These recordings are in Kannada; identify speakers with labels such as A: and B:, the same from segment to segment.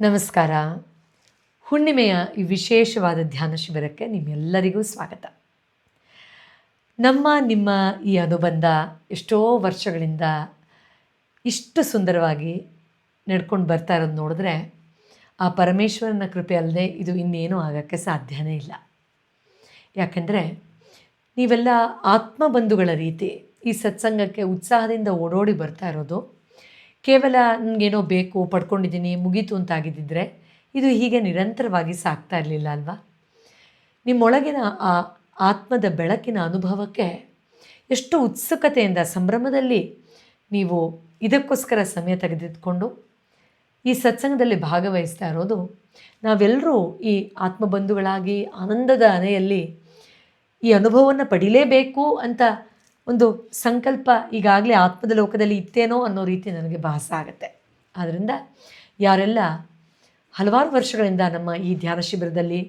A: ನಮಸ್ಕಾರ. ಹುಣ್ಣಿಮೆಯ ಈ ವಿಶೇಷವಾದ ಧ್ಯಾನ ಶಿಬಿರಕ್ಕೆ ನಿಮ್ಮೆಲ್ಲರಿಗೂ ಸ್ವಾಗತ. ನಿಮ್ಮ ಈ ಅನುಬಂಧ ಎಷ್ಟೋ ವರ್ಷಗಳಿಂದ ಇಷ್ಟು ಸುಂದರವಾಗಿ ನಡ್ಕೊಂಡು ಬರ್ತಾ ಇರೋದು ನೋಡಿದ್ರೆ ಆ ಪರಮೇಶ್ವರನ ಕೃಪೆ ಅಲ್ಲದೆ ಇದು ಇನ್ನೇನೂ ಆಗೋಕ್ಕೆ ಸಾಧ್ಯನೇ ಇಲ್ಲ. ಯಾಕೆಂದರೆ ನೀವೆಲ್ಲ ಆತ್ಮಬಂಧುಗಳ ರೀತಿ ಈ ಸತ್ಸಂಗಕ್ಕೆ ಉತ್ಸಾಹದಿಂದ ಓಡೋಡಿ ಬರ್ತಾ ಇರೋದು ಕೇವಲ ನನಗೇನೋ ಬೇಕು, ಪಡ್ಕೊಂಡಿದ್ದೀನಿ, ಮುಗೀತು ಅಂತಾಗಿದ್ದಿದ್ರೆ ಇದು ಹೀಗೆ ನಿರಂತರವಾಗಿ ಸಾಗ್ತಾ ಇರಲಿಲ್ಲ ಅಲ್ವಾ? ನಿಮ್ಮೊಳಗಿನ ಆ ಆತ್ಮದ ಬೆಳಕಿನ ಅನುಭವಕ್ಕೆ ಎಷ್ಟು ಉತ್ಸುಕತೆಯಿಂದ, ಸಂಭ್ರಮದಲ್ಲಿ ನೀವು ಇದಕ್ಕೋಸ್ಕರ ಸಮಯ ತೆಗೆದುಕೊಂಡು ಈ ಸತ್ಸಂಗದಲ್ಲಿ ಭಾಗವಹಿಸ್ತಾ ಇರೋದು, ನಾವೆಲ್ಲರೂ ಈ ಆತ್ಮಬಂಧುಗಳಾಗಿ ಆನಂದದ ಅನೆಯಲ್ಲಿ ಈ ಅನುಭವವನ್ನು ಪಡಿಲೇಬೇಕು ಅಂತ ಒಂದು ಸಂಕಲ್ಪ ಈಗಾಗಲೇ ಆತ್ಮದ ಲೋಕದಲ್ಲಿ ಇತ್ತೇನೋ ಅನ್ನೋ ರೀತಿ ನನಗೆ ಭಾಸ ಆಗುತ್ತೆ. ಆದ್ದರಿಂದ ಯಾರೆಲ್ಲ ಹಲವಾರು ವರ್ಷಗಳಿಂದ ನಮ್ಮ ಈ ಧ್ಯಾನ ಶಿಬಿರದಲ್ಲಿ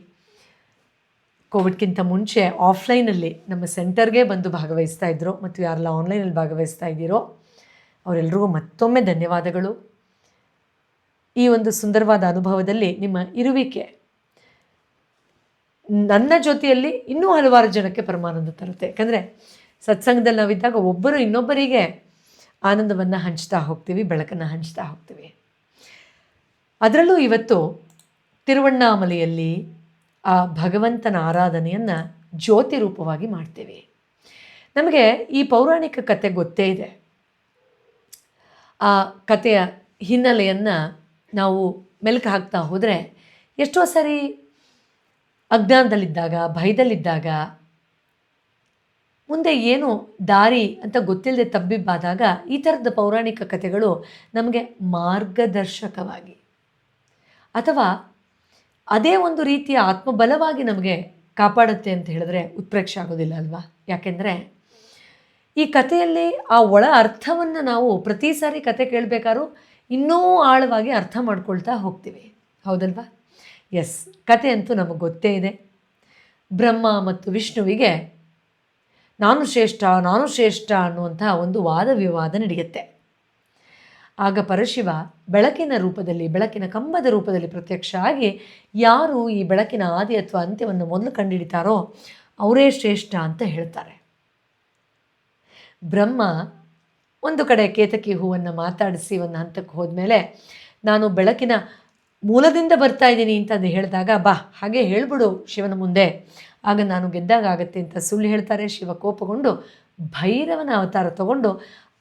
A: ಕೋವಿಡ್ಗಿಂತ ಮುಂಚೆ ಆಫ್ಲೈನಲ್ಲಿ ನಮ್ಮ ಸೆಂಟರ್ಗೆ ಬಂದು ಭಾಗವಹಿಸ್ತಾ ಇದ್ದರು ಮತ್ತು ಯಾರೆಲ್ಲ ಆನ್ಲೈನಲ್ಲಿ ಭಾಗವಹಿಸ್ತಾ ಇದ್ದೀರೋ ಅವರೆಲ್ಲರಿಗೂ ಮತ್ತೊಮ್ಮೆ ಧನ್ಯವಾದಗಳು. ಈ ಒಂದು ಸುಂದರವಾದ ಅನುಭವದಲ್ಲಿ ನಿಮ್ಮ ಇರುವಿಕೆ ನನ್ನ ಜೊತೆಯಲ್ಲಿ ಇನ್ನೂ ಹಲವಾರು ಜನಕ್ಕೆ ಪರಮಾನಂದ ತರುತ್ತೆ. ಯಾಕಂದರೆ ಸತ್ಸಂಗದಲ್ಲಿ ನಾವಿದ್ದಾಗ ಒಬ್ಬರು ಇನ್ನೊಬ್ಬರಿಗೆ ಆನಂದವನ್ನು ಹಂಚ್ತಾ ಹೋಗ್ತೀವಿ, ಬೆಳಕನ್ನು ಹಂಚ್ತಾ ಹೋಗ್ತೀವಿ. ಅದರಲ್ಲೂ ಇವತ್ತು ತಿರುವಣ್ಣಾಮಲೆಯಲ್ಲಿ ಆ ಭಗವಂತನ ಆರಾಧನೆಯನ್ನು ಜ್ಯೋತಿ ರೂಪವಾಗಿ ಮಾಡ್ತೀವಿ. ನಮಗೆ ಈ ಪೌರಾಣಿಕ ಕಥೆ ಗೊತ್ತೇ ಇದೆ. ಆ ಕಥೆಯ ಹಿನ್ನೆಲೆಯನ್ನು ನಾವು ಮೆಲುಕು ಹಾಕ್ತಾ ಹೋದರೆ ಎಷ್ಟೋ ಸರಿ ಅಜ್ಞಾನದಲ್ಲಿದ್ದಾಗ, ಭಯದಲ್ಲಿದ್ದಾಗ, ಮುಂದೆ ಏನು ದಾರಿ ಅಂತ ಗೊತ್ತಿಲ್ಲದೆ ತಬ್ಬಿಬ್ಬಾದಾಗ ಈ ಥರದ ಪೌರಾಣಿಕ ಕಥೆಗಳು ನಮಗೆ ಮಾರ್ಗದರ್ಶಕವಾಗಿ ಅಥವಾ ಅದೇ ಒಂದು ರೀತಿಯ ಆತ್ಮಬಲವಾಗಿ ನಮಗೆ ಕಾಪಾಡುತ್ತೆ ಅಂತ ಹೇಳಿದ್ರೆ ಉತ್ಪ್ರೇಕ್ಷೆ ಆಗೋದಿಲ್ಲ ಅಲ್ವಾ? ಯಾಕೆಂದರೆ ಈ ಕಥೆಯಲ್ಲಿ ಆ ಒಳ ಅರ್ಥವನ್ನು ನಾವು ಪ್ರತಿ ಸಾರಿ ಕತೆ ಕೇಳಬೇಕಾದ್ರೂ ಇನ್ನೂ ಆಳವಾಗಿ ಅರ್ಥ ಮಾಡ್ಕೊಳ್ತಾ ಹೋಗ್ತೀವಿ, ಹೌದಲ್ವಾ? ಎಸ್, ಕತೆ ಅಂತೂ ನಮಗೆ ಗೊತ್ತೇ ಇದೆ. ಬ್ರಹ್ಮ ಮತ್ತು ವಿಷ್ಣುವಿಗೆ ನಾನು ಶ್ರೇಷ್ಠ ಅನ್ನುವಂಥ ಒಂದು ವಾದ ವಿವಾದ ನಡೆಯುತ್ತೆ. ಆಗ ಪರಶಿವ ಬೆಳಕಿನ ರೂಪದಲ್ಲಿ, ಬೆಳಕಿನ ಕಂಬದ ರೂಪದಲ್ಲಿ ಪ್ರತ್ಯಕ್ಷ ಆಗಿ ಯಾರು ಈ ಬೆಳಕಿನ ಆದಿ ಅಥವಾ ಅಂತ್ಯವನ್ನು ಮೊದಲು ಕಂಡುಹಿಡಿತಾರೋ ಅವರೇ ಶ್ರೇಷ್ಠ ಅಂತ ಹೇಳ್ತಾರೆ. ಬ್ರಹ್ಮ ಒಂದು ಕಡೆ ಕೇತಕಿ ಹೂವನ್ನು ಮಾತಾಡಿಸಿ ಒಂದು ಹಂತಕ್ಕೆ ಹೋದ್ಮೇಲೆ ನಾನು ಬೆಳಕಿನ ಮೂಲದಿಂದ ಬರ್ತಾ ಇದ್ದೀನಿ ಅಂತ ಅದು ಹೇಳಿದಾಗ, ಬಾ ಹಾಗೆ ಹೇಳ್ಬಿಡು ಶಿವನ ಮುಂದೆ, ಆಗ ನಾನು ಗೆದ್ದಾಗ ಆಗತ್ತೆ ಅಂತ ಸುಳ್ಳು ಹೇಳ್ತಾರೆ. ಶಿವ ಕೋಪಗೊಂಡು ಭೈರವನ ಅವತಾರ ತಗೊಂಡು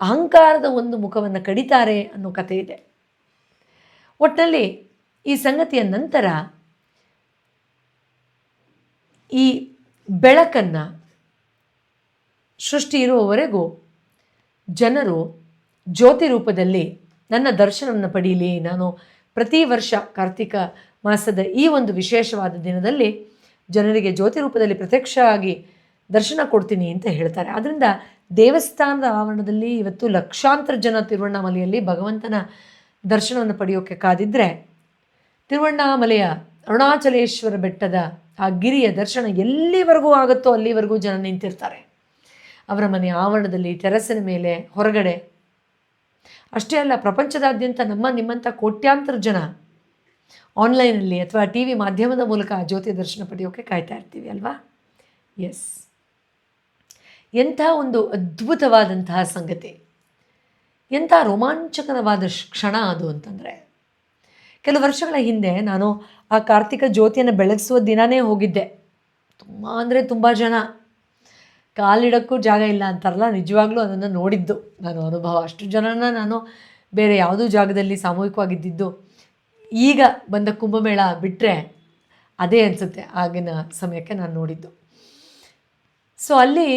A: ಅಹಂಕಾರದ ಒಂದು ಮುಖವನ್ನು ಕಡಿತಾರೆ ಅನ್ನೋ ಕಥೆ ಇದೆ. ಒಟ್ಟಿನಲ್ಲಿ ಈ ಸಂಗತಿಯ ನಂತರ ಈ ಬೆಳಕನ್ನು ಸೃಷ್ಟಿ ಇರುವವರೆಗೂ ಜನರು ಜ್ಯೋತಿ ರೂಪದಲ್ಲಿ ನನ್ನ ದರ್ಶನವನ್ನು ಪಡೀಲಿ, ನಾನು ಪ್ರತಿ ವರ್ಷ ಕಾರ್ತಿಕ ಮಾಸದ ಈ ಒಂದು ವಿಶೇಷವಾದ ದಿನದಲ್ಲಿ ಜನರಿಗೆ ಜ್ಯೋತಿ ರೂಪದಲ್ಲಿ ಪ್ರತ್ಯಕ್ಷ ಆಗಿ ದರ್ಶನ ಕೊಡ್ತೀನಿ ಅಂತ ಹೇಳ್ತಾರೆ. ಆದ್ದರಿಂದ ದೇವಸ್ಥಾನದ ಆವರಣದಲ್ಲಿ ಇವತ್ತು ಲಕ್ಷಾಂತರ ಜನ ತಿರುವಣ್ಣಾಮಲೆಯಲ್ಲಿ ಭಗವಂತನ ದರ್ಶನವನ್ನು ಪಡೆಯೋಕ್ಕೆ ಕಾದಿದ್ದರೆ, ತಿರುವಣ್ಣಾಮಲೆಯ ಅರುಣಾಚಲೇಶ್ವರ ಬೆಟ್ಟದ ಆ ಗಿರಿಯ ದರ್ಶನ ಎಲ್ಲಿವರೆಗೂ ಆಗುತ್ತೋ ಅಲ್ಲಿವರೆಗೂ ಜನ ನಿಂತಿರ್ತಾರೆ. ಅವರ ಮನೆಯ ಆವರಣದಲ್ಲಿ, ಟೆರಸಿನ ಮೇಲೆ, ಹೊರಗಡೆ. ಅಷ್ಟೇ ಅಲ್ಲ, ಪ್ರಪಂಚದಾದ್ಯಂತ ನಿಮ್ಮಂಥ ಕೋಟ್ಯಾಂತರ ಜನ ಆನ್ಲೈನಲ್ಲಿ ಅಥವಾ ಟಿ ವಿ ಮಾಧ್ಯಮದ ಮೂಲಕ ಜ್ಯೋತಿ ದರ್ಶನ ಪಡೆಯೋಕ್ಕೆ ಕಾಯ್ತಾ ಇರ್ತೀವಿ ಅಲ್ವಾ? ಎಸ್, ಎಂಥ ಒಂದು ಅದ್ಭುತವಾದಂತಹ ಸಂಗತಿ, ಎಂಥ ರೋಮಾಂಚಕರವಾದ ಕ್ಷಣ ಅದು ಅಂತಂದರೆ, ಕೆಲವು ವರ್ಷಗಳ ಹಿಂದೆ ನಾನು ಆ ಕಾರ್ತಿಕ ಜ್ಯೋತಿಯನ್ನು ಬೆಳಗಿಸುವ ದಿನವೇ ಹೋಗಿದ್ದೆ. ತುಂಬ ಅಂದರೆ ತುಂಬ ಜನ, ಕಾಲಿಡೋಕ್ಕೂ ಜಾಗ ಇಲ್ಲ ಅಂತಾರಲ್ಲ, ನಿಜವಾಗ್ಲೂ ಅದನ್ನು ನೋಡಿದ್ದು ನಾನು ಅನುಭವ. ಅಷ್ಟು ಜನನ ನಾನು ಬೇರೆ ಯಾವುದೂ ಜಾಗದಲ್ಲಿ ಸಾಮೂಹಿಕವಾಗಿದ್ದಿದ್ದು ಈಗ ಬಂದ ಕುಂಭಮೇಳ ಬಿಟ್ಟರೆ ಅದೇ ಅನಿಸುತ್ತೆ ಆಗಿನ ಸಮಯಕ್ಕೆ ನಾನು ನೋಡಿದ್ದು. ಸೊ ಅಲ್ಲಿ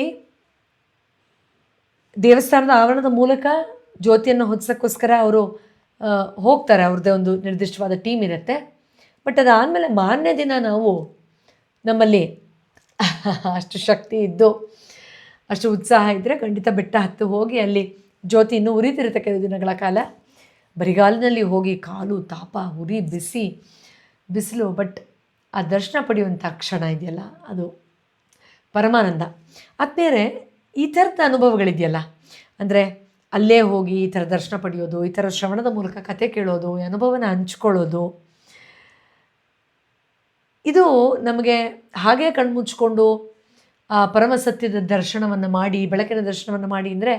A: ದೇವಸ್ಥಾನದ ಆವರಣದ ಮೂಲಕ ಜ್ಯೋತಿಯನ್ನು ಹೊತ್ಸೋಕ್ಕೋಸ್ಕರ ಅವರು ಹೋಗ್ತಾರೆ, ಅವ್ರದ್ದೇ ಒಂದು ನಿರ್ದಿಷ್ಟವಾದ ಟೀಮ್ ಇರುತ್ತೆ. ಬಟ್ ಅದಾದಮೇಲೆ ಮಾರನೇ ದಿನ ನಾವು ನಮ್ಮಲ್ಲಿ ಅಷ್ಟು ಶಕ್ತಿ ಇದ್ದು, ಅಷ್ಟು ಉತ್ಸಾಹ ಇದ್ದರೆ ಖಂಡಿತ ಬೆಟ್ಟ ಹತ್ತು ಹೋಗಿ ಅಲ್ಲಿ ಜ್ಯೋತಿ ಇನ್ನೂ ಉರಿತಿರುತ್ತೆ ಕೆಲವು ದಿನಗಳ ಕಾಲ. ಬರಿಗಾಲಿನಲ್ಲಿ ಹೋಗಿ ಕಾಲು ತಾಪ, ಉರಿ, ಬಿಸಿಲು, ಬಟ್ ಆ ದರ್ಶನ ಪಡೆಯುವಂಥ ಕ್ಷಣ ಇದೆಯಲ್ಲ, ಅದು ಪರಮಾನಂದ. ಆದ್ಮೇಲೆ ಈ ಥರದ ಅನುಭವಗಳಿದೆಯಲ್ಲ, ಅಂದರೆ ಅಲ್ಲೇ ಹೋಗಿ ಈ ಥರ ದರ್ಶನ ಪಡೆಯೋದು, ಈ ಥರ ಶ್ರವಣದ ಮೂಲಕ ಕತೆ ಕೇಳೋದು, ಈ ಅನುಭವನ ಹಂಚ್ಕೊಳ್ಳೋದು, ಇದು ನಮಗೆ ಹಾಗೇ ಕಣ್ಮುಚ್ಕೊಂಡು ಆ ಪರಮಸತ್ಯದ ದರ್ಶನವನ್ನು ಮಾಡಿ, ಬೆಳಕಿನ ದರ್ಶನವನ್ನು ಮಾಡಿ ಅಂದರೆ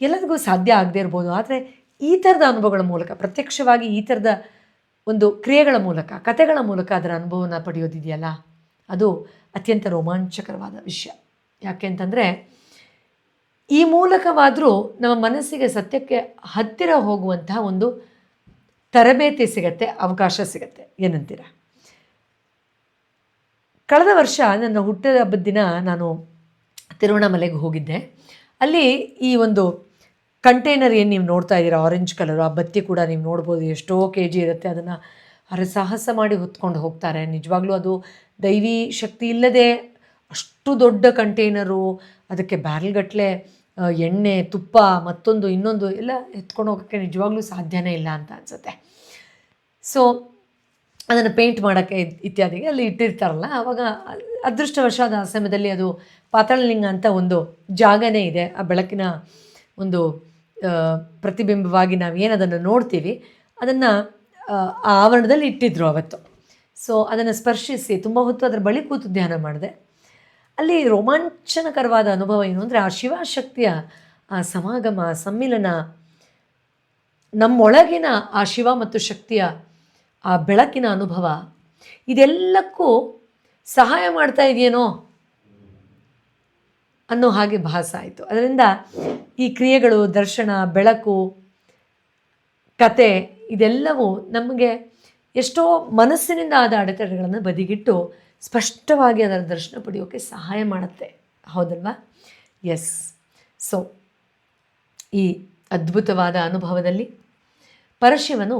A: ಎಲ್ಲರಿಗೂ ಸಾಧ್ಯ ಆಗದೇ ಇರ್ಬೋದು. ಆದರೆ ಈ ಥರದ ಅನುಭವಗಳ ಮೂಲಕ, ಪ್ರತ್ಯಕ್ಷವಾಗಿ ಈ ಥರದ ಒಂದು ಕ್ರಿಯೆಗಳ ಮೂಲಕ, ಕಥೆಗಳ ಮೂಲಕ ಅದರ ಅನುಭವನ ಪಡೆಯೋದಿದೆಯಲ್ಲ, ಅದು ಅತ್ಯಂತ ರೋಮಾಂಚಕರವಾದ ವಿಷಯ. ಯಾಕೆ ಅಂತಂದರೆ ಈ ಮೂಲಕವಾದರೂ ನಮ್ಮ ಮನಸ್ಸಿಗೆ ಸತ್ಯಕ್ಕೆ ಹತ್ತಿರ ಹೋಗುವಂತಹ ಒಂದು ತರಬೇತಿ ಸಿಗತ್ತೆ, ಅವಕಾಶ ಸಿಗತ್ತೆ. ಏನಂತೀರ? ಕಳೆದ ವರ್ಷ ನನ್ನ ಹುಟ್ಟಿದ ಹಬ್ಬದ ದಿನ ನಾನು ತಿರುವಣ್ಣಾಮಲೆಗೆ ಹೋಗಿದ್ದೆ. ಅಲ್ಲಿ ಈ ಒಂದು ಕಂಟೈನರ್ ಏನು ನೀವು ನೋಡ್ತಾ ಇದ್ದೀರಾ, ಆರೆಂಜ್ ಕಲರು, ಆ ಬತ್ತಿ ಕೂಡ ನೀವು ನೋಡ್ಬೋದು, ಎಷ್ಟೋ kg ಇರುತ್ತೆ. ಅದನ್ನು ಹರಸಾಹಸ ಮಾಡಿ ಹೊತ್ಕೊಂಡು ಹೋಗ್ತಾರೆ. ನಿಜವಾಗ್ಲೂ ಅದು ದೈವಿ ಶಕ್ತಿ ಇಲ್ಲದೆ ಅಷ್ಟು ದೊಡ್ಡ ಕಂಟೈನರು, ಅದಕ್ಕೆ ಬ್ಯಾರಲ್ಗಟ್ಟಲೆ ಎಣ್ಣೆ, ತುಪ್ಪ, ಮತ್ತೊಂದು ಇನ್ನೊಂದು ಎಲ್ಲ ಎತ್ಕೊಂಡು ಹೋಗೋಕ್ಕೆ ನಿಜವಾಗ್ಲೂ ಸಾಧ್ಯನೇ ಇಲ್ಲ ಅಂತ ಅನಿಸುತ್ತೆ. ಸೊ ಅದನ್ನು ಪೇಂಟ್ ಮಾಡೋಕ್ಕೆ ಇತ್ಯಾದಿಗೆ ಅಲ್ಲಿ ಇಟ್ಟಿರ್ತಾರಲ್ಲ, ಆವಾಗ ಅದೃಷ್ಟವಶಾದ ಆ ಸಮಯದಲ್ಲಿ ಅದು ಪಾತಾಳಲಿಂಗ ಅಂತ ಒಂದು ಜಾಗನೇ ಇದೆ. ಆ ಬೆಳಕಿನ ಒಂದು ಪ್ರತಿಬಿಂಬವಾಗಿ ನಾವು ಏನದನ್ನು ನೋಡ್ತೀವಿ ಅದನ್ನು ಆ ಆವರಣದಲ್ಲಿ ಇಟ್ಟಿದ್ರು ಅವತ್ತು. ಸೊ ಅದನ್ನು ಸ್ಪರ್ಶಿಸಿ ತುಂಬ ಹೊತ್ತು ಅದರ ಬಳಿ ಕೂತು ಧ್ಯಾನ ಮಾಡಿದೆ. ಅಲ್ಲಿ ರೋಮಾಂಚನಕರವಾದ ಅನುಭವ ಏನು ಅಂದರೆ, ಆ ಶಿವಶಕ್ತಿಯ ಆ ಸಮಾಗಮ, ಸಮ್ಮಿಲನ, ನಮ್ಮೊಳಗಿನ ಆ ಶಿವ ಮತ್ತು ಶಕ್ತಿಯ ಆ ಬೆಳಕಿನ ಅನುಭವ, ಇದೆಲ್ಲಕ್ಕೂ ಸಹಾಯ ಮಾಡ್ತಾ ಇದೆಯೇನೋ ಅನ್ನೋ ಹಾಗೆ ಭಾಸ ಆಯಿತು. ಅದರಿಂದ ಈ ಕ್ರಿಯೆಗಳು, ದರ್ಶನ, ಬೆಳಕು, ಕತೆ ಇದೆಲ್ಲವೂ ನಮಗೆ ಎಷ್ಟೋ ಮನಸ್ಸಿನಿಂದ ಆದ ಅಡೆತಡೆಗಳನ್ನು ಬದಿಗಿಟ್ಟು ಸ್ಪಷ್ಟವಾಗಿ ಅದರ ದರ್ಶನ ಪಡೆಯೋಕ್ಕೆ ಸಹಾಯ ಮಾಡುತ್ತೆ. ಹೌದಲ್ವಾ? ಎಸ್. ಸೊ ಈ ಅದ್ಭುತವಾದ ಅನುಭವದಲ್ಲಿ ಪರಶಿವನು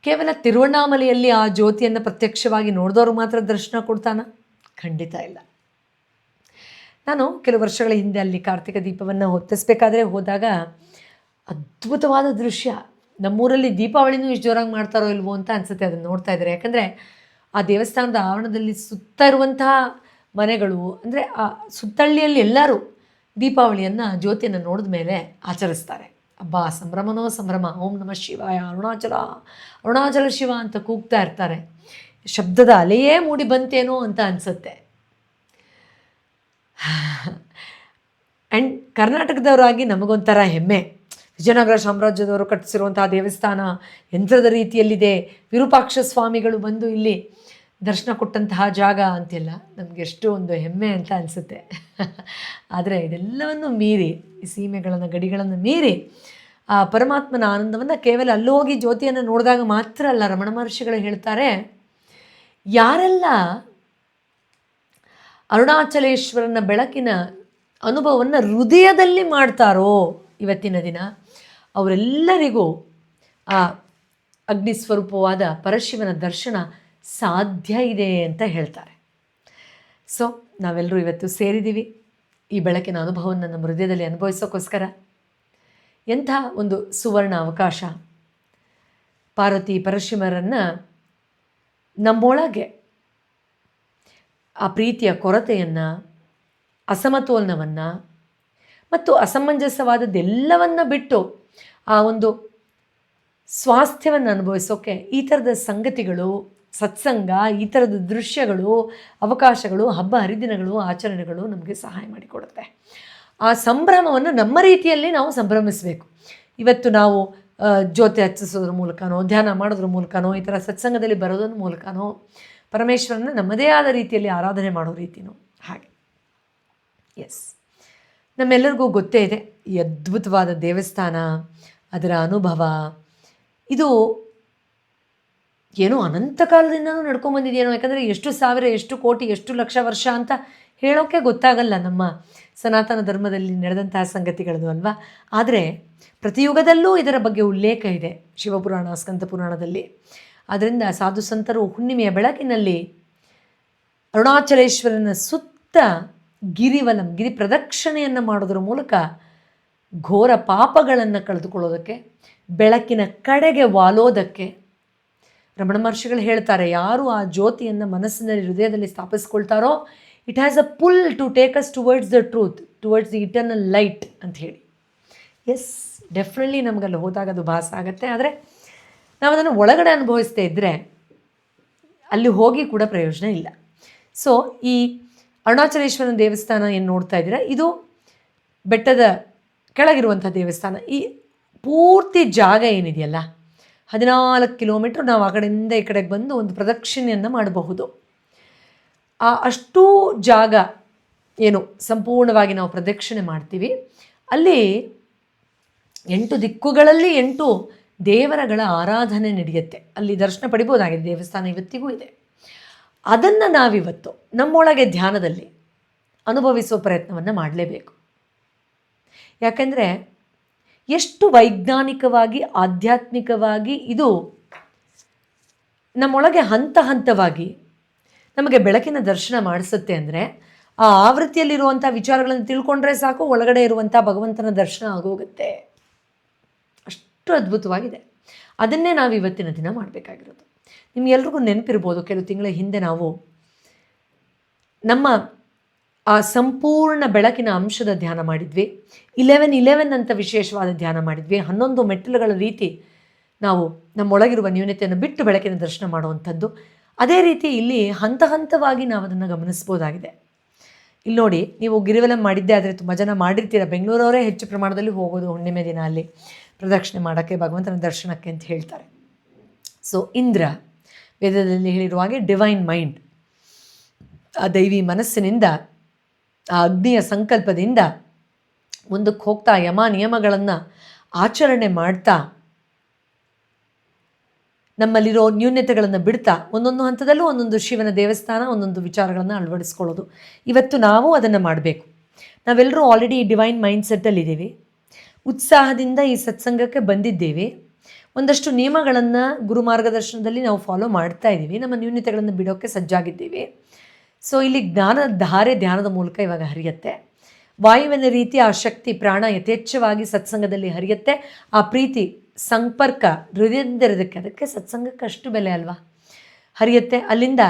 A: ಕೇವಲ ತಿರುವಣ್ಣಾಮಲೆಯಲ್ಲಿ ಆ ಜ್ಯೋತಿಯನ್ನು ಪ್ರತ್ಯಕ್ಷವಾಗಿ ನೋಡಿದವರು ಮಾತ್ರ ದರ್ಶನ ಕೊಡ್ತಾನ? ಖಂಡಿತ ಇಲ್ಲ. ನಾನು ಕೆಲವು ವರ್ಷಗಳ ಹಿಂದೆ ಅಲ್ಲಿ ಕಾರ್ತಿಕ ದೀಪವನ್ನು ಹೊತ್ತಿಸ್ಬೇಕಾದ್ರೆ ಹೋದಾಗ ಅದ್ಭುತವಾದ ದೃಶ್ಯ. ನಮ್ಮೂರಲ್ಲಿ ದೀಪಾವಳಿನೂ ಇಷ್ಟು ಜೋರಾಗಿ ಮಾಡ್ತಾರೋ ಇಲ್ವೋ ಅಂತ ಅನಿಸುತ್ತೆ ಅದನ್ನು ನೋಡ್ತಾ ಇದ್ದಾರೆ. ಯಾಕಂದರೆ ಆ ದೇವಸ್ಥಾನದ ಆವರಣದಲ್ಲಿ ಸುತ್ತ ಇರುವಂತಹ ಮನೆಗಳು, ಅಂದರೆ ಆ ಸುತ್ತಳ್ಳಿಯಲ್ಲಿ ಎಲ್ಲರೂ ದೀಪಾವಳಿಯನ್ನು, ಜ್ಯೋತಿಯನ್ನು ನೋಡಿದ ಮೇಲೆ ಆಚರಿಸ್ತಾರೆ. ಹಬ್ಬ ಸಂಭ್ರಮನೋ ಸಂಭ್ರಮ. ಓಂ ನಮಃ ಶಿವಾಯ, ಅರುಣಾಚಲ ಅರುಣಾಚಲ ಶಿವ ಅಂತ ಕೂಗ್ತಾ ಇರ್ತಾರೆ. ಶಬ್ದದ ಅಲೆಯೇ ಮೂಡಿ ಬಂತೇನೋ ಅಂತ ಅನಿಸುತ್ತೆ. ಆ್ಯಂಡ್ ಕರ್ನಾಟಕದವರಾಗಿ ನಮಗೊಂಥರ ಹೆಮ್ಮೆ. ವಿಜಯನಗರ ಸಾಮ್ರಾಜ್ಯದವರು ಕಟ್ಟಿಸಿರುವಂತಹ ದೇವಸ್ಥಾನ ಯಂತ್ರದ ರೀತಿಯಲ್ಲಿದೆ, ವಿರೂಪಾಕ್ಷ ಸ್ವಾಮಿಗಳು ಬಂದು ಇಲ್ಲಿ ದರ್ಶನ ಕೊಟ್ಟಂತಹ ಜಾಗ ಅಂತೆಲ್ಲ ನಮಗೆ ಎಷ್ಟು ಒಂದು ಹೆಮ್ಮೆ ಅಂತ ಅನಿಸುತ್ತೆ. ಆದರೆ ಇದೆಲ್ಲವನ್ನು ಮೀರಿ, ಈ ಸೀಮೆಗಳನ್ನು, ಗಡಿಗಳನ್ನು ಮೀರಿ ಆ ಪರಮಾತ್ಮನ ಆನಂದವನ್ನು ಕೇವಲ ಅಲ್ಲಿ ಹೋಗಿ ಜ್ಯೋತಿಯನ್ನು ನೋಡಿದಾಗ ಮಾತ್ರ ಅಲ್ಲ. ರಮಣ ಮಹರ್ಷಿಗಳು ಹೇಳ್ತಾರೆ, ಯಾರೆಲ್ಲ ಅರುಣಾಚಲೇಶ್ವರನ ಬೆಳಕಿನ ಅನುಭವವನ್ನು ಹೃದಯದಲ್ಲಿ ಮಾಡ್ತಾರೋ ಇವತ್ತಿನ ದಿನ, ಅವರೆಲ್ಲರಿಗೂ ಆ ಅಗ್ನಿಸ್ವರೂಪವಾದ ಪರಶಿವನ ದರ್ಶನ ಸಾಧ್ಯ ಇದೆ ಅಂತ ಹೇಳ್ತಾರೆ. ಸೊ ನಾವೆಲ್ಲರೂ ಇವತ್ತು ಸೇರಿದ್ದೀವಿ ಈ ಬೆಳಕಿನ ಅನುಭವವನ್ನು ನಮ್ಮ ಹೃದಯದಲ್ಲಿ ಅನುಭವಿಸೋಕ್ಕೋಸ್ಕರ. ಎಂಥ ಒಂದು ಸುವರ್ಣ ಅವಕಾಶ. ಪಾರ್ವತಿ ಪರಶಿವರನ್ನು ನಮ್ಮೊಳಗೆ ಆ ಪ್ರೀತಿಯ ಕೊರತೆಯನ್ನು, ಅಸಮತೋಲನವನ್ನು ಮತ್ತು ಅಸಮಂಜಸವಾದದ್ದೆಲ್ಲವನ್ನು ಬಿಟ್ಟು ಆ ಒಂದು ಸ್ವಾಸ್ಥ್ಯವನ್ನು ಅನುಭವಿಸೋಕ್ಕೆ ಈ ಥರದ ಸಂಗತಿಗಳು, ಸತ್ಸಂಗ, ಈ ಥರದ ದೃಶ್ಯಗಳು, ಅವಕಾಶಗಳು, ಹಬ್ಬ ಹರಿದಿನಗಳು, ಆಚರಣೆಗಳು ನಮಗೆ ಸಹಾಯ ಮಾಡಿಕೊಡುತ್ತೆ. ಆ ಸಂಭ್ರಮವನ್ನು ನಮ್ಮ ರೀತಿಯಲ್ಲಿ ನಾವು ಸಂಭ್ರಮಿಸಬೇಕು. ಇವತ್ತು ನಾವು ಜ್ಯೋತಿ ಹಚ್ಚಿಸೋದ್ರ ಮೂಲಕನೋ, ಧ್ಯಾನ ಮಾಡೋದ್ರ ಮೂಲಕನೋ, ಈ ಥರ ಸತ್ಸಂಗದಲ್ಲಿ ಬರೋದ್ರ ಮೂಲಕನೋ ಪರಮೇಶ್ವರನ ನಮ್ಮದೇ ಆದ ರೀತಿಯಲ್ಲಿ ಆರಾಧನೆ ಮಾಡೋ ರೀತಿನೋ ಹಾಗೆ. ಎಸ್, ನಮ್ಮೆಲ್ಲರಿಗೂ ಗೊತ್ತೇ ಇದೆ ಈ ಅದ್ಭುತವಾದ ದೇವಸ್ಥಾನ, ಅದರ ಅನುಭವ. ಇದು ಏನೋ ಅನಂತ ಕಾಲದಿಂದನೂ ನಡ್ಕೊಂಬಂದಿದೆಯೇನೋ. ಯಾಕಂದರೆ ಎಷ್ಟು ಸಾವಿರ, ಎಷ್ಟು ಕೋಟಿ, ಎಷ್ಟು ಲಕ್ಷ ವರ್ಷ ಅಂತ ಹೇಳೋಕ್ಕೆ ಗೊತ್ತಾಗಲ್ಲ ನಮ್ಮ ಸನಾತನ ಧರ್ಮದಲ್ಲಿ ನಡೆದಂತಹ ಸಂಗತಿಗಳದು ಅಲ್ವಾ. ಆದರೆ ಪ್ರತಿಯುಗದಲ್ಲೂ ಇದರ ಬಗ್ಗೆ ಉಲ್ಲೇಖ ಇದೆ ಶಿವಪುರಾಣ, ಸ್ಕಂದ ಪುರಾಣದಲ್ಲಿ. ಆದ್ದರಿಂದ ಸಾಧು ಸಂತರು ಹುಣ್ಣಿಮೆಯ ಬೆಳಕಿನಲ್ಲಿ ಅರುಣಾಚಲೇಶ್ವರನ ಸುತ್ತ ಗಿರಿವಲಂ, ಗಿರಿ ಪ್ರದಕ್ಷಿಣೆಯನ್ನು ಮಾಡೋದ್ರ ಮೂಲಕ ಘೋರ ಪಾಪಗಳನ್ನು ಕಳೆದುಕೊಳ್ಳೋದಕ್ಕೆ, ಬೆಳಕಿನ ಕಡೆಗೆ ವಾಲೋದಕ್ಕೆ ರಮಣ ಮಹರ್ಷಿಗಳು ಹೇಳ್ತಾರೆ, ಯಾರು ಆ ಜ್ಯೋತಿಯನ್ನು ಮನಸ್ಸಿನಲ್ಲಿ, ಹೃದಯದಲ್ಲಿ ಸ್ಥಾಪಿಸ್ಕೊಳ್ತಾರೋ, it has a pull to take us towards the truth, towards the eternal light ಅಂತ ಹೇಳಿ. ಎಸ್, ಡೆಫಿನೆಟ್ಲಿ ನಮಗಲ್ಲಿ ಹೋದಾಗ ಅದು ಭಾಸ ಆಗುತ್ತೆ. ಆದರೆ ನಾವು ಅದನ್ನು ಒಳಗಡೆ ಅನುಭವಿಸ್ತೇ ಇದ್ದರೆ ಅಲ್ಲಿ ಹೋಗಿ ಕೂಡ ಪ್ರಯೋಜನ ಇಲ್ಲ. ಸೊ ಈ ಅರುಣಾಚಲೇಶ್ವರನ ದೇವಸ್ಥಾನ ಏನು ನೋಡ್ತಾ ಇದ್ದೀರಾ, ಇದು ಬೆಟ್ಟದ ಕೆಳಗಿರುವಂಥ ದೇವಸ್ಥಾನ. ಈ ಪೂರ್ತಿ ಜಾಗ ಏನಿದೆಯಲ್ಲ 14 ಕಿಲೋಮೀಟ್ರ್ ನಾವು ಆ ಕಡೆಯಿಂದ ಈ ಕಡೆಗೆ ಬಂದು ಒಂದು ಪ್ರದಕ್ಷಿಣೆಯನ್ನು ಮಾಡಬಹುದು. ಅಷ್ಟೂ ಜಾಗ ಏನು ಸಂಪೂರ್ಣವಾಗಿ ನಾವು ಪ್ರದಕ್ಷಿಣೆ ಮಾಡ್ತೀವಿ. ಅಲ್ಲಿ 8 ದಿಕ್ಕುಗಳಲ್ಲಿ 8 ದೇವರಗಳ ಆರಾಧನೆ ನಡೆಯುತ್ತೆ. ಅಲ್ಲಿ ದರ್ಶನ ಪಡಿಬೋದಾಗಿದೆ, ದೇವಸ್ಥಾನ ಇವತ್ತಿಗೂ ಇದೆ. ಅದನ್ನು ನಾವಿವತ್ತು ನಮ್ಮೊಳಗೆ ಧ್ಯಾನದಲ್ಲಿ ಅನುಭವಿಸುವ ಪ್ರಯತ್ನವನ್ನು ಮಾಡಲೇಬೇಕು. ಯಾಕೆಂದರೆ ಎಷ್ಟು ವೈಜ್ಞಾನಿಕವಾಗಿ ಆಧ್ಯಾತ್ಮಿಕವಾಗಿ ಇದು ನಮ್ಮೊಳಗೆ ಹಂತ ಹಂತವಾಗಿ ನಮಗೆ ಬೆಳಕಿನ ದರ್ಶನ ಮಾಡಿಸುತ್ತೆ. ಅಂದರೆ ಆ ಆವೃತ್ತಿಯಲ್ಲಿರುವಂಥ ವಿಚಾರಗಳನ್ನು ತಿಳ್ಕೊಂಡ್ರೆ ಸಾಕು, ಒಳಗಡೆ ಇರುವಂಥ ಭಗವಂತನ ದರ್ಶನ ಆಗೋಗುತ್ತೆ. ಅಷ್ಟು ಅದ್ಭುತವಾಗಿದೆ. ಅದನ್ನೇ ನಾವು ಇವತ್ತಿನ ದಿನ ಮಾಡಬೇಕಾಗಿರೋದು. ನಿಮಗೆಲ್ರಿಗೂ ನೆನಪಿರ್ಬೋದು, ಕೆಲವು ತಿಂಗಳ ಹಿಂದೆ ನಾವು ನಮ್ಮ ಆ ಸಂಪೂರ್ಣ ಬೆಳಕಿನ ಅಂಶದ ಧ್ಯಾನ ಮಾಡಿದ್ವಿ. 11 ಅಂತ ವಿಶೇಷವಾದ ಧ್ಯಾನ ಮಾಡಿದ್ವಿ. 11 ಮೆಟ್ಟಿಲುಗಳ ರೀತಿ ನಾವು ನಮ್ಮೊಳಗಿರುವ ನ್ಯೂನತೆಯನ್ನು ಬಿಟ್ಟು ಬೆಳಕಿನ ದರ್ಶನ ಮಾಡುವಂಥದ್ದು. ಅದೇ ರೀತಿ ಇಲ್ಲಿ ಹಂತ ಹಂತವಾಗಿ ನಾವು ಅದನ್ನು ಗಮನಿಸ್ಬೋದಾಗಿದೆ. ಇಲ್ಲಿ ನೋಡಿ, ನೀವು ಗಿರಿವಲಂ ಮಾಡಿದ್ದೇ ಆದರೆ ತುಂಬ ಜನ ಮಾಡಿರ್ತೀರ. ಬೆಂಗಳೂರವರೇ ಹೆಚ್ಚು ಪ್ರಮಾಣದಲ್ಲಿ ಹೋಗೋದು ಹುಣ್ಣಿಮೆ ದಿನ ಅಲ್ಲಿ ಪ್ರದಕ್ಷಿಣೆ ಮಾಡೋಕ್ಕೆ, ಭಗವಂತನ ದರ್ಶನಕ್ಕೆ ಅಂತ ಹೇಳ್ತಾರೆ. ಸೊ ಇಂದ್ರ ವೇದದಲ್ಲಿ ಹೇಳಿರುವ ಹಾಗೆ ಡಿವೈನ್ ಮೈಂಡ್, ಆ ದೈವಿ ಮನಸ್ಸಿನಿಂದ, ಆ ಅಗ್ನಿಯ ಸಂಕಲ್ಪದಿಂದ ಮುಂದಕ್ಕೆ ಹೋಗ್ತಾ ಯಮ ನಿಯಮಗಳನ್ನು ಆಚರಣೆ ಮಾಡ್ತಾ ನಮ್ಮಲ್ಲಿರೋ ನ್ಯೂನತೆಗಳನ್ನು ಬಿಡ್ತಾ ಒಂದೊಂದು ಹಂತದಲ್ಲೂ ಒಂದೊಂದು ಶಿವನ ದೇವಸ್ಥಾನ, ಒಂದೊಂದು ವಿಚಾರಗಳನ್ನು ಅಳವಡಿಸ್ಕೊಳ್ಳೋದು. ಇವತ್ತು ನಾವು ಅದನ್ನು ಮಾಡಬೇಕು. ನಾವೆಲ್ಲರೂ ಆಲ್ರೆಡಿ ಈ ಡಿವೈನ್ ಮೈಂಡ್ಸೆಟ್ಟಲ್ಲಿದ್ದೀವಿ. ಉತ್ಸಾಹದಿಂದ ಈ ಸತ್ಸಂಗಕ್ಕೆ ಬಂದಿದ್ದೇವೆ. ಒಂದಷ್ಟು ನಿಯಮಗಳನ್ನು ಗುರು ಮಾರ್ಗದರ್ಶನದಲ್ಲಿ ನಾವು ಫಾಲೋ ಮಾಡ್ತಾ ಇದ್ದೀವಿ. ನಮ್ಮ ನ್ಯೂನತೆಗಳನ್ನು ಬಿಡೋಕ್ಕೆ ಸಜ್ಜಾಗಿದ್ದೀವಿ. ಸೊ ಇಲ್ಲಿ ಜ್ಞಾನದ ಧಾರೆ ಧ್ಯಾನದ ಮೂಲಕ ಇವಾಗ ಹರಿಯುತ್ತೆ. ವಾಯುವಿನ ರೀತಿ ಆ ಶಕ್ತಿ ಪ್ರಾಣ ಯಥೇಚ್ಛವಾಗಿ ಸತ್ಸಂಗದಲ್ಲಿ ಹರಿಯುತ್ತೆ. ಆ ಪ್ರೀತಿ ಸಂಪರ್ಕ ಹೃದಯದಕ್ಕೆ, ಅದಕ್ಕೆ ಸತ್ಸಂಗಕ್ಕೆ ಅಷ್ಟು ಬೆಲೆ ಅಲ್ವಾ, ಹರಿಯುತ್ತೆ. ಅಲ್ಲಿಂದ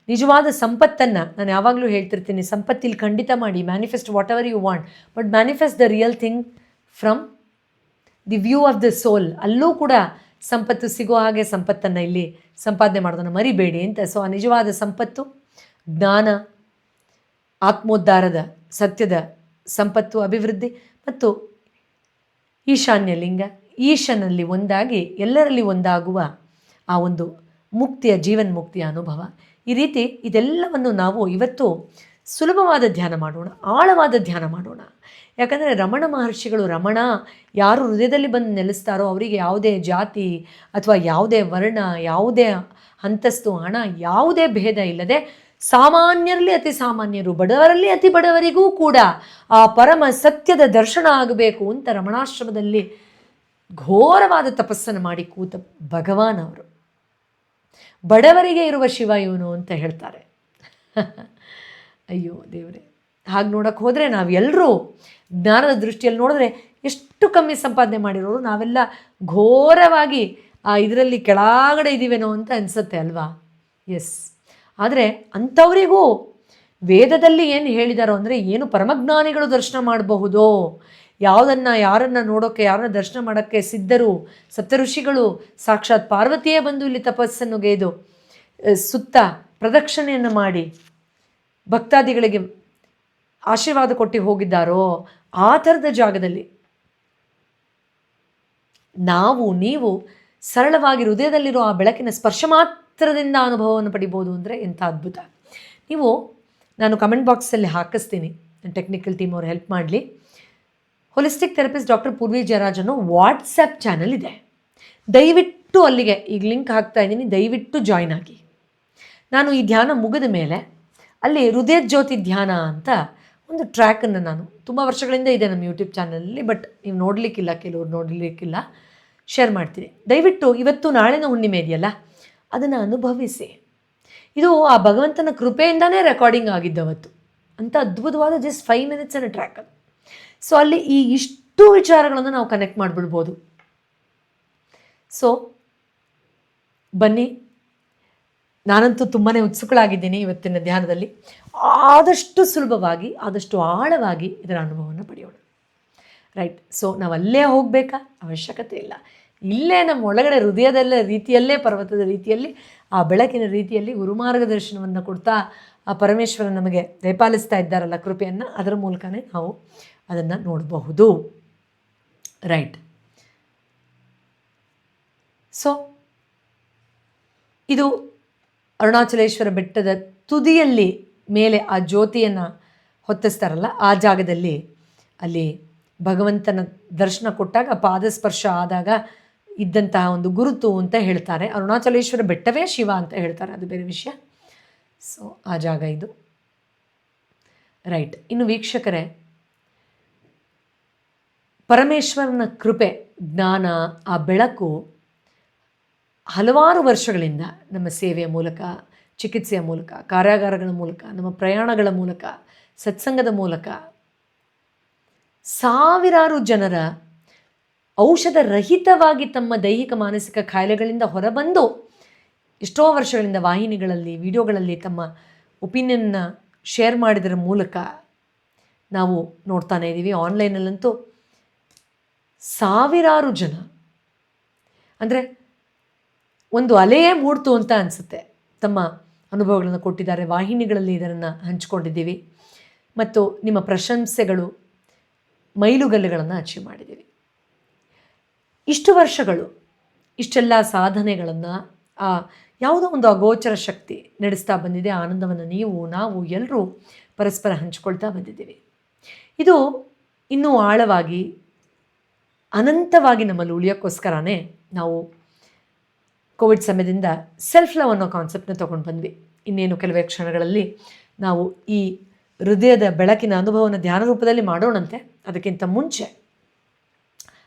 A: ನಿಜವಾದ ಸಂಪತ್ತನ್ನು ನಾನು ಯಾವಾಗಲೂ ಹೇಳ್ತಿರ್ತೀನಿ, ಸಂಪತ್ತಿಲ್ಲಿ ಖಂಡಿತ ಮಾಡಿ, manifest whatever you want, but manifest the real thing from the view of the soul. ಅಲ್ಲೂ ಕೂಡ ಸಂಪತ್ತು ಸಿಗೋ ಹಾಗೆ ಸಂಪತ್ತನ್ನು ಇಲ್ಲಿ ಸಂಪಾದನೆ ಮಾಡೋದನ್ನು ಮರಿಬೇಡಿ ಅಂತ. ಸೊ ಆ ನಿಜವಾದ ಸಂಪತ್ತು ಜ್ಞಾನ, ಆತ್ಮೋದ್ಧಾರದ ಸತ್ಯದ ಸಂಪತ್ತು, ಅಭಿವೃದ್ಧಿ ಮತ್ತು ಈಶಾನ್ಯ ಲಿಂಗ, ಈಶನಲ್ಲಿ ಒಂದಾಗಿ ಎಲ್ಲರಲ್ಲಿ ಒಂದಾಗುವ ಆ ಒಂದು ಮುಕ್ತಿಯ, ಜೀವನ್ಮುಕ್ತಿಯ ಅನುಭವ. ಈ ರೀತಿ ಇದೆಲ್ಲವನ್ನು ನಾವು ಇವತ್ತು ಸುಲಭವಾದ ಧ್ಯಾನ ಮಾಡೋಣ, ಆಳವಾದ ಧ್ಯಾನ ಮಾಡೋಣ. ಯಾಕಂದರೆ ರಮಣ ಮಹರ್ಷಿಗಳು, ರಮಣ ಯಾರು ಹೃದಯದಲ್ಲಿ ಬಂದು ನೆಲೆಸ್ತಾರೋ ಅವರಿಗೆ ಯಾವುದೇ ಜಾತಿ ಅಥವಾ ಯಾವುದೇ ವರ್ಣ, ಯಾವುದೇ ಅಂತಸ್ತು, ಹಣ, ಯಾವುದೇ ಭೇದ ಇಲ್ಲದೆ ಸಾಮಾನ್ಯರಲ್ಲಿ ಅತಿ ಸಾಮಾನ್ಯರು, ಬಡವರಲ್ಲಿ ಅತಿ ಬಡವರಿಗೂ ಕೂಡ ಆ ಪರಮ ಸತ್ಯದ ದರ್ಶನ ಆಗಬೇಕು ಅಂತ ರಮಣಾಶ್ರಮದಲ್ಲಿ ಘೋರವಾದ ತಪಸ್ಸನ್ನು ಮಾಡಿ ಕೂತ ಭಗವಾನ್ ಅವರು. ಬಡವರಿಗೆ ಇರುವ ಶಿವ ಇವನು ಅಂತ ಹೇಳ್ತಾರೆ. ಅಯ್ಯೋ ದೇವರೇ, ಹಾಗೆ ನೋಡೋಕ್ಕೆ ಹೋದರೆ ನಾವೆಲ್ಲರೂ ಜ್ಞಾನದ ದೃಷ್ಟಿಯಲ್ಲಿ ನೋಡಿದ್ರೆ ಎಷ್ಟು ಕಮ್ಮಿ ಸಂಪಾದನೆ ಮಾಡಿರೋರು, ನಾವೆಲ್ಲ ಘೋರವಾಗಿ ಇದರಲ್ಲಿ ಕೆಳಗಡೆ ಇದ್ದೀವೇನೋ ಅಂತ ಅನಿಸುತ್ತೆ ಅಲ್ವಾ? ಎಸ್. ಆದರೆ ಅಂಥವರಿಗೂ ವೇದದಲ್ಲಿ ಏನು ಹೇಳಿದಾರೋ ಅಂದರೆ, ಏನು ಪರಮಜ್ಞಾನಿಗಳು ದರ್ಶನ ಮಾಡಬಹುದೋ, ಯಾವುದನ್ನು ಯಾರನ್ನು ನೋಡೋಕ್ಕೆ, ಯಾರನ್ನ ದರ್ಶನ ಮಾಡೋಕ್ಕೆ ಸಿದ್ಧರು ಸಪ್ತಋಷಿಗಳು, ಸಾಕ್ಷಾತ್ ಪಾರ್ವತಿಯೇ ಬಂದು ಇಲ್ಲಿ ತಪಸ್ಸನ್ನು ಗೈದು ಸುತ್ತ ಪ್ರದಕ್ಷಿಣೆಯನ್ನು ಮಾಡಿ ಭಕ್ತಾದಿಗಳಿಗೆ ಆಶೀರ್ವಾದ ಕೊಟ್ಟು ಹೋಗಿದ್ದಾರೋ, ಆ ಥರದ ಜಾಗದಲ್ಲಿ ನಾವು ನೀವು ಸರಳವಾಗಿ ಹೃದಯದಲ್ಲಿರೋ ಆ ಬೆಳಕಿನ ಸ್ಪರ್ಶ ಮಾತ್ರದಿಂದ ಅನುಭವವನ್ನು ಪಡಿಬೋದು ಅಂದರೆ ಎಂಥ ಅದ್ಭುತ. ನೀವು, ನಾನು ಕಮೆಂಟ್ ಬಾಕ್ಸಲ್ಲಿ ಹಾಕಿಸ್ತೀನಿ, ಟೆಕ್ನಿಕಲ್ ಟೀಮ್ ಅವ್ರು ಹೆಲ್ಪ್ ಮಾಡಲಿ. Holistic therapist doctor Poorvi Jayaraj ಅನ್ನೋ ವಾಟ್ಸಪ್ ಚಾನಲ್ ಇದೆ. ದಯವಿಟ್ಟು ಅಲ್ಲಿಗೆ ಈಗ ಲಿಂಕ್ ಹಾಕ್ತಾ ಇದ್ದೀನಿ, ದಯವಿಟ್ಟು ಜಾಯ್ನ್ ಆಗಿ. ನಾನು ಈ ಧ್ಯಾನ ಮುಗಿದ ಮೇಲೆ ಅಲ್ಲಿ ಹೃದಯ ಜ್ಯೋತಿ ಧ್ಯಾನ ಅಂತ ಒಂದು ಟ್ರ್ಯಾಕನ್ನು ನಾನು ತುಂಬ ವರ್ಷಗಳಿಂದ ಇದೆ ನಮ್ಮ ಯೂಟ್ಯೂಬ್ ಚಾನಲಲ್ಲಿ, ಬಟ್ ನೀವು ನೋಡಲಿಕ್ಕಿಲ್ಲ, ಕೆಲವ್ರು ನೋಡಲಿಕ್ಕಿಲ್ಲ, ಶೇರ್ ಮಾಡ್ತೀನಿ. ದಯವಿಟ್ಟು ಇವತ್ತು ನಾಳೆನ ಹುಣ್ಣಿಮೆ ಇದೆಯಲ್ಲ, ಅದನ್ನು ಅನುಭವಿಸಿ. ಇದು ಆ ಭಗವಂತನ ಕೃಪೆಯಿಂದನೇ ರೆಕಾರ್ಡಿಂಗ್ ಆಗಿದ್ದವತ್ತು ಅಂತ ಅದ್ಭುತವಾದ ಜಸ್ಟ್ 5 minutes ಟ್ರ್ಯಾಕ್ ಅದು. ಸೊ ಅಲ್ಲಿ ಈ ಇಷ್ಟು ವಿಚಾರಗಳನ್ನು ನಾವು ಕನೆಕ್ಟ್ ಮಾಡಿಬಿಡ್ಬೋದು. ಸೊ ಬನ್ನಿ, ನಾನಂತೂ ತುಂಬಾ ಉತ್ಸುಕಳಾಗಿದ್ದೀನಿ ಇವತ್ತಿನ ಧ್ಯಾನದಲ್ಲಿ. ಆದಷ್ಟು ಸುಲಭವಾಗಿ, ಆದಷ್ಟು ಆಳವಾಗಿ ಇದರ ಅನುಭವವನ್ನು ಪಡೆಯೋಣ. ರೈಟ್. ಸೊ ನಾವು ಅಲ್ಲೇ ಹೋಗಬೇಕಾ? ಅವಶ್ಯಕತೆ ಇಲ್ಲ. ಇಲ್ಲೇ ನಮ್ಮ ಒಳಗಡೆ ಹೃದಯದಲ್ಲ ರೀತಿಯಲ್ಲೇ ಪರ್ವತದ ರೀತಿಯಲ್ಲಿ ಆ ಬೆಳಕಿನ ರೀತಿಯಲ್ಲಿ ಗುರುಮಾರ್ಗದರ್ಶನವನ್ನು ಕೊಡ್ತಾ ಆ ಪರಮೇಶ್ವರ ನಮಗೆ ದಯಪಾಲಿಸ್ತಾ ಇದ್ದಾರಲ್ಲ ಕೃಪೆಯನ್ನು, ಅದರ ಮೂಲಕನೇ ನಾವು ಅದನ್ನು ನೋಡಬಹುದು. ರೈಟ್. ಸೊ ಇದು ಅರುಣಾಚಲೇಶ್ವರ ಬೆಟ್ಟದ ತುದಿಯಲ್ಲಿ ಮೇಲೆ ಆ ಜ್ಯೋತಿಯನ್ನು ಹೊತ್ತಿಸ್ತಾರಲ್ಲ, ಆ ಜಾಗದಲ್ಲಿ ಅಲ್ಲಿ ಭಗವಂತನ ದರ್ಶನ ಕೊಟ್ಟಾಗ ಪಾದಸ್ಪರ್ಶ ಆದಾಗ ಇದ್ದಂತಹ ಒಂದು ಗುರುತು ಅಂತ ಹೇಳ್ತಾರೆ. ಅರುಣಾಚಲೇಶ್ವರ ಬೆಟ್ಟವೇ ಶಿವ ಅಂತ ಹೇಳ್ತಾರೆ, ಅದು ಬೇರೆ ವಿಷಯ. ಸೊ ಆ ಜಾಗ ಇದು. ರೈಟ್. ಇನ್ನು ವೀಕ್ಷಕರೇ, ಪರಮೇಶ್ವರನ ಕೃಪೆ, ಜ್ಞಾನ, ಆ ಬೆಳಕು ಹಲವಾರು ವರ್ಷಗಳಿಂದ ನಮ್ಮ ಸೇವೆಯ ಮೂಲಕ, ಚಿಕಿತ್ಸೆಯ ಮೂಲಕ, ಕಾರ್ಯಾಗಾರಗಳ ಮೂಲಕ, ನಮ್ಮ ಪ್ರಯಾಣಗಳ ಮೂಲಕ, ಸತ್ಸಂಗದ ಮೂಲಕ ಸಾವಿರಾರು ಜನರ ಔಷಧ ರಹಿತವಾಗಿ ತಮ್ಮ ದೈಹಿಕ ಮಾನಸಿಕ ಕಾಯಿಲೆಗಳಿಂದ ಹೊರಬಂದು ಎಷ್ಟೋ ವರ್ಷಗಳಿಂದ ವಾಹಿನಿಗಳಲ್ಲಿ, ವಿಡಿಯೋಗಳಲ್ಲಿ ತಮ್ಮ ಒಪಿನಿಯನ್ನ ಶೇರ್ ಮಾಡಿದರ ಮೂಲಕ ನಾವು ನೋಡ್ತಾನೆ ಇದ್ದೀವಿ. ಆನ್ಲೈನಲ್ಲಂತೂ ಸಾವಿರಾರು ಜನ, ಅಂದರೆ ಒಂದು ಅಲೆಯೇ ಮೂಡ್ತು ಅಂತ ಅನಿಸುತ್ತೆ, ತಮ್ಮ ಅನುಭವಗಳನ್ನು ಕೊಟ್ಟಿದ್ದಾರೆ. ವಾಹಿನಿಗಳಲ್ಲಿ ಇದನ್ನು ಹಂಚ್ಕೊಂಡಿದ್ದೀವಿ ಮತ್ತು ನಿಮ್ಮ ಪ್ರಶಂಸೆಗಳು, ಮೈಲುಗಲ್ಲುಗಳನ್ನು ಅಚೀವ್ ಮಾಡಿದ್ದೀವಿ. ಇಷ್ಟು ವರ್ಷಗಳು ಇಷ್ಟೆಲ್ಲ ಸಾಧನೆಗಳನ್ನು ಯಾವುದೋ ಒಂದು ಅಗೋಚರ ಶಕ್ತಿ ನಡೆಸ್ತಾ ಬಂದಿದೆ. ಆನಂದವನ್ನು ನಾವು ಎಲ್ಲರೂ ಪರಸ್ಪರ ಹಂಚ್ಕೊಳ್ತಾ ಬಂದಿದ್ದೀವಿ. ಇದು ಇನ್ನೂ ಆಳವಾಗಿ ಅನಂತವಾಗಿ ನಮ್ಮಲ್ಲಿ ಉಳಿಯೋಕ್ಕೋಸ್ಕರನೇ ನಾವು ಕೋವಿಡ್ ಸಮಯದಿಂದ ಸೆಲ್ಫ್ ಲವ್ ಅನ್ನೋ ಕಾನ್ಸೆಪ್ಟ್ನ ತೊಗೊಂಡು ಬಂದ್ವಿ. ಇನ್ನೇನು ಕೆಲವೇ ಕ್ಷಣಗಳಲ್ಲಿ ನಾವು ಈ ಹೃದಯದ ಬೆಳಕಿನ ಅನುಭವನ ಧ್ಯಾನ ರೂಪದಲ್ಲಿ ಮಾಡೋಣಂತೆ. ಅದಕ್ಕಿಂತ ಮುಂಚೆ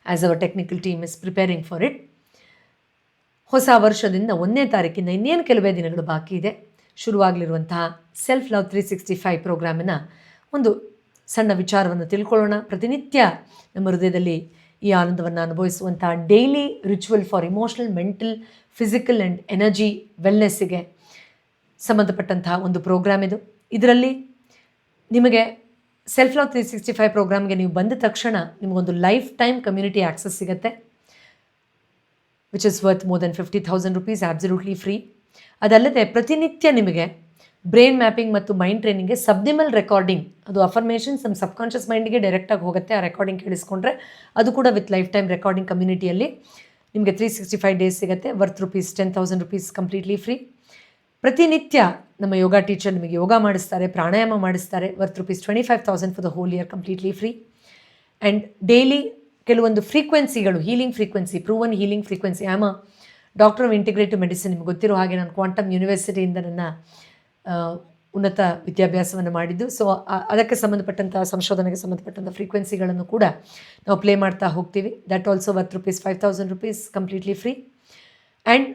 A: as hour technical team is preparing for it, ಹೊಸ ವರ್ಷದಿಂದ 1ನೇ ತಾರೀಕಿಂದ ಇನ್ನೇನು ಕೆಲವೇ ದಿನಗಳು ಬಾಕಿ ಇದೆ, ಶುರುವಾಗಲಿರುವಂತಹ ಸೆಲ್ಫ್ ಲವ್ 365 ಪ್ರೋಗ್ರಾಮಿನ ಒಂದು ಸಣ್ಣ ವಿಚಾರವನ್ನು ತಿಳ್ಕೊಳ್ಳೋಣ. ಪ್ರತಿನಿತ್ಯ ನಮ್ಮ ಹೃದಯದಲ್ಲಿ ಈ ಆನಂದವನ್ನು ಅನುಭವಿಸುವಂತಹ daily ritual for emotional, mental, physical and energy ವೆಲ್ನೆಸ್ಸಿಗೆ ಸಂಬಂಧಪಟ್ಟಂತಹ ಒಂದು ಪ್ರೋಗ್ರಾಮ್ ಇದು. ಇದರಲ್ಲಿ ನಿಮಗೆ ಸೆಲ್ಫ್ ಲವ್ 365 ಪ್ರೋಗ್ರಾಮ್ಗೆ ನೀವು ಬಂದ ತಕ್ಷಣ ನಿಮಗೊಂದು ಲೈಫ್ ಟೈಮ್ ಕಮ್ಯುನಿಟಿ ಆ್ಯಕ್ಸಸ್ ಸಿಗುತ್ತೆ, which is worth more than 50,000 rupees, absolutely free. ಅದಲ್ಲದೆ ಪ್ರತಿನಿತ್ಯ ನಿಮಗೆ ಬ್ರೈನ್ ಮ್ಯಾಪಿಂಗ್ ಮತ್ತು ಮೈಂಡ್ ಟ್ರೈನಿಂಗ್ಗೆ ಸಬ್ನಿಮಲ್ ರೆಕಾರ್ಡಿಂಗ್, ಅದು ಅಫರ್ಮೇಷನ್ಸ್ ನಮ್ಮ ಸಬ್ಕಾನ್ಷಿಯಸ್ ಮೈಂಡಿಗೆ ಡೈರೆಕ್ಟಾಗಿ ಹೋಗುತ್ತೆ. ಆ ರೆಕಾರ್ಡಿಂಗ್ ಕೇಳಿಸ್ಕೊಂಡ್ರೆ ಅದು ಕೂಡ ವಿತ್ ಲೈಫ್ ಟೈಮ್ ರೆಕಾರ್ಡಿಂಗ್ ಕಮ್ಯುನಿಟಿಯಲ್ಲಿ ನಿಮಗೆ 365 days ಸಿಗುತ್ತೆ, ವರ್ತ್ ₹10,000 ಕಂಪ್ಲೀಟ್ಲಿ ಫ್ರೀ. ಪ್ರತಿನಿತ್ಯ ನಮ್ಮ ಯೋಗ ಟೀಚರ್ ನಿಮಗೆ ಯೋಗ ಮಾಡಿಸ್ತಾರೆ, ಪ್ರಾಣಾಯಾಮ ಮಾಡಿಸ್ತಾರೆ, worth ₹25,000 for the whole year completely free. And daily ಕೆಲವೊಂದು ಫ್ರೀಕ್ವೆನ್ಸಿಗಳು, healing frequency, proven healing frequency. I am a doctor of integrative medicine. ನಿಮ್ಗೆ ಗೊತ್ತಿರೋ ಹಾಗೆ ನಾನು ಕ್ವಾಂಟಮ್ ಯೂನಿವರ್ಸಿಟಿಯಿಂದ ನನ್ನ ಉನ್ನತ ವಿದ್ಯಾಭ್ಯಾಸವನ್ನು ಮಾಡಿದ್ದು. ಸೊ ಅದಕ್ಕೆ ಸಂಬಂಧಪಟ್ಟಂಥ ಸಂಶೋಧನೆಗೆ ಸಂಬಂಧಪಟ್ಟಂಥ ಫ್ರೀಕ್ವೆನ್ಸಿಗಳನ್ನು ಕೂಡ ನಾವು ಪ್ಲೇ ಮಾಡ್ತಾ ಹೋಗ್ತೀವಿ. That also worth ₹5,000 completely free. And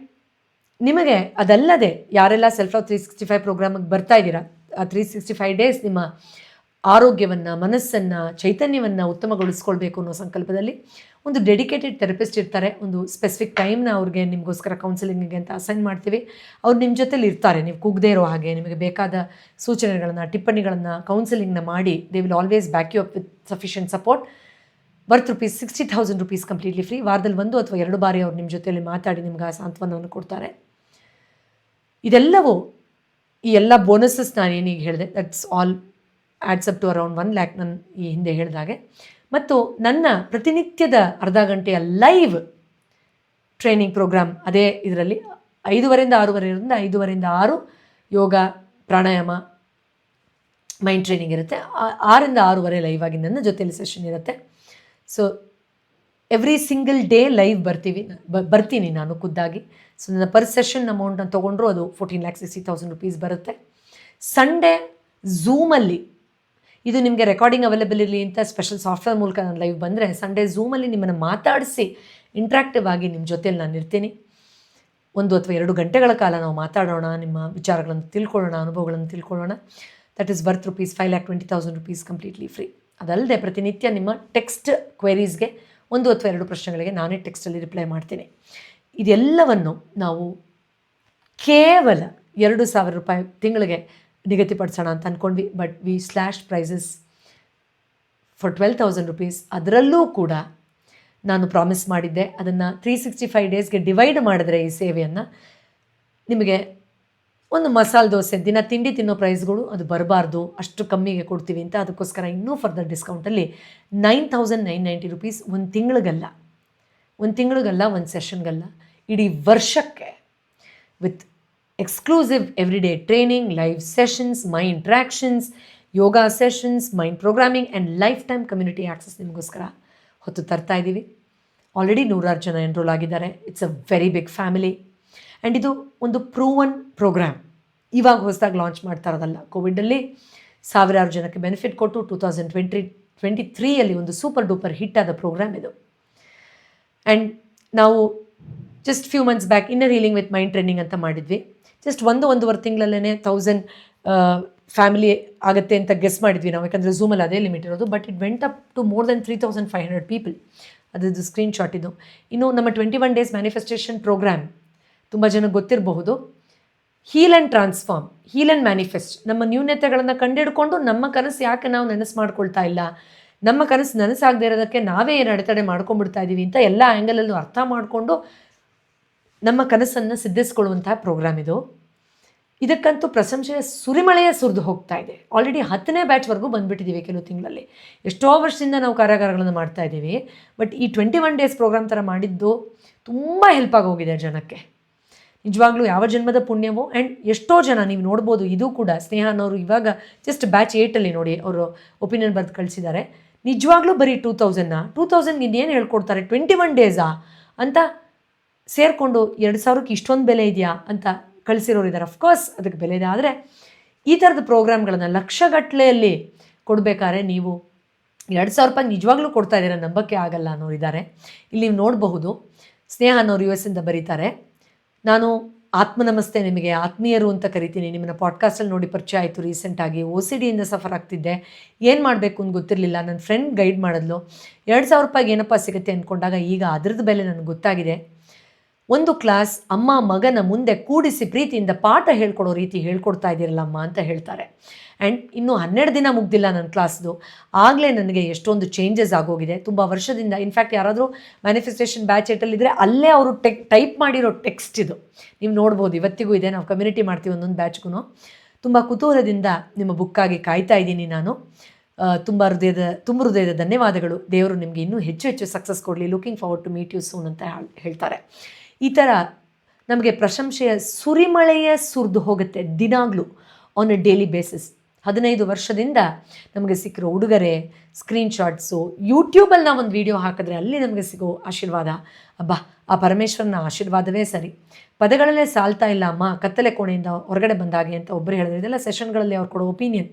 A: ನಿಮಗೆ ಅದಲ್ಲದೆ ಯಾರೆಲ್ಲ ಸೆಲ್ಫ್ ಲವ್ 365 ಪ್ರೋಗ್ರಾಮಿಗೆ ಬರ್ತಾ ಇದ್ದೀರಾ, ಆ 365 days ನಿಮ್ಮ ಆರೋಗ್ಯವನ್ನು, ಮನಸ್ಸನ್ನು, ಚೈತನ್ಯವನ್ನು ಉತ್ತಮಗೊಳಿಸ್ಕೊಳ್ಬೇಕು ಅನ್ನೋ ಸಂಕಲ್ಪದಲ್ಲಿ ಒಂದು ಡೆಡಿಕೇಟೆಡ್ ಥೆರಪಿಸ್ಟ್ ಇರ್ತಾರೆ. ಒಂದು ಸ್ಪೆಸಿಫಿಕ್ ಟೈಮ್ನ ಅವ್ರಿಗೆ ನಿಮಗೋಸ್ಕರ ಕೌನ್ಸಿಲಿಂಗಿಗೆ ಅಂತ ಅಸೈನ್ ಮಾಡ್ತೀವಿ. ಅವ್ರು ನಿಮ್ಮ ಜೊತೆಲಿ ಇರ್ತಾರೆ, ನೀವು ಕೂಗದೇ ಇರೋ ಹಾಗೆ. ನಿಮಗೆ ಬೇಕಾದ ಸೂಚನೆಗಳನ್ನು, ಟಿಪ್ಪಣಿಗಳನ್ನು, ಕೌನ್ಸಿಲಿಂಗ್ನ ಮಾಡಿ they will always back you up with sufficient support. Worth ₹60,000 completely free. ವಾರದಲ್ಲಿ 1 ಅಥವಾ 2 ಬಾರಿ ಅವ್ರು ನಿಮ್ಮ ಜೊತೆಯಲ್ಲಿ ಮಾತಾಡಿ ನಿಮ್ಗೆ ಆ ಸಾಂತ್ವನವನ್ನು ಕೊಡ್ತಾರೆ. ಇದೆಲ್ಲವೂ, ಈ ಎಲ್ಲ ಬೋನಸಸ್ ನಾನು ಏನೀಗ ಹೇಳಿದೆ, that's all adds up to around 1 lakh ನಾನು ಈ ಹಿಂದೆ ಹೇಳಿದಾಗೆ. ಮತ್ತು ನನ್ನ ಪ್ರತಿನಿತ್ಯದ ಅರ್ಧ ಗಂಟೆಯ ಲೈವ್ ಟ್ರೈನಿಂಗ್ ಪ್ರೋಗ್ರಾಮ್ ಅದೇ ಇದರಲ್ಲಿ 5:30 ರಿಂದ 6:30 ಇರೋದ್ರಿಂದ 5:30 ರಿಂದ 6 ಯೋಗ, ಪ್ರಾಣಾಯಾಮ, ಮೈಂಡ್ ಟ್ರೈನಿಂಗ್ ಇರುತ್ತೆ. 6 ರಿಂದ 6:30 ಲೈವ್ ಆಗಿ ನನ್ನ ಜೊತೆಯಲ್ಲಿ ಸೆಷನ್ ಇರುತ್ತೆ. So every single day live ಬರ್ತೀನಿ ನಾನು ಖುದ್ದಾಗಿ. ಸೊ ನನ್ನ ಪರ್ ಸೆಷನ್ ಅಮೌಂಟನ್ನು ತೊಗೊಂಡ್ರು ಅದು ₹14,60,000 ಬರುತ್ತೆ. ಸಂಡೇ ಝೂಮಲ್ಲಿ, ಇದು ನಿಮಗೆ ರೆಕಾರ್ಡಿಂಗ್ ಅವೈಲೇಬಲ್ ಇರಲಿ ಅಂತ ಸ್ಪೆಷಲ್ ಸಾಫ್ಟ್ವೇರ್ ಮೂಲಕ ನಾನು ಲೈವ್ ಬಂದರೆ, ಸಂಡೇ ಝೂಮಲ್ಲಿ ನಿಮ್ಮನ್ನು ಮಾತಾಡಿಸಿ ಇಂಟ್ರಾಕ್ಟಿವ್ ಆಗಿ ನಿಮ್ಮ ಜೊತೆಯಲ್ಲಿ ನಾನು ಇರ್ತೀನಿ. 1 ಅಥವಾ 2 ಗಂಟೆಗಳ ಕಾಲ ನಾವು ಮಾತಾಡೋಣ, ನಿಮ್ಮ ವಿಚಾರಗಳನ್ನು ತಿಳ್ಕೊಳ್ಳೋಣ, ಅನುಭವಗಳನ್ನು ತಿಳ್ಕೊಳ್ಳೋಣ. That is worth ₹5,20,000 completely free. ಅದಲ್ಲದೆ ಪ್ರತಿನಿತ್ಯ ನಿಮ್ಮ ಟೆಕ್ಸ್ಟ್ ಕ್ವೆರೀಸ್ಗೆ 1 ಅಥವಾ 2 ಪ್ರಶ್ನೆಗಳಿಗೆ ನಾನೇ ಟೆಕ್ಸ್ಟಲ್ಲಿ ರಿಪ್ಲೈ ಮಾಡ್ತೀನಿ. ಇದೆಲ್ಲವನ್ನು ನಾವು ಕೇವಲ ₹2,000 ತಿಂಗಳಿಗೆ ನಿಗದಿಪಡಿಸೋಣ ಅಂತ ಅಂದ್ಕೊಂಡ್ವಿ. But we slash prices for ₹12,000. ಅದರಲ್ಲೂ ಕೂಡ ನಾನು ಪ್ರಾಮಿಸ್ ಮಾಡಿದ್ದೆ. ಅದನ್ನು 365 ಡೇಸ್ಗೆ ಡಿವೈಡ್ ಮಾಡಿದ್ರೆ ಈ ಸೇವೆಯನ್ನು ನಿಮಗೆ ಒಂದು ಮಸಾಲೆ ದೋಸೆ ದಿನ ತಿಂಡಿ ತಿನ್ನೋ ಪ್ರೈಸ್ಗಳು ಅದು ಬರಬಾರ್ದು, ಅಷ್ಟು ಕಮ್ಮಿಗೆ ಕೊಡ್ತೀವಿ ಅಂತ. ಅದಕ್ಕೋಸ್ಕರ ಇನ್ನೂ ಫರ್ದರ್ ಡಿಸ್ಕೌಂಟಲ್ಲಿ 9,990 ರೂಪೀಸ್ ಒಂದು ತಿಂಗಳಿಗಲ್ಲ, ಒಂದು ಸೆಷನ್ಗಲ್ಲ, ಇಡೀ ವರ್ಷಕ್ಕೆ, with exclusive everyday training, live sessions, my interactions, yoga sessions, mind programming and lifetime community access ನಿಮಗೋಸ್ಕರ ಹೊತ್ತು ತರ್ತಾ ಇದ್ದೀವಿ. ಆಲ್ರೆಡಿ 100 ಜನ ಎನ್ರೋಲ್ ಆಗಿದ್ದಾರೆ. It's a very big family and ಇದು ಒಂದು ಪ್ರೂವನ್ ಪ್ರೋಗ್ರಾಮ್. ಇವಾಗ ಹೊಸದಾಗಿ ಲಾಂಚ್ ಮಾಡ್ತಾ ಇರೋದಲ್ಲ. ಕೋವಿಡಲ್ಲಿ ಸಾವಿರಾರು ಜನಕ್ಕೆ ಬೆನಿಫಿಟ್ ಕೊಟ್ಟು 2023ಯಲ್ಲಿ ಒಂದು ಸೂಪರ್ ಡೂಪರ್ ಹಿಟ್ ಆದ ಪ್ರೋಗ್ರಾಮ್ ಇದು. ಆ್ಯಂಡ್ ನಾವು just few months back inner healing with mind training ಅಂತ ಮಾಡಿದ್ವಿ. ಜಸ್ಟ್ 1-1.5 ತಿಂಗಳಲ್ಲೇ 1000 ಫ್ಯಾಮಿಲಿ ಆಗುತ್ತೆ ಅಂತ ಗೆಸ್ ಮಾಡಿದ್ವಿ ನಾವು, ಯಾಕಂದರೆ ಝೂಮಲ್ಲಿ ಅದೇ ಲಿಮಿಟ್ ಇರೋದು. But it went up to more than 3,500 people. ಅದರದ್ದು ಸ್ಕ್ರೀನ್ಶಾಟ್ ಇದು. ಇನ್ನು ನಮ್ಮ 21 ಡೇಸ್ ಮ್ಯಾನಿಫೆಸ್ಟೇಷನ್ ಪ್ರೋಗ್ರಾಮ್ ತುಂಬ ಜನಕ್ಕೆ ಗೊತ್ತಿರಬಹುದು. Heal and transform, heal and manifest. ನಮ್ಮ ನ್ಯೂನತೆಗಳನ್ನು ಕಂಡಿಡ್ಕೊಂಡು ನಮ್ಮ ಕನಸು ಯಾಕೆ ನಾವು ನೆನಸು ಮಾಡ್ಕೊಳ್ತಾ ಇಲ್ಲ, ನಮ್ಮ ಕನಸು ನನಸಾಗದೇ ಇರೋದಕ್ಕೆ ನಾವೇ ಏನು ಅಡೆತಡೆ ಮಾಡ್ಕೊಂಡ್ಬಿಡ್ತಾ ಇದ್ದೀವಿ ಅಂತ ಎಲ್ಲ ಆ್ಯಂಗಲಲ್ಲೂ ಅರ್ಥ ಮಾಡಿಕೊಂಡು ನಮ್ಮ ಕನಸನ್ನು ಸಿದ್ಧಿಸ್ಕೊಳ್ಳುವಂತಹ ಪ್ರೋಗ್ರಾಮ್ ಇದು. ಇದಕ್ಕಂತೂ ಪ್ರಶಂಸೆಯ ಸುರಿಮಳೆಯ ಸುರಿದು ಹೋಗ್ತಾ ಇದೆ. ಆಲ್ರೆಡಿ 10ನೇ ಬ್ಯಾಚ್ವರೆಗೂ ಬಂದುಬಿಟ್ಟಿದ್ದೀವಿ ಕೆಲವು ತಿಂಗಳಲ್ಲಿ. ಎಷ್ಟೋ ವರ್ಷದಿಂದ ನಾವು ಕಾರ್ಯಾಗಾರಗಳನ್ನು ಮಾಡ್ತಾ ಇದ್ದೀವಿ. ಬಟ್ ಈ 21 ಡೇಸ್ ಪ್ರೋಗ್ರಾಮ್ ಥರ ಮಾಡಿದ್ದು ತುಂಬ ಹೆಲ್ಪ್ ಆಗೋಗಿದೆ ಜನಕ್ಕೆ. ನಿಜವಾಗ್ಲೂ ಯಾವ ಜನ್ಮದ ಪುಣ್ಯವೋ. ಆ್ಯಂಡ್ ಎಷ್ಟೋ ಜನ ನೀವು ನೋಡ್ಬೋದು, ಇದು ಕೂಡ ಸ್ನೇಹ ಅನ್ನೋರು ಇವಾಗ ಜಸ್ಟ್ ಬ್ಯಾಚ್ 8ಅಲ್ಲಿ ನೋಡಿ ಅವರು ಒಪಿನಿಯನ್ ಬರೆದು ಕಳಿಸಿದ್ದಾರೆ. ನಿಜವಾಗ್ಲೂ ಬರೀ 2000 ಇನ್ನೇನು ಹೇಳ್ಕೊಡ್ತಾರೆ, 21 ಡೇಸಾ ಅಂತ ಸೇರಿಕೊಂಡು 2,000ಕ್ಕೆ ಇಷ್ಟೊಂದು ಬೆಲೆ ಇದೆಯಾ ಅಂತ ಕಳಿಸಿರೋರು ಇದ್ದಾರೆ. ಅಫ್ಕೋರ್ಸ್ ಅದಕ್ಕೆ ಬೆಲೆ ಇದೆ. ಆದರೆ ಈ ಥರದ ಪ್ರೋಗ್ರಾಮ್ಗಳನ್ನು ಲಕ್ಷಗಟ್ಟಲೆಯಲ್ಲಿ ಕೊಡಬೇಕಾದ್ರೆ ನೀವು 2,000 ರೂಪಾಯಿ ನಿಜವಾಗ್ಲೂ ಕೊಡ್ತಾ ಇದ್ದೀರಾ, ನಂಬಕ್ಕೆ ಆಗಲ್ಲ ಅನ್ನೋರಿದ್ದಾರೆ. ಇಲ್ಲಿ ನೀವು ನೋಡಬಹುದು, ಸ್ನೇಹ ಅನ್ನೋರು US ಇಂದ ಬರೀತಾರೆ. ನಾನು ಆತ್ಮನಮಸ್ತೆ, ನಿಮಗೆ ಆತ್ಮೀಯರು ಅಂತ ಕರಿತೀನಿ. ನಿಮ್ಮನ್ನ ಪಾಡ್ಕಾಸ್ಟಲ್ಲಿ ನೋಡಿ ಪರಿಚಯ ಆಯಿತು ರೀಸೆಂಟಾಗಿ. OCDಯಿಂದ ಸಫರ್ ಆಗ್ತಿದ್ದೆ, ಏನು ಮಾಡಬೇಕು ಅಂತ ಗೊತ್ತಿರಲಿಲ್ಲ. ನನ್ನ ಫ್ರೆಂಡ್ ಗೈಡ್ ಮಾಡಿದ್ಲು. 2,000 ರೂಪಾಯಿಗೆ ಏನಪ್ಪ ಸಿಗುತ್ತೆ ಅಂದ್ಕೊಂಡಾಗ ಈಗ ಅದರದ್ದು ಬೆಲೆ ನನಗೆ ಗೊತ್ತಾಗಿದೆ. ಒಂದು ಕ್ಲಾಸ್ ಅಮ್ಮ ಮಗನ ಮುಂದೆ ಕೂಡಿಸಿ ಪ್ರೀತಿಯಿಂದ ಪಾಠ ಹೇಳ್ಕೊಡೋ ರೀತಿ ಹೇಳ್ಕೊಡ್ತಾ ಇದ್ದೀರಲ್ಲಮ್ಮ ಅಂತ ಹೇಳ್ತಾರೆ. ಆ್ಯಂಡ್ ಇನ್ನೂ 12 ದಿನ ಮುಗ್ದಿಲ್ಲ ನನ್ನ ಕ್ಲಾಸ್ದು, ಆಗಲೇ ನನಗೆ ಎಷ್ಟೊಂದು ಚೇಂಜಸ್ ಆಗೋಗಿದೆ. ತುಂಬ ವರ್ಷದಿಂದ, ಇನ್ಫ್ಯಾಕ್ಟ್ ಯಾರಾದರೂ ಮ್ಯಾನಿಫೆಸ್ಟೇಷನ್ ಬ್ಯಾಚ್ 8ಅಲ್ಲಿದ್ದರೆ ಅಲ್ಲೇ ಅವರು ಟೈಪ್ ಮಾಡಿರೋ ಟೆಕ್ಸ್ಟ್ ಇದು ನೀವು ನೋಡ್ಬೋದು. ಇವತ್ತಿಗೂ ಇದೆ, ನಾವು ಕಮ್ಯುನಿಟಿ ಮಾಡ್ತೀವಿ ಒಂದೊಂದು ಬ್ಯಾಚ್ಗೂ. ತುಂಬ ಕುತೂಹಲದಿಂದ ನಿಮ್ಮ ಬುಕ್ಕಾಗಿ ಕಾಯ್ತಾ ಇದ್ದೀನಿ ನಾನು. ತುಂಬ ಹೃದಯದ ಧನ್ಯವಾದಗಳು. ದೇವರು ನಿಮಗೆ ಇನ್ನೂ ಹೆಚ್ಚು ಹೆಚ್ಚು ಸಕ್ಸಸ್ ಕೊಡಲಿ. Looking forward to meet you soon ಅಂತ ಹೇಳ್ತಾರೆ. ಈ ಥರ ನಮಗೆ ಪ್ರಶಂಸೆಯ ಸುರಿಮಳೆಯ ಸುರಿದು ಹೋಗುತ್ತೆ ದಿನಾಗಲೂ ಆನ್ ಎ ಡೈಲಿ ಬೇಸಿಸ್. 15 ವರ್ಷದಿಂದ ನಮಗೆ ಸಿಕ್ಕಿರೋ ಉಡುಗೊರೆ, ಸ್ಕ್ರೀನ್ಶಾಟ್ಸು, ಯೂಟ್ಯೂಬಲ್ಲಿ ನಾವು ಒಂದು ವೀಡಿಯೋ ಹಾಕಿದ್ರೆ ಅಲ್ಲಿ ನಮಗೆ ಸಿಗೋ ಆಶೀರ್ವಾದ, ಅಬ್ಬಾ ಆ ಪರಮೇಶ್ವರನ ಆಶೀರ್ವಾದವೇ ಸರಿ. ಪದಗಳಲ್ಲೇ ಸಾಲ್ತಾ ಇಲ್ಲ ಅಮ್ಮ, ಕತ್ತಲೆ ಕೋಣೆಯಿಂದ ಹೊರಗಡೆ ಬಂದಾಗೆ ಅಂತ ಒಬ್ಬರು ಹೇಳಿದ್ರೆ, ಇದೆಲ್ಲ ಸೆಷನ್ಗಳಲ್ಲಿ ಅವ್ರು ಕೊಡೋ ಒಪಿನಿಯನ್.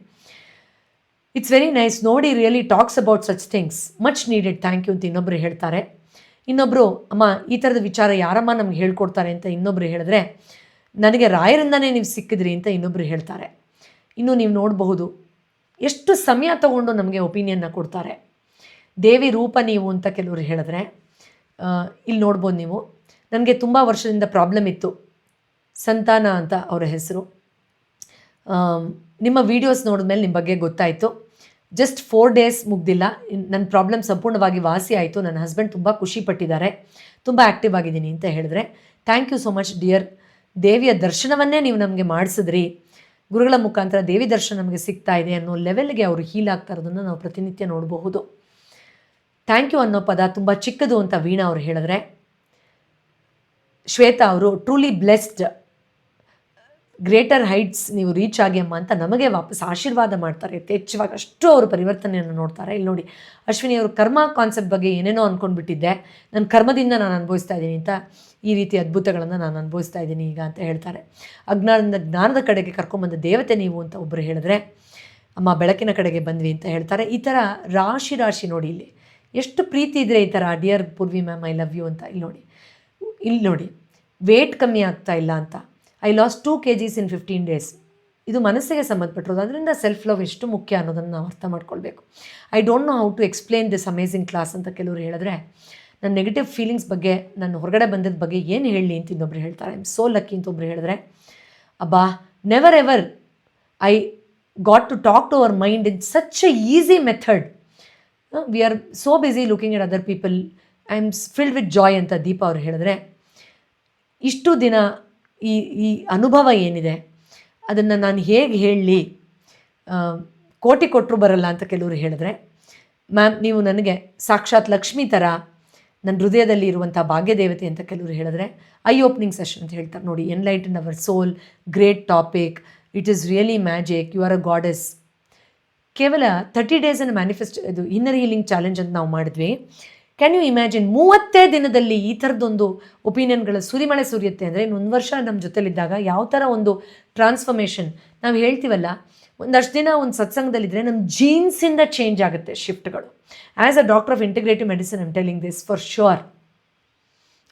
A: It's very nice. ನೋಡಿ, really talks about such things, much needed, thank you ಅಂತ ಇನ್ನೊಬ್ಬರು ಹೇಳ್ತಾರೆ. ಇನ್ನೊಬ್ಬರು, ಅಮ್ಮ ಈ ಥರದ ವಿಚಾರ ಯಾರಮ್ಮ ನಮ್ಗೆ ಹೇಳ್ಕೊಡ್ತಾರೆ ಅಂತ ಇನ್ನೊಬ್ಬರು ಹೇಳಿದ್ರೆ, ನನಗೆ ರಾಯರಿಂದನೇ ನೀವು ಸಿಕ್ಕಿದ್ರಿ ಅಂತ ಇನ್ನೊಬ್ಬರು ಹೇಳ್ತಾರೆ. ಇನ್ನು ನೀವು ನೋಡಬಹುದು ಎಷ್ಟು ಸಮಯ ತಗೊಂಡು ನಮಗೆ ಒಪಿನಿಯನ್ನ ಕೊಡ್ತಾರೆ. ದೇವಿ ರೂಪ ನೀವು ಅಂತ ಕೆಲವರು ಹೇಳಿದ್ರೆ, ಇಲ್ಲಿ ನೋಡ್ಬೋದು ನೀವು, ನನಗೆ ತುಂಬ ವರ್ಷದಿಂದ ಪ್ರಾಬ್ಲಮ್ ಇತ್ತು. ಸಂತಾನ ಅಂತ ಅವರ ಹೆಸರು. ನಿಮ್ಮ ವೀಡಿಯೋಸ್ ನೋಡಿದ್ಮೇಲೆ ನಿಮ್ಮ ಬಗ್ಗೆ ಗೊತ್ತಾಯಿತು. ಜಸ್ಟ್ 4 ಡೇಸ್ ಮುಗ್ದಿಲ್ಲ, ನನ್ನ ಪ್ರಾಬ್ಲಮ್ ಸಂಪೂರ್ಣವಾಗಿ ವಾಸಿ ಆಯಿತು. ನನ್ನ ಹಸ್ಬೆಂಡ್ ತುಂಬ ಖುಷಿ ಪಟ್ಟಿದ್ದಾರೆ, ತುಂಬ ಆ್ಯಕ್ಟಿವ್ ಆಗಿದ್ದೀನಿ ಅಂತ ಹೇಳಿದ್ರೆ, thank you so much dear. ದೇವಿಯ ದರ್ಶನವನ್ನೇ ನೀವು ನಮಗೆ ಮಾಡಿಸಿದ್ರಿ. ಗುರುಗಳ ಮುಖಾಂತರ ದೇವಿ ದರ್ಶನ ನಮಗೆ ಸಿಗ್ತಾ ಇದೆ ಅನ್ನೋ ಲೆವೆಲ್ಗೆ ಅವರು ಹೀಲ್ ಆಗ್ತಾ ಇರೋದನ್ನು ನಾವು ಪ್ರತಿನಿತ್ಯ ನೋಡಬಹುದು. ಥ್ಯಾಂಕ್ ಯು ಅನ್ನೋ ಪದ ತುಂಬ ಚಿಕ್ಕದು ಅಂತ ವೀಣಾ ಅವರು ಹೇಳಿದ್ರೆ, ಶ್ವೇತಾ ಅವರು ಟ್ರೂಲಿ ಬ್ಲೆಸ್ಡ್, ಗ್ರೇಟರ್ ಹೈಟ್ಸ್ ನೀವು ರೀಚ್ ಆಗಿ ಅಮ್ಮ ಅಂತ ನಮಗೆ ವಾಪಸ್ ಆಶೀರ್ವಾದ ಮಾಡ್ತಾರೆ ಯಥೇಚ್ಛವಾಗಿ. ಅಷ್ಟು ಅವರು ಪರಿವರ್ತನೆಯನ್ನು ನೋಡ್ತಾರೆ. ಇಲ್ಲಿ ನೋಡಿ, ಅಶ್ವಿನಿ ಅವರು ಕರ್ಮ ಕಾನ್ಸೆಪ್ಟ್ ಬಗ್ಗೆ ಏನೇನೋ ಅಂದ್ಕೊಂಡ್ಬಿಟ್ಟಿದ್ದೆ, ನನ್ನ ಕರ್ಮದಿಂದ ನಾನು ಅನುಭವಿಸ್ತಾ ಇದ್ದೀನಿ ಅಂತ, ಈ ರೀತಿ ಅದ್ಭುತಗಳನ್ನು ನಾನು ಅನುಭವಿಸ್ತಾ ಇದ್ದೀನಿ ಈಗ ಅಂತ ಹೇಳ್ತಾರೆ. ಅಜ್ಞಾನದಿಂದ ಜ್ಞಾನದ ಕಡೆಗೆ ಕರ್ಕೊಂಬಂದ ದೇವತೆ ನೀವು ಅಂತ ಒಬ್ಬರು ಹೇಳಿದ್ರೆ, ಅಮ್ಮ ಬೆಳಕಿನ ಕಡೆಗೆ ಬಂದ್ವಿ ಅಂತ ಹೇಳ್ತಾರೆ. ಈ ಥರ ರಾಶಿ ನೋಡಿ, ಇಲ್ಲಿ ಎಷ್ಟು ಪ್ರೀತಿ ಇದ್ದರೆ ಈ ಥರ. Dear Poorvi ma'am, I love you ಅಂತ. ಇಲ್ಲಿ ನೋಡಿ ವೇಟ್ ಕಮ್ಮಿ ಆಗ್ತಾ ಇಲ್ಲ ಅಂತ. I lost 2 kgs in 15 days. ಇದು ಮನಸ್ಸಿಗೆ ಸಂಬಂಧಪಟ್ಟಿರೋದು. ಅದರಿಂದ ಸೆಲ್ಫ್ ಲವ್ ಎಷ್ಟು ಮುಖ್ಯ ಅನ್ನೋದನ್ನು ನಾವು ಅರ್ಥ ಮಾಡ್ಕೊಳ್ಬೇಕು. I don't know how to explain this amazing class ಅಂತ ಕೆಲವರು ಹೇಳಿದ್ರೆ, ನನ್ನ ನೆಗೆಟಿವ್ ಫೀಲಿಂಗ್ಸ್ ಬಗ್ಗೆ, ನನ್ನ ಹೊರಗಡೆ ಬಂದದ ಬಗ್ಗೆ ಏನು ಹೇಳಲಿ ಅಂತ ಇನ್ನೊಬ್ರು ಹೇಳ್ತಾರೆ. ಐ ಆಮ್ ಸೋ ಲಕ್ಕಿ ಅಂತ ಒಬ್ರು ಹೇಳಿದ್ರೆ, ಅಬ್ಬಾ never ever I got to talk to our mind in such a easy method. We are so busy looking at other people I am filled with joy ಅಂತ ದೀಪ ಅವ್ರು ಹೇಳಿದ್ರೆ, ಇಷ್ಟು ದಿನ ಈ ಈ ಅನುಭವ ಏನಿದೆ ಅದನ್ನು ನಾನು ಹೇಗೆ ಹೇಳಲಿ, ಕೋಟಿ ಕೊಟ್ಟರು ಬರಲ್ಲ ಅಂತ ಕೆಲವರು ಹೇಳಿದ್ರೆ, ಮ್ಯಾಮ್ ನೀವು ನನಗೆ ಸಾಕ್ಷಾತ್ ಲಕ್ಷ್ಮಿ ಥರ ನನ್ನ ಹೃದಯದಲ್ಲಿ ಇರುವಂಥ ಭಾಗ್ಯದೇವತೆ ಅಂತ ಕೆಲವರು ಹೇಳಿದ್ರೆ, ಐ ಓಪನಿಂಗ್ ಸೆಷನ್ ಅಂತ ಹೇಳ್ತಾರೆ ನೋಡಿ. Enlighten our soul, great topic, it is really magic, you are a goddess. ಕೇವಲ 30 ಡೇಸನ್ನು ಇದು ಇನ್ನರ್ ಹೀಲಿಂಗ್ ಚಾಲೆಂಜ್ ಅಂತ ನಾವು ಮಾಡಿದ್ವಿ. ಕ್ಯಾನ್ ಯು ಇಮ್ಯಾಜಿನ್ 30 ದಿನದಲ್ಲಿ ಈ ಥರದ್ದೊಂದು ಒಪಿನಿಯನ್ಗಳ ಸುರಿಮಳೆ ಸುರಿಯುತ್ತೆ ಅಂದರೆ, ಇನ್ನು 1 ವರ್ಷ ನಮ್ಮ ಜೊತೆಲಿದ್ದಾಗ ಯಾವ ಥರ ಒಂದು ಟ್ರಾನ್ಸ್ಫರ್ಮೇಷನ್. ನಾವು ಹೇಳ್ತೀವಲ್ಲ, ಒಂದಷ್ಟು ದಿನ ಒಂದು ಸತ್ಸಂಗದಲ್ಲಿದ್ದರೆ ನಮ್ಮ ಜೀನ್ಸಿಂದ ಚೇಂಜ್ ಆಗುತ್ತೆ ಶಿಫ್ಟ್ಗಳು. As a doctor of integrative medicine I'm telling this for sure.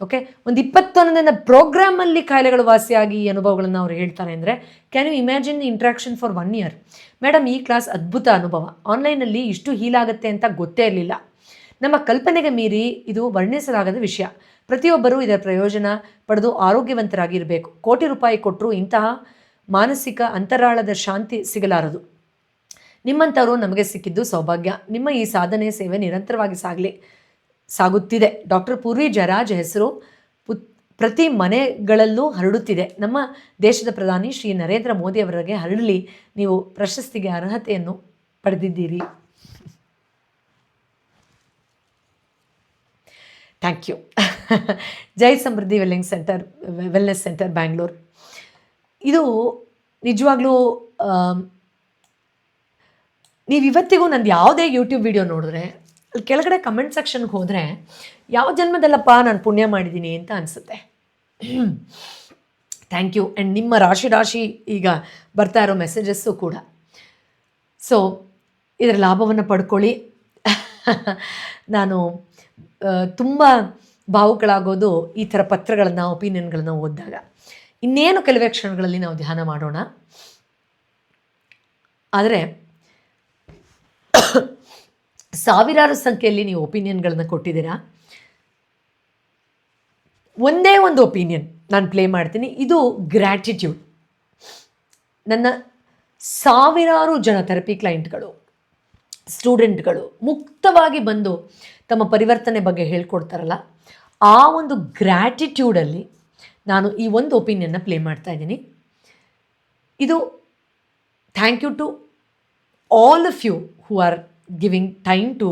A: Okay, ಒಂದು 21 ದಿನ ಪ್ರೋಗ್ರಾಮಲ್ಲಿ ಕಾಯಿಲೆಗಳು ವಾಸಿಯಾಗಿ ಈ ಅನುಭವಗಳನ್ನು ಅವ್ರು ಹೇಳ್ತಾರೆ ಅಂದರೆ, can you imagine interaction for 1 year. Madam ಈ ಕ್ಲಾಸ್ ಅದ್ಭುತ ಅನುಭವ, ಆನ್ಲೈನಲ್ಲಿ ಇಷ್ಟು ಹೀಲಾಗುತ್ತೆ ಅಂತ ಗೊತ್ತೇ ಇರಲಿಲ್ಲ. ನಮ್ಮ ಕಲ್ಪನೆಗೆ ಮೀರಿ ಇದು ವರ್ಣಿಸಲಾಗದ ವಿಷಯ. ಪ್ರತಿಯೊಬ್ಬರೂ ಇದರ ಪ್ರಯೋಜನ ಪಡೆದು ಆರೋಗ್ಯವಂತರಾಗಿರಬೇಕು. ಕೋಟಿ ರೂಪಾಯಿ ಕೊಟ್ಟರೂ ಇಂತಹ ಮಾನಸಿಕ ಅಂತರಾಳದ ಶಾಂತಿ ಸಿಗಲಾರದು. ನಿಮ್ಮಂಥವರು ನಮಗೆ ಸಿಕ್ಕಿದ್ದು ಸೌಭಾಗ್ಯ. ನಿಮ್ಮ ಈ ಸಾಧನೆ ಸೇವೆ ನಿರಂತರವಾಗಿ ಸಾಗುತ್ತಿದೆ. ಡಾಕ್ಟರ್ ಪೂರ್ವಿ ಜಯರಾಜ್ ಹೆಸರು ಪ್ರತಿ ಮನೆಗಳಲ್ಲೂ ಹರಡುತ್ತಿದೆ. ನಮ್ಮ ದೇಶದ ಪ್ರಧಾನಿ ಶ್ರೀ ನರೇಂದ್ರ ಮೋದಿ ಅವರಿಗೆ ಹರಡಲಿ. ನೀವು ಪ್ರಶಸ್ತಿಗೆ ಅರ್ಹತೆಯನ್ನು ಪಡೆದಿದ್ದೀರಿ. Thank you. Jai Samruddhi wellness centre Bangalore. ಇದು ನಿಜವಾಗ್ಲೂ ನೀವು ಇವತ್ತಿಗೂ ನಂದು ಯಾವುದೇ ಯೂಟ್ಯೂಬ್ ವಿಡಿಯೋ ನೋಡಿದ್ರೆ ಅಲ್ಲಿ ಕೆಳಗಡೆ ಕಮೆಂಟ್ ಸೆಕ್ಷನ್ಗೆ ಹೋದರೆ, ಯಾವ ಜನ್ಮದಲ್ಲಪ್ಪ ನಾನು ಪುಣ್ಯ ಮಾಡಿದ್ದೀನಿ ಅಂತ ಅನಿಸುತ್ತೆ. Thank you. ಆ್ಯಂಡ್ ನಿಮ್ಮ ರಾಶಿ ಈಗ ಬರ್ತಾ ಇರೋ ಮೆಸೇಜಸ್ಸು ಕೂಡ. ಸೊ ಇದರ ಲಾಭವನ್ನು ಪಡ್ಕೊಳ್ಳಿ. ನಾನು ತುಂಬ ಭಾವುಕಳಾಗೋದು ಈ ಥರ ಪತ್ರಗಳನ್ನು, ಒಪಿನಿಯನ್ಗಳನ್ನು ಓದಿದಾಗ. ಇನ್ನೇನು ಕೆಲವೇ ಕ್ಷಣಗಳಲ್ಲಿ ನಾವು ಧ್ಯಾನ ಮಾಡೋಣ. ಆದರೆ ಸಾವಿರಾರು ಸಂಖ್ಯೆಯಲ್ಲಿ ನೀವು ಒಪಿನಿಯನ್ಗಳನ್ನು ಕೊಟ್ಟಿದ್ದೀರಾ. ಒಂದೇ ಒಂದು ಒಪಿನಿಯನ್ ನಾನು ಪ್ಲೇ ಮಾಡ್ತೀನಿ. ಇದು ಗ್ರ್ಯಾಟಿಟ್ಯೂಡ್. ನನ್ನ ಸಾವಿರಾರು ಜನ ಥೆರಪಿ ಕ್ಲೈಂಟ್ಗಳು, ಸ್ಟೂಡೆಂಟ್ಗಳು ಮುಕ್ತವಾಗಿ ಬಂದು ತಮ್ಮ ಪರಿವರ್ತನೆ ಬಗ್ಗೆ ಹೇಳ್ಕೊಡ್ತಾರಲ್ಲ, ಆ ಒಂದು ಗ್ರ್ಯಾಟಿಟ್ಯೂಡಲ್ಲಿ ನಾನು ಈ ಒಂದು ಒಪಿನಿಯನ್ನ ಪ್ಲೇ ಮಾಡ್ತಾ ಇದ್ದೀನಿ. ಇದು thank you to all of you who are giving time to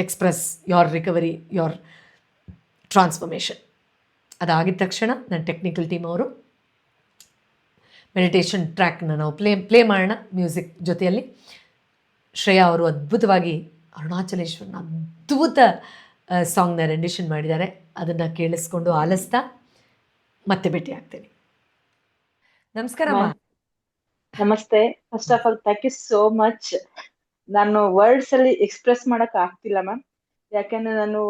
A: express your recovery, your transformation. ಅದಾಗಿದ ತಕ್ಷಣ ನನ್ನ ಟೆಕ್ನಿಕಲ್ ಟೀಮ್ ಅವರು ಮೆಡಿಟೇಷನ್ ಟ್ರ್ಯಾಕ್ನ ನಾವು ಪ್ಲೇ ಮಾಡೋಣ ಮ್ಯೂಸಿಕ್ ಜೊತೆಯಲ್ಲಿ. ಶ್ರೇಯಾ ಅವರು ಅದ್ಭುತವಾಗಿ ಅರುಣಾಚಲೇಶ್ವರನ ಅದ್ಭುತ ಸಾಂಗ್ನ ರೆಂಡಿಷನ್ ಮಾಡಿದ್ದಾರೆ. ಅದನ್ನು ಕೇಳಿಸ್ಕೊಂಡು ಆಲಿಸ್ತಾ ಮತ್ತೆ ಭೇಟಿ ಆಗ್ತೇನೆ. ನಮಸ್ಕಾರ.
B: ನಮಸ್ತೆ. First of all thank you so much. ನಾನು ವರ್ಡ್ಸ್ ಅಲ್ಲಿ ಎಕ್ಸ್ಪ್ರೆಸ್ ಮಾಡಕ್ ಆಗ್ತಿಲ್ಲ ಮ್ಯಾಮ್. ಯಾಕಂದ್ರೆ ನಾನು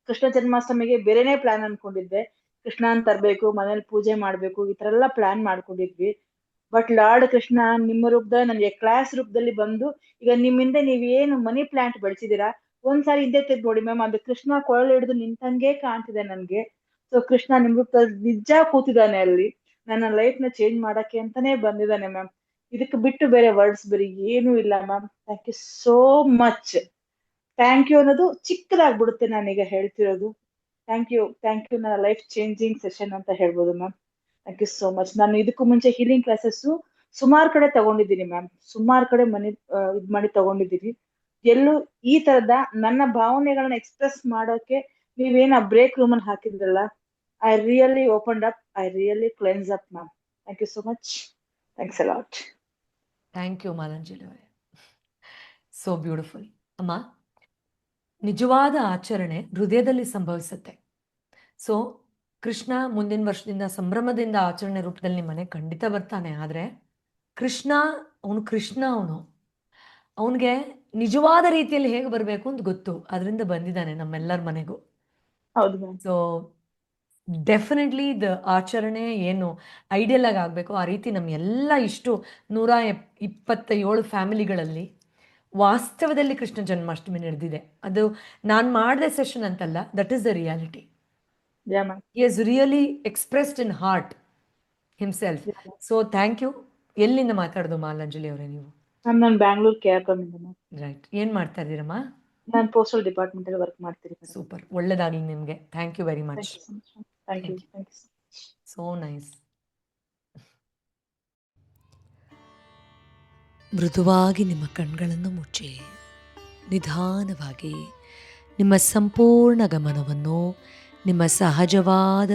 B: ಕೃಷ್ಣ ಜನ್ಮಾಷ್ಟಮಿಗೆ ಬೇರೆನೇ ಪ್ಲಾನ್ ಅನ್ಕೊಂಡಿದ್ದೆ. ಕೃಷ್ಣನ್ ತರ್ಬೇಕು, ಮನೇಲಿ ಪೂಜೆ ಮಾಡ್ಬೇಕು, ಈ ತರ ಎಲ್ಲ ಪ್ಲಾನ್ ಮಾಡ್ಕೊಂಡಿದ್ವಿ. ಬಟ್ ಲಾರ್ಡ್ ಕೃಷ್ಣ ನಿಮ್ಮ ರೂಪದಲ್ಲಿ, ನನಗೆ ಕ್ಲಾಸ್ ರೂಪದಲ್ಲಿ ಬಂದು, ಈಗ ನಿಮ್ಮಿಂದ ನೀವೇನು ಮನಿ ಪ್ಲಾಂಟ್ ಬೆಳೆಸಿದೀರಾ, ಒಂದ್ಸಾರಿ ಹಿಂದೆ ತೆಗೆದು ನೋಡಿ ಮ್ಯಾಮ್, ಅದು ಕೃಷ್ಣ ಕೊಳಲು ಹಿಡಿದು ನಿಂತಂಗೆ ಕಾಣ್ತಿದೆ ನನ್ಗೆ. ಸೊ ಕೃಷ್ಣ ನಿಮ್ ರೂಪದಲ್ಲಿ ನಿಜ ಕೂತಿದ್ದಾನೆ ಅಲ್ಲಿ, ನನ್ನ ಲೈಫ್ ನ ಚೇಂಜ್ ಮಾಡಕ್ಕೆ ಅಂತಾನೆ ಬಂದಿದ್ದಾನೆ ಮ್ಯಾಮ್. ಇದಕ್ಕೆ ಬಿಟ್ಟು ಬೇರೆ ವರ್ಡ್ಸ್ ಬೇರೆ ಏನೂ ಇಲ್ಲ ma'am. Thank you so much. Thank you ಅನ್ನೋದು ಚಿಕ್ಕದಾಗ್ಬಿಡುತ್ತೆ ನಾನೀಗ ಹೇಳ್ತಿರೋದು. ಥ್ಯಾಂಕ್ ಯು ನನ್ನ ಲೈಫ್ ಚೇಂಜಿಂಗ್ ಸೆಷನ್ ಅಂತ ಹೇಳ್ಬೋದು ma'am. Thank you so much. ನಾನು ಇದಕ್ಕೂ ಮುಂಚೆ ಹೀಲಿಂಗ್ ಕ್ಲಾಸಸ್ ಸುಮಾರು ಕಡೆ ತಗೊಂಡಿದ್ದೀನಿ ಮ್ಯಾಮ್, ಸುಮಾರು ಕಡೆ ಇದ್ ಮಾಡಿ ತಗೊಂಡಿದ್ದೀನಿ. ಎಲ್ಲೂ ಈ ತರದ ನನ್ನ ಭಾವನೆಗಳನ್ನ ಎಕ್ಸ್ಪ್ರೆಸ್ ಮಾಡೋಕೆ ನೀವೇನ ಬ್ರೇಕ್ ರೂಮ್ ಅಲ್ಲಿ ಹಾಕಿದ್ರಲ್ಲ, I really opened up, I really cleanse up ma'am. Thank you so much. Thanks a lot.
A: Thank you Malanjali ಅವರೇ. So beautiful. ಅಮ್ಮ, ನಿಜವಾದ ಆಚರಣೆ ಹೃದಯದಲ್ಲಿ ಸಂಭವಿಸುತ್ತೆ. ಸೊ ಕೃಷ್ಣ ಮುಂದಿನ ವರ್ಷದಿಂದ ಸಂಭ್ರಮದಿಂದ ಆಚರಣೆ ರೂಪದಲ್ಲಿ ಮನೆ ಖಂಡಿತ ಬರ್ತಾನೆ. ಆದರೆ ಕೃಷ್ಣ ಅವನಿಗೆ ನಿಜವಾದ ರೀತಿಯಲ್ಲಿ ಹೇಗೆ ಬರಬೇಕು ಅಂತ ಗೊತ್ತು. ಅದರಿಂದ ಬಂದಿದ್ದಾನೆ ನಮ್ಮೆಲ್ಲರ ಮನೆಗೂ. ಸೊ ಡೆಫಿನೆಟ್ಲಿ ದ ಆಚರಣೆ ಏನು ಐಡಿಯಲ್ ಆಗಿ ಆಗಬೇಕು ಆ ರೀತಿ ನಮ್ಮ ಎಲ್ಲ ಇಷ್ಟು 127 ಫ್ಯಾಮಿಲಿಗಳಲ್ಲಿ ವಾಸ್ತವದಲ್ಲಿ ಕೃಷ್ಣ ಜನ್ಮಾಷ್ಟಮಿ ನಡೆದಿದೆ. ಅದು ನಾನು ಮಾಡಿದೆ ಸೆಷನ್ ಅಂತಲ್ಲ, that is the reality. He has really expressed in heart himself. So thank you. ಎಲ್ಲಿಂದ ಮಾತಾಡೋದು ಮಾಲಾಂಜಲಿ ಅವರೇ ನೀವು?
B: ನಾನು ಬ್ಯಾಂಗ್ಳೂರ್ KRM.
A: ರೈಟ್. ಏನು ಮಾಡ್ತಾ ಇದ್ದೀರಮ್ಮ?
B: ನಾನು ಪೋಸ್ಟಲ್ ಡಿಪಾರ್ಟ್ಮೆಂಟ್ ಅಲ್ಲಿ ವರ್ಕ್ ಮಾಡ್ತೀನಿ ಮೇಡಮ್.
A: ಸೂಪರ್, ಒಳ್ಳೆಯದಾಗಲಿ ನಿಮಗೆ. Thank you very much.
B: Thank you so much. Thank you.
A: Thank you. So nice. ಮೃದುವಾಗಿ ನಿಮ್ಮ ಕಣ್ಗಳನ್ನು ಮುಚ್ಚಿ ನಿಧಾನವಾಗಿ ನಿಮ್ಮ ಸಂಪೂರ್ಣ ಗಮನವನ್ನು ನಿಮ್ಮ ಸಹಜವಾದ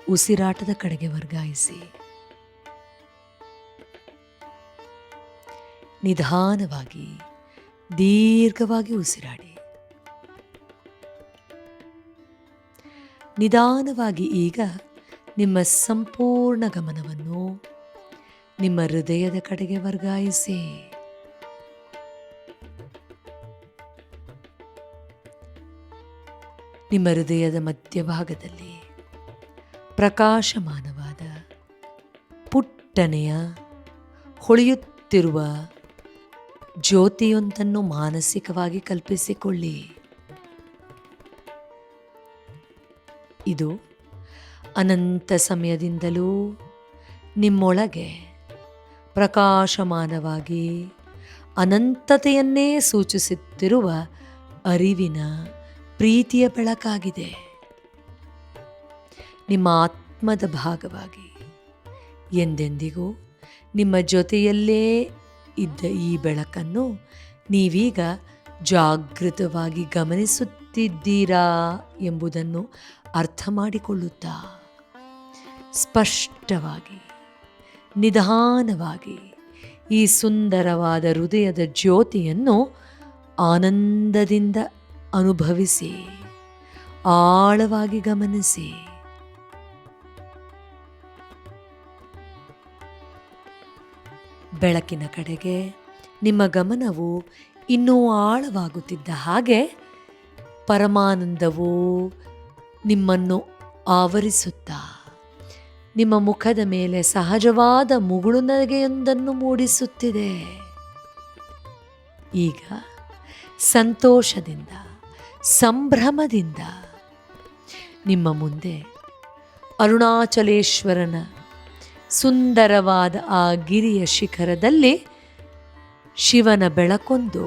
A: ಉಸಿರಾಟದ ಕಡೆಗೆ ವರ್ಗಾಯಿಸಿ. ನಿಧಾನವಾಗಿ ದೀರ್ಘವಾಗಿ ಉಸಿರಾಡಿ. ನಿಧಾನವಾಗಿ ಈಗ ನಿಮ್ಮ ಸಂಪೂರ್ಣ ಗಮನವನ್ನು ನಿಮ್ಮ ಹೃದಯದ ಕಡೆಗೆ ವರ್ಗಾಯಿಸಿ. ನಿಮ್ಮ ಹೃದಯದ ಮಧ್ಯಭಾಗದಲ್ಲಿ ಪ್ರಕಾಶಮಾನವಾದ ಪುಟ್ಟನೆಯ ಹೊಳೆಯುತ್ತಿರುವ ಜ್ಯೋತಿಯೊಂದನ್ನು ಮಾನಸಿಕವಾಗಿ ಕಲ್ಪಿಸಿಕೊಳ್ಳಿ. ಇದು ಅನಂತ ಸಮಯದಿಂದಲೂ ನಿಮ್ಮೊಳಗೆ ಪ್ರಕಾಶಮಾನವಾಗಿ ಅನಂತತೆಯನ್ನೇ ಸೂಚಿಸುತ್ತಿರುವ ಅರಿವಿನ ಪ್ರೀತಿಯ ಬೆಳಕಾಗಿದೆ. ನಿಮ್ಮ ಆತ್ಮದ ಭಾಗವಾಗಿ ಎಂದೆಂದಿಗೂ ನಿಮ್ಮ ಜೊತೆಯಲ್ಲೇ ಇದ್ದ ಈ ಬೆಳಕನ್ನು ನೀವೀಗ ಜಾಗೃತವಾಗಿ ಗಮನಿಸುತ್ತಿದ್ದೀರಾ ಎಂಬುದನ್ನು ಅರ್ಥ ಮಾಡಿಕೊಳ್ಳುತ್ತಾ ಸ್ಪಷ್ಟವಾಗಿ ನಿಧಾನವಾಗಿ ಈ ಸುಂದರವಾದ ಹೃದಯದ ಜ್ಯೋತಿಯನ್ನು ಆನಂದದಿಂದ ಅನುಭವಿಸಿ, ಆಳವಾಗಿ ಗಮನಿಸಿ. ಬೆಳಕಿನ ಕಡೆಗೆ ನಿಮ್ಮ ಗಮನವು ಇನ್ನೂ ಆಳವಾಗುತ್ತಿದ್ದ ಹಾಗೆ ಪರಮಾನಂದವು ನಿಮ್ಮನ್ನು ಆವರಿಸುತ್ತಾ ನಿಮ್ಮ ಮುಖದ ಮೇಲೆ ಸಹಜವಾದ ಮುಗುಳುನಗೆಯೊಂದನ್ನು ಮೂಡಿಸುತ್ತಿದೆ. ಈಗ ಸಂತೋಷದಿಂದ, ಸಂಭ್ರಮದಿಂದ ನಿಮ್ಮ ಮುಂದೆ ಅರುಣಾಚಲೇಶ್ವರನ ಸುಂದರವಾದ ಆ ಗಿರಿಯ ಶಿಖರದಲ್ಲಿ ಶಿವನ ಬೆಳಕೊಂದು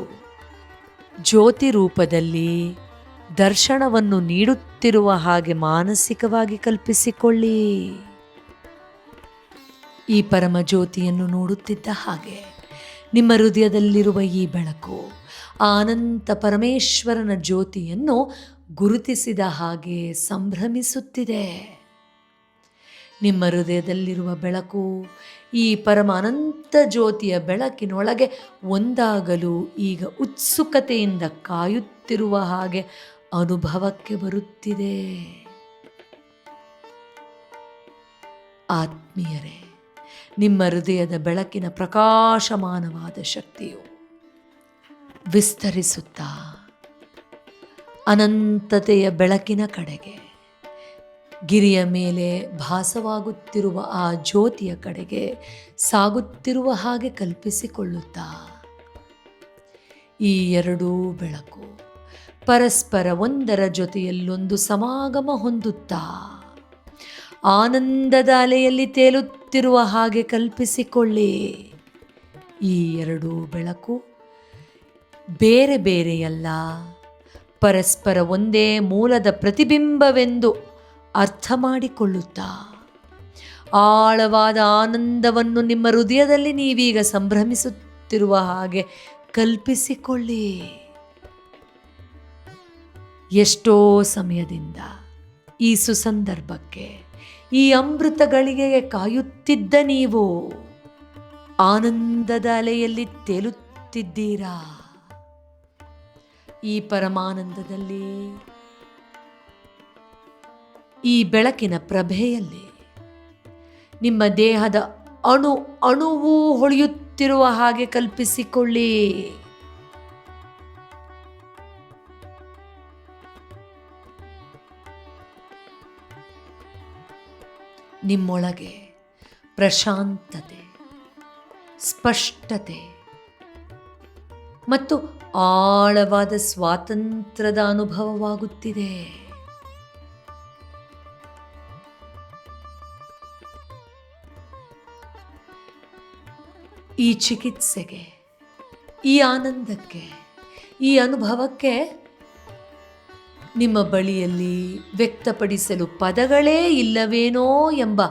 A: ಜ್ಯೋತಿ ರೂಪದಲ್ಲಿ ದರ್ಶನವನ್ನು ನೀಡುತ್ತಿರುವ ಹಾಗೆ ಮಾನಸಿಕವಾಗಿ ಕಲ್ಪಿಸಿಕೊಳ್ಳಿ. ಈ ಪರಮ ಜ್ಯೋತಿಯನ್ನು ನೋಡುತ್ತಿದ್ದ ಹಾಗೆ ನಿಮ್ಮ ಹೃದಯದಲ್ಲಿರುವ ಈ ಬೆಳಕು ಅನಂತ ಪರಮೇಶ್ವರನ ಜ್ಯೋತಿಯನ್ನು ಗುರುತಿಸಿದ ಹಾಗೆ ಸಂಭ್ರಮಿಸುತ್ತಿದೆ. ನಿಮ್ಮ ಹೃದಯದಲ್ಲಿರುವ ಬೆಳಕು ಈ ಪರಮ ಅನಂತ ಜ್ಯೋತಿಯ ಬೆಳಕಿನೊಳಗೆ ಒಂದಾಗಲು ಈಗ ಉತ್ಸುಕತೆಯಿಂದ ಕಾಯುತ್ತಿರುವ ಹಾಗೆ ಅನುಭವಕ್ಕೆ ಬರುತ್ತಿದೆ. ಆತ್ಮೀಯರೇ, ನಿಮ್ಮ ಹೃದಯದ ಬೆಳಕಿನ ಪ್ರಕಾಶಮಾನವಾದ ಶಕ್ತಿಯು ವಿಸ್ತರಿಸುತ್ತಾ ಅನಂತತೆಯ ಬೆಳಕಿನ ಕಡೆಗೆ, ಗಿರಿಯ ಮೇಲೆ ಭಾಸವಾಗುತ್ತಿರುವ ಆ ಜ್ಯೋತಿಯ ಕಡೆಗೆ ಸಾಗುತ್ತಿರುವ ಹಾಗೆ ಕಲ್ಪಿಸಿಕೊಳ್ಳುತ್ತಾ ಈ ಎರಡೂ ಬೆಳಕು ಪರಸ್ಪರ ಒಂದರ ಜೊತೆಯಲ್ಲೊಂದು ಸಮಾಗಮ ಹೊಂದುತ್ತಾ ಆನಂದದ ಅಲೆಯಲ್ಲಿ ತೇಲುತ್ತಿರುವ ಹಾಗೆ ಕಲ್ಪಿಸಿಕೊಳ್ಳಿ. ಈ ಎರಡೂ ಬೆಳಕು ಬೇರೆ ಬೇರೆಯಲ್ಲ, ಪರಸ್ಪರ ಒಂದೇ ಮೂಲದ ಪ್ರತಿಬಿಂಬವೆಂದು ಅರ್ಥ ಮಾಡಿಕೊಳ್ಳುತ್ತಾ ಆಳವಾದ ಆನಂದವನ್ನು ನಿಮ್ಮ ಹೃದಯದಲ್ಲಿ ನೀವೀಗ ಸಂಭ್ರಮಿಸುತ್ತಿರುವ ಹಾಗೆ ಕಲ್ಪಿಸಿಕೊಳ್ಳಿ. ಎಷ್ಟೋ ಸಮಯದಿಂದ ಈ ಸುಸಂದರ್ಭಕ್ಕೆ, ಈ ಅಮೃತ ಗಳಿಗೆಗೆ ಕಾಯುತ್ತಿದ್ದ ನೀವು ಆನಂದದ ಅಲೆಯಲ್ಲಿ ತೇಲುತ್ತಿದ್ದೀರಾ. ಈ ಪರಮಾನಂದದಲ್ಲಿ, ಈ ಬೆಳಕಿನ ಪ್ರಭೆಯಲ್ಲಿ ನಿಮ್ಮ ದೇಹದ ಅಣು ಅಣುವೂ ಹೊಳೆಯುತ್ತಿರುವ ಹಾಗೆ ಕಲ್ಪಿಸಿಕೊಳ್ಳಿ. ನಿಮ್ಮೊಳಗೆ ಪ್ರಶಾಂತತೆ, ಸ್ಪಷ್ಟತೆ ಮತ್ತು ಆಳವಾದ ಸ್ವಾತಂತ್ರ್ಯದ ಅನುಭವವಾಗುತ್ತಿದೆ. ಈ ಚಿಕಿತ್ಸೆಗೆ, ಈ ಆನಂದಕ್ಕೆ, ಈ ಅನುಭವಕ್ಕೆ ನಿಮ್ಮ ಬಳಿಯಲ್ಲಿ ವ್ಯಕ್ತಪಡಿಸಲು ಪದಗಳೇ ಇಲ್ಲವೇನೋ ಎಂಬ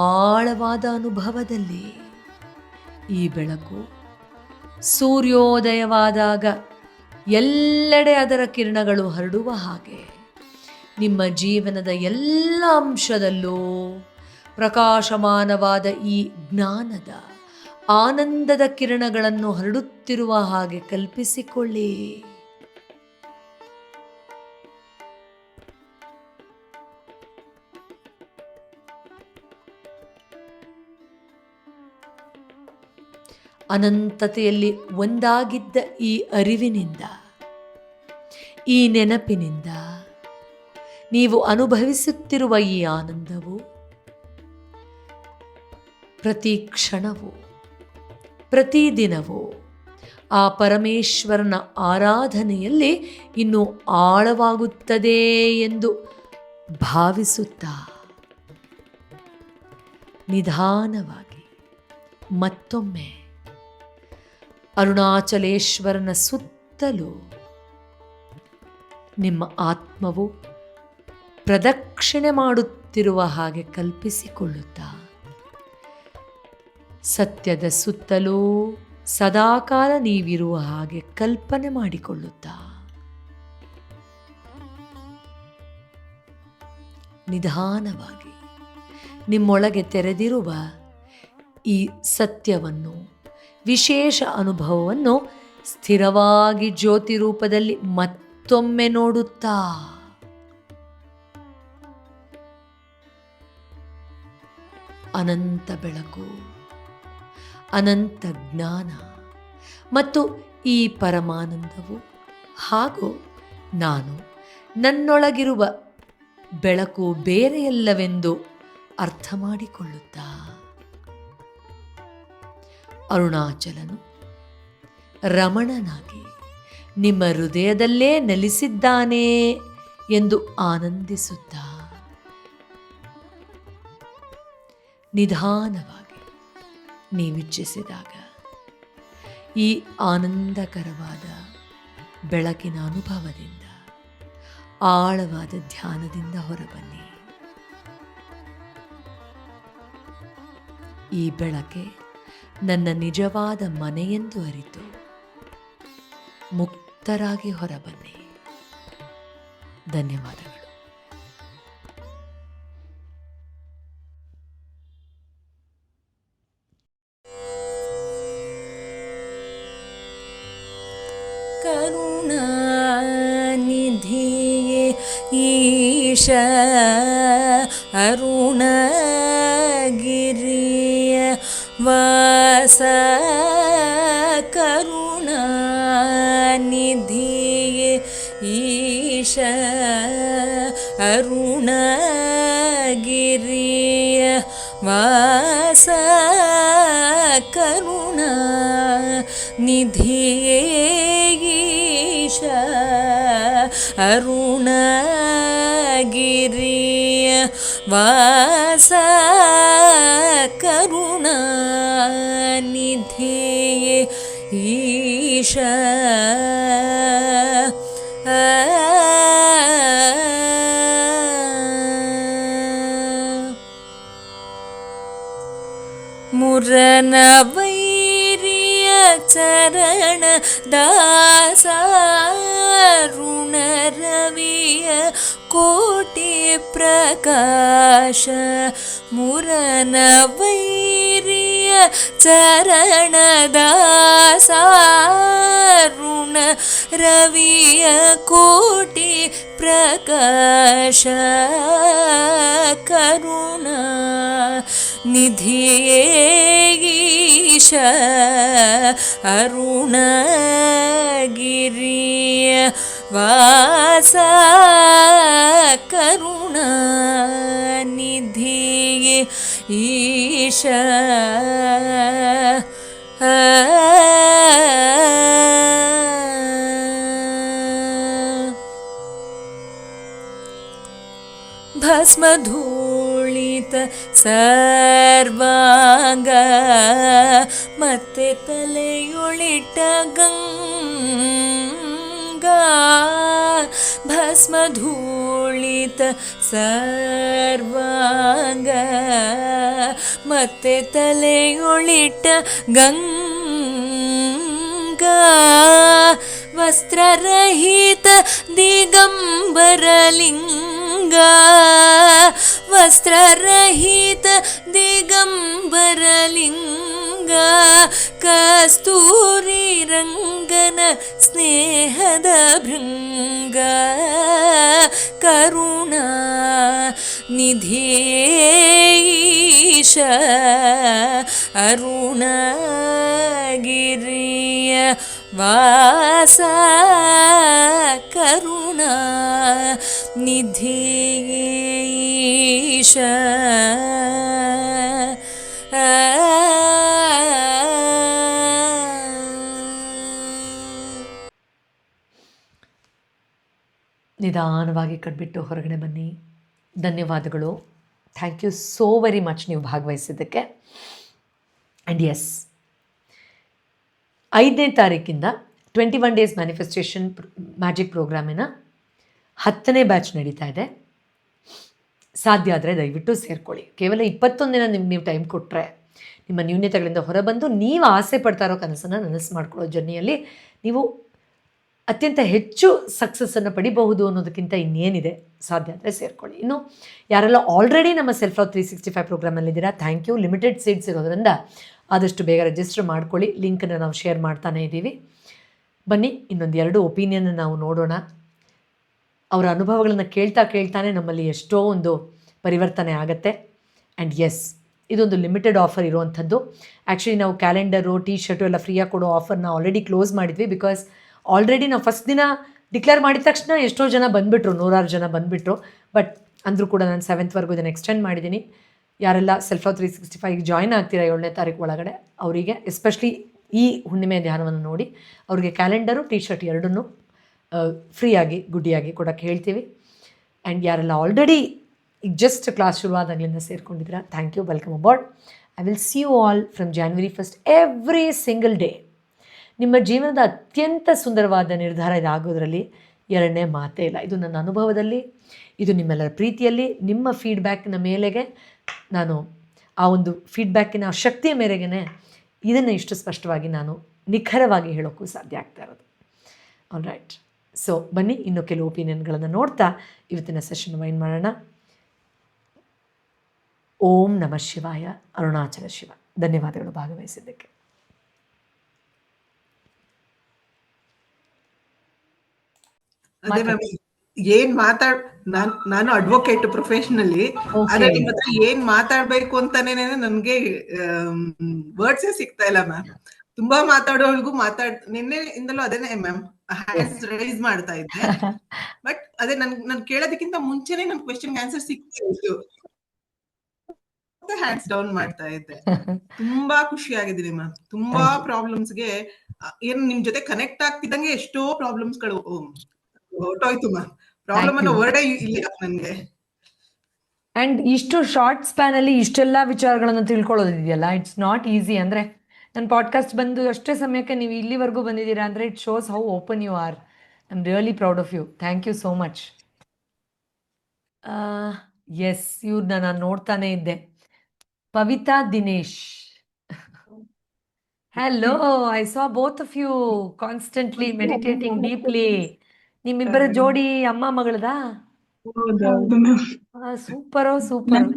A: ಆಳವಾದ ಅನುಭವದಲ್ಲಿ ಈ ಬೆಳಕು ಸೂರ್ಯೋದಯವಾದಾಗ ಎಲ್ಲೆಡೆ ಅದರ ಕಿರಣಗಳು ಹರಡುವ ಹಾಗೆ ನಿಮ್ಮ ಜೀವನದ ಎಲ್ಲ ಅಂಶದಲ್ಲೂ ಪ್ರಕಾಶಮಾನವಾದ ಈ ಜ್ಞಾನದ ಆನಂದದ ಕಿರಣಗಳನ್ನು ಹರಡುತ್ತಿರುವ ಹಾಗೆ ಕಲ್ಪಿಸಿಕೊಳ್ಳಿ. ಅನಂತತೆಯಲ್ಲಿ ಒಂದಾಗಿದ್ದ ಈ ಅರಿವಿನಿಂದ, ಈ ನೆನಪಿನಿಂದ ನೀವು ಅನುಭವಿಸುತ್ತಿರುವ ಈ ಆನಂದವು ಪ್ರತಿ ಕ್ಷಣವೂ ಪ್ರತಿದಿನವೂ ಆ ಪರಮೇಶ್ವರನ ಆರಾಧನೆಯಲ್ಲಿ ಇನ್ನೂ ಆಳವಾಗುತ್ತದೆ ಎಂದು ಭಾವಿಸುತ್ತಾ ನಿಧಾನವಾಗಿ ಮತ್ತೊಮ್ಮೆ ಅರುಣಾಚಲೇಶ್ವರನ ಸುತ್ತಲೂ ನಿಮ್ಮ ಆತ್ಮವು ಪ್ರದಕ್ಷಿಣೆ ಮಾಡುತ್ತಿರುವ ಹಾಗೆ ಕಲ್ಪಿಸಿಕೊಳ್ಳುತ್ತಾ ಸತ್ಯದ ಸುತ್ತಲೂ ಸದಾಕಾಲ ನೀವಿರುವ ಹಾಗೆ ಕಲ್ಪನೆ ಮಾಡಿಕೊಳ್ಳುತ್ತಾ ನಿಧಾನವಾಗಿ ನಿಮ್ಮೊಳಗೆ ತೆರೆದಿರುವ ಈ ಸತ್ಯವನ್ನು, ವಿಶೇಷ ಅನುಭವವನ್ನು ಸ್ಥಿರವಾಗಿ ಜ್ಯೋತಿ ರೂಪದಲ್ಲಿ ಮತ್ತೊಮ್ಮೆ ನೋಡುತ್ತಾ ಅನಂತ ಬೆಳಕು, ಅನಂತ ಜ್ಞಾನ ಮತ್ತು ಈ ಪರಮಾನಂದವು ಹಾಗೂ ನಾನು ನನ್ನೊಳಗಿರುವ ಬೆಳಕು ಬೇರೆಯಲ್ಲವೆಂದು ಅರ್ಥ ಮಾಡಿಕೊಳ್ಳುತ್ತಾ ಅರುಣಾಚಲನು ರಮಣನಾಗಿ ನಿಮ್ಮ ಹೃದಯದಲ್ಲೇ ನೆಲೆಸಿದ್ದಾನೆ ಎಂದು ಆನಂದಿಸುತ್ತಾ ನಿಧಾನವಾಗಿ ನೀವಿಚ್ಛಿಸಿದಾಗ ಈ ಆನಂದಕರವಾದ ಬೆಳಕಿನ ಅನುಭವದಿಂದ, ಆಳವಾದ ಧ್ಯಾನದಿಂದ ಹೊರಬನ್ನಿ. ಈ ಬೆಳಕೆ ನನ್ನ ನಿಜವಾದ ಮನೆಯೆಂದು ಅರಿತು ಮುಕ್ತರಾಗಿ ಹೊರಬನ್ನಿ. ಧನ್ಯವಾದಗಳು.
C: ಕರುಣಾನಿಧಿಯೇ ಈಶ ಅರುಣಗಿರಿಯ ವಾಸ, ಕರುಣಾನಿಧಿಯೇ ಈಶ ಅರುಣಗಿರಿಯ ವಾಸ, ಕರುಣಾನಿಧಿಯೇ ಈಶ ಅರುಣಗಿರಿಯ ವಾಸ, ಕರುಣಾನಿಧಿಯೇ ಈಶ ಮುರನವೈರಿಯ ಚರಣ ದಾಸ, ಋಣರವಿಯ ಕೋಟಿ ಪ್ರಕಾಶ, ಮುರನವೈರಿಯ ಚರಣ ದಾಸ, ಋಣ ರವಿಯ ಕೋಟಿ ಪ್ರಕಾಶ, ಕರುಣಾ ನಿಧಿಯೇ ಈಶ ಅರುಣಗಿರಿಯ ವಾಸ, ಕರುಣಾನಿಧಿಯೇ ಈಶ ಭಸ್ಮಧೂಳಿತ ಸರ್ವಾಂಗ ಮತ್ತೆ ತಲೆಯೊಳಿಟ್ಟ ಗಂಗಾ, ಭಸ್ಮಧೂಳಿತ ಸರ್ವಾಂಗ ಮತ್ತೆ ತಲೆಯೊಳಿಟ್ಟ ಗಂಗಾ ವಸ್ತ್ರರಹಿತ ದಿಗಂಬರಲಿಂಗ ವಸ್ತ್ರರಹಿತ ದಿಗಂಬರಲಿಂಗ ಕಸ್ತೂರಿ ರಂಗನ ಸ್ನೇಹದ ಭೃಂಗ ಕರುಣಾ ನಿಧೀಶ ಅರುಣಗಿರಿಯ ವಾಸ ಕರುಣಾ ನಿಧೀಶ
A: ನಿಧಾನವಾಗಿ ಕಟ್ಬಿಟ್ಟು ಹೊರಗಡೆ ಬನ್ನಿ. ಧನ್ಯವಾದಗಳು. Thank you so very much ನೀವು ಭಾಗವಹಿಸಿದ್ದಕ್ಕೆ. ಆ್ಯಂಡ್ ಎಸ್, 5ನೇ ತಾರೀಕಿಂದ 21 ಡೇಸ್ ಮ್ಯಾನಿಫೆಸ್ಟೇಷನ್ ಮ್ಯಾಜಿಕ್ ಪ್ರೋಗ್ರಾಮಿನ 10ನೇ ಬ್ಯಾಚ್ ನಡೀತಾ ಇದೆ. ಸಾಧ್ಯ ಆದರೆ ದಯವಿಟ್ಟು ಸೇರ್ಕೊಳ್ಳಿ. ಕೇವಲ 21 ದಿನ ನಿಮ್ಗೆ ನೀವು ಟೈಮ್ ಕೊಟ್ಟರೆ ನಿಮ್ಮ ನ್ಯೂನತೆಗಳಿಂದ ಹೊರಬಂದು ನೀವು ಆಸೆ ಪಡ್ತಾ ಇರೋ ಕನಸನ್ನು ನನಸು ಮಾಡ್ಕೊಳ್ಳೋ ಜರ್ನಿಯಲ್ಲಿ ನೀವು ಅತ್ಯಂತ ಹೆಚ್ಚು ಸಕ್ಸಸ್ಸನ್ನು ಪಡಿಬಹುದು ಅನ್ನೋದಕ್ಕಿಂತ ಇನ್ನೇನಿದೆ. ಸಾಧ್ಯ ಆದರೆ ಸೇರ್ಕೊಳ್ಳಿ. ಇನ್ನು ಯಾರೆಲ್ಲ ಆಲ್ರೆಡಿ ನಮ್ಮ ಸೆಲ್ಫ್ ಲವ್ 365 ಪ್ರೋಗ್ರಾಮಲ್ಲಿದ್ದೀರಾ, ಥ್ಯಾಂಕ್ ಯು. ಲಿಮಿಟೆಡ್ ಸೀಟ್ಸ್ ಇರೋದ್ರಿಂದ ಆದಷ್ಟು ಬೇಗ ರಿಜಿಸ್ಟರ್ ಮಾಡ್ಕೊಳ್ಳಿ. ಲಿಂಕನ್ನು ನಾವು ಶೇರ್ ಮಾಡ್ತಾನೇ ಇದ್ದೀವಿ. ಬನ್ನಿ, ಇನ್ನೊಂದು 2 ಒಪಿನಿಯನ್ ನಾವು ನೋಡೋಣ. ಅವರ ಅನುಭವಗಳನ್ನು ಕೇಳ್ತಾನೆ ನಮ್ಮಲ್ಲಿ ಎಷ್ಟೋ ಒಂದು ಪರಿವರ್ತನೆ ಆಗುತ್ತೆ. ಆ್ಯಂಡ್ ಎಸ್, ಇದೊಂದು ಲಿಮಿಟೆಡ್ ಆಫರ್ ಇರುವಂಥದ್ದು. ಆ್ಯಕ್ಚುಲಿ ನಾವು ಕ್ಯಾಲೆಂಡರು, ಟೀ ಶರ್ಟು ಎಲ್ಲ ಫ್ರೀಯಾಗಿ ಕೊಡೋ ಆಫರ್ನ ಆಲ್ರೆಡಿ ಕ್ಲೋಸ್ ಮಾಡಿದ್ವಿ. ಬಿಕಾಸ್ ಆಲ್ರೆಡಿ ನಾವು ಫಸ್ಟ್ ದಿನ ಡಿಕ್ಲೇರ್ ಮಾಡಿದ ತಕ್ಷಣ ಎಷ್ಟೋ ಜನ ಬಂದುಬಿಟ್ರು, 100 ಜನ ಬಂದುಬಿಟ್ರು. ಬಟ್ ಅಂದರೂ ಕೂಡ ನಾನು 7th ಇದನ್ನು ಎಕ್ಸ್ಟೆಂಡ್ ಮಾಡಿದ್ದೀನಿ. ಯಾರೆಲ್ಲ ಸೆಲ್ಫ್ ಲವ್ 365 ಜಾಯ್ನ್ ಆಗ್ತೀರಾ 7ನೇ ತಾರೀಕು ಒಳಗಡೆ, ಅವರಿಗೆ ಎಸ್ಪೆಷಲಿ ಈ ಹುಣ್ಣಿಮೆ ಧ್ಯಾನವನ್ನು ನೋಡಿ ಅವರಿಗೆ ಕ್ಯಾಲೆಂಡರು, ಟೀ ಶರ್ಟ್ ಎರಡನ್ನೂ ಫ್ರೀಯಾಗಿ ಗುಡ್ಡಿಯಾಗಿ ಕೊಡೋಕ್ಕೆ ಹೇಳ್ತೀವಿ. ಆ್ಯಂಡ್ ಯಾರೆಲ್ಲ ಆಲ್ರೆಡಿ ಈಗ ಜಸ್ಟ್ ಕ್ಲಾಸ್ ಶುರುವಾದಾಗಲಿಂದ ಸೇರ್ಕೊಂಡಿದ್ದೀರಾ, thank you, welcome aboard. I will see you all from January 1st every single day. ನಿಮ್ಮ ಜೀವನದ ಅತ್ಯಂತ ಸುಂದರವಾದ ನಿರ್ಧಾರ ಇದಾಗೋದ್ರಲ್ಲಿ ಎರಡನೇ ಮಾತೇ ಇಲ್ಲ. ಇದು ನನ್ನ ಅನುಭವದಲ್ಲಿ, ಇದು ನಿಮ್ಮೆಲ್ಲರ ಪ್ರೀತಿಯಲ್ಲಿ, ನಿಮ್ಮ ಫೀಡ್ಬ್ಯಾಕ್ನ ಮೇಲೆಗೆ ನಾನು ಆ ಒಂದು ಫೀಡ್ಬ್ಯಾಕಿನ ಶಕ್ತಿಯ ಮೇರೆಗೆ ಇದನ್ನು ಇಷ್ಟು ಸ್ಪಷ್ಟವಾಗಿ ನಾನು ನಿಖರವಾಗಿ ಹೇಳೋಕ್ಕೂ ಸಾಧ್ಯ ಆಗ್ತಾ ಇರೋದು. ಆಲ್ ರೈಟ್, ಸೊ ಬನ್ನಿ ಇನ್ನೂ ಕೆಲವು ಒಪಿನಿಯನ್ಗಳನ್ನು ನೋಡ್ತಾ ಇವತ್ತಿನ ಸೆಷನ್ ವೈಂಡ್ ಮಾಡೋಣ. ಓಂ ನಮಃ ಶಿವಾಯ, ಅರುಣಾಚಲ ಶಿವ. ಧನ್ಯವಾದಗಳು ಭಾಗವಹಿಸಿದ್ದಕ್ಕೆ.
D: ಅದೇ ಮ್ಯಾಮ್, ಏನ್ ನಾನು ಅಡ್ವೊಕೇಟ್ ಪ್ರೊಫೆಷನಲಿ. ಆದ್ರೆ ನಿಮ್ ಹತ್ರ ಏನ್ ಮಾತಾಡ್ಬೇಕು ಅಂತಾನೆ ನನ್ಗೆ ವರ್ಡ್ಸೇ ಸಿಗ್ತಾ ಇಲ್ಲ ಮ್ಯಾಮ್. ತುಂಬಾ ಮಾತಾಡೋಳ್ಗೂ ನಿನ್ನೆಯಿಂದಲೂ ಅದೇನೆ ಮ್ಯಾಮ್ ಹ್ಯಾಂಡ್ಸ್ ರೈಸ್ ಮಾಡ್ತಾ ಇದ್ದೆ. ಬಟ್ ಅದೇ ನನ್ ಕೇಳೋದಕ್ಕಿಂತ ಮುಂಚೆನೆ ನನ್ ಕ್ವೆಶ್ಚನ್ ಆನ್ಸರ್ ಸಿಗ್ತಾ ಇತ್ತು, ಹ್ಯಾಂಡ್ಸ್ ಡೌನ್ ಮಾಡ್ತಾ ಇದ್ದೆ. ತುಂಬಾ ಖುಷಿ ಆಗಿದ್ದೀನಿ ಮ್ಯಾಮ್. ತುಂಬಾ ಪ್ರಾಬ್ಲಮ್ಸ್ಗೆ ಏನ್ ನಿಮ್ ಜೊತೆ ಕನೆಕ್ಟ್ ಆಗ್ತಿದ್ದಂಗೆ ಎಷ್ಟೋ ಪ್ರಾಬ್ಲಮ್ಸ್ ಗಳು ಹೊರಟೋಯ್ತು ಮ್ಯಾಮ್. ಪ್ರಾಬ್ಲಮ್ ಅನ್ನೋ ವರ್ಡೇ ಇಲ್ಲ ನನ್ಗೆ.
A: ಆ್ಯಂಡ್ ಇಷ್ಟು ಶಾರ್ಟ್ ಸ್ಪ್ಯಾನಲ್ಲಿ ಇಷ್ಟೆಲ್ಲ ವಿಚಾರಗಳನ್ನು ತಿಳ್ಕೊಳ್ಳೋದಿದೆಯಲ್ಲ, ಇಟ್ಸ್ ನಾಟ್ ಈಸಿ. ಅಂದರೆ ನನ್ನ ಪಾಡ್ಕಾಸ್ಟ್ ಬಂದು ಅಷ್ಟೇ ಸಮಯಕ್ಕೆ ನೀವು ಇಲ್ಲಿವರೆಗೂ ಬಂದಿದ್ದೀರಾ ಅಂದರೆ it shows how open you are. I am really proud of you. Thank you so much. Yes, ಇವ್ರನ್ನ ನಾನು ನೋಡ್ತಾನೆ ಇದ್ದೆ. Pavitha Dinesh, hello. I saw both of you constantly meditating deeply. ನಿಮ್ಮಿಬ್ಬರ ಜೋಡಿ ಅಮ್ಮ ಮಗಳದಾ? Super super.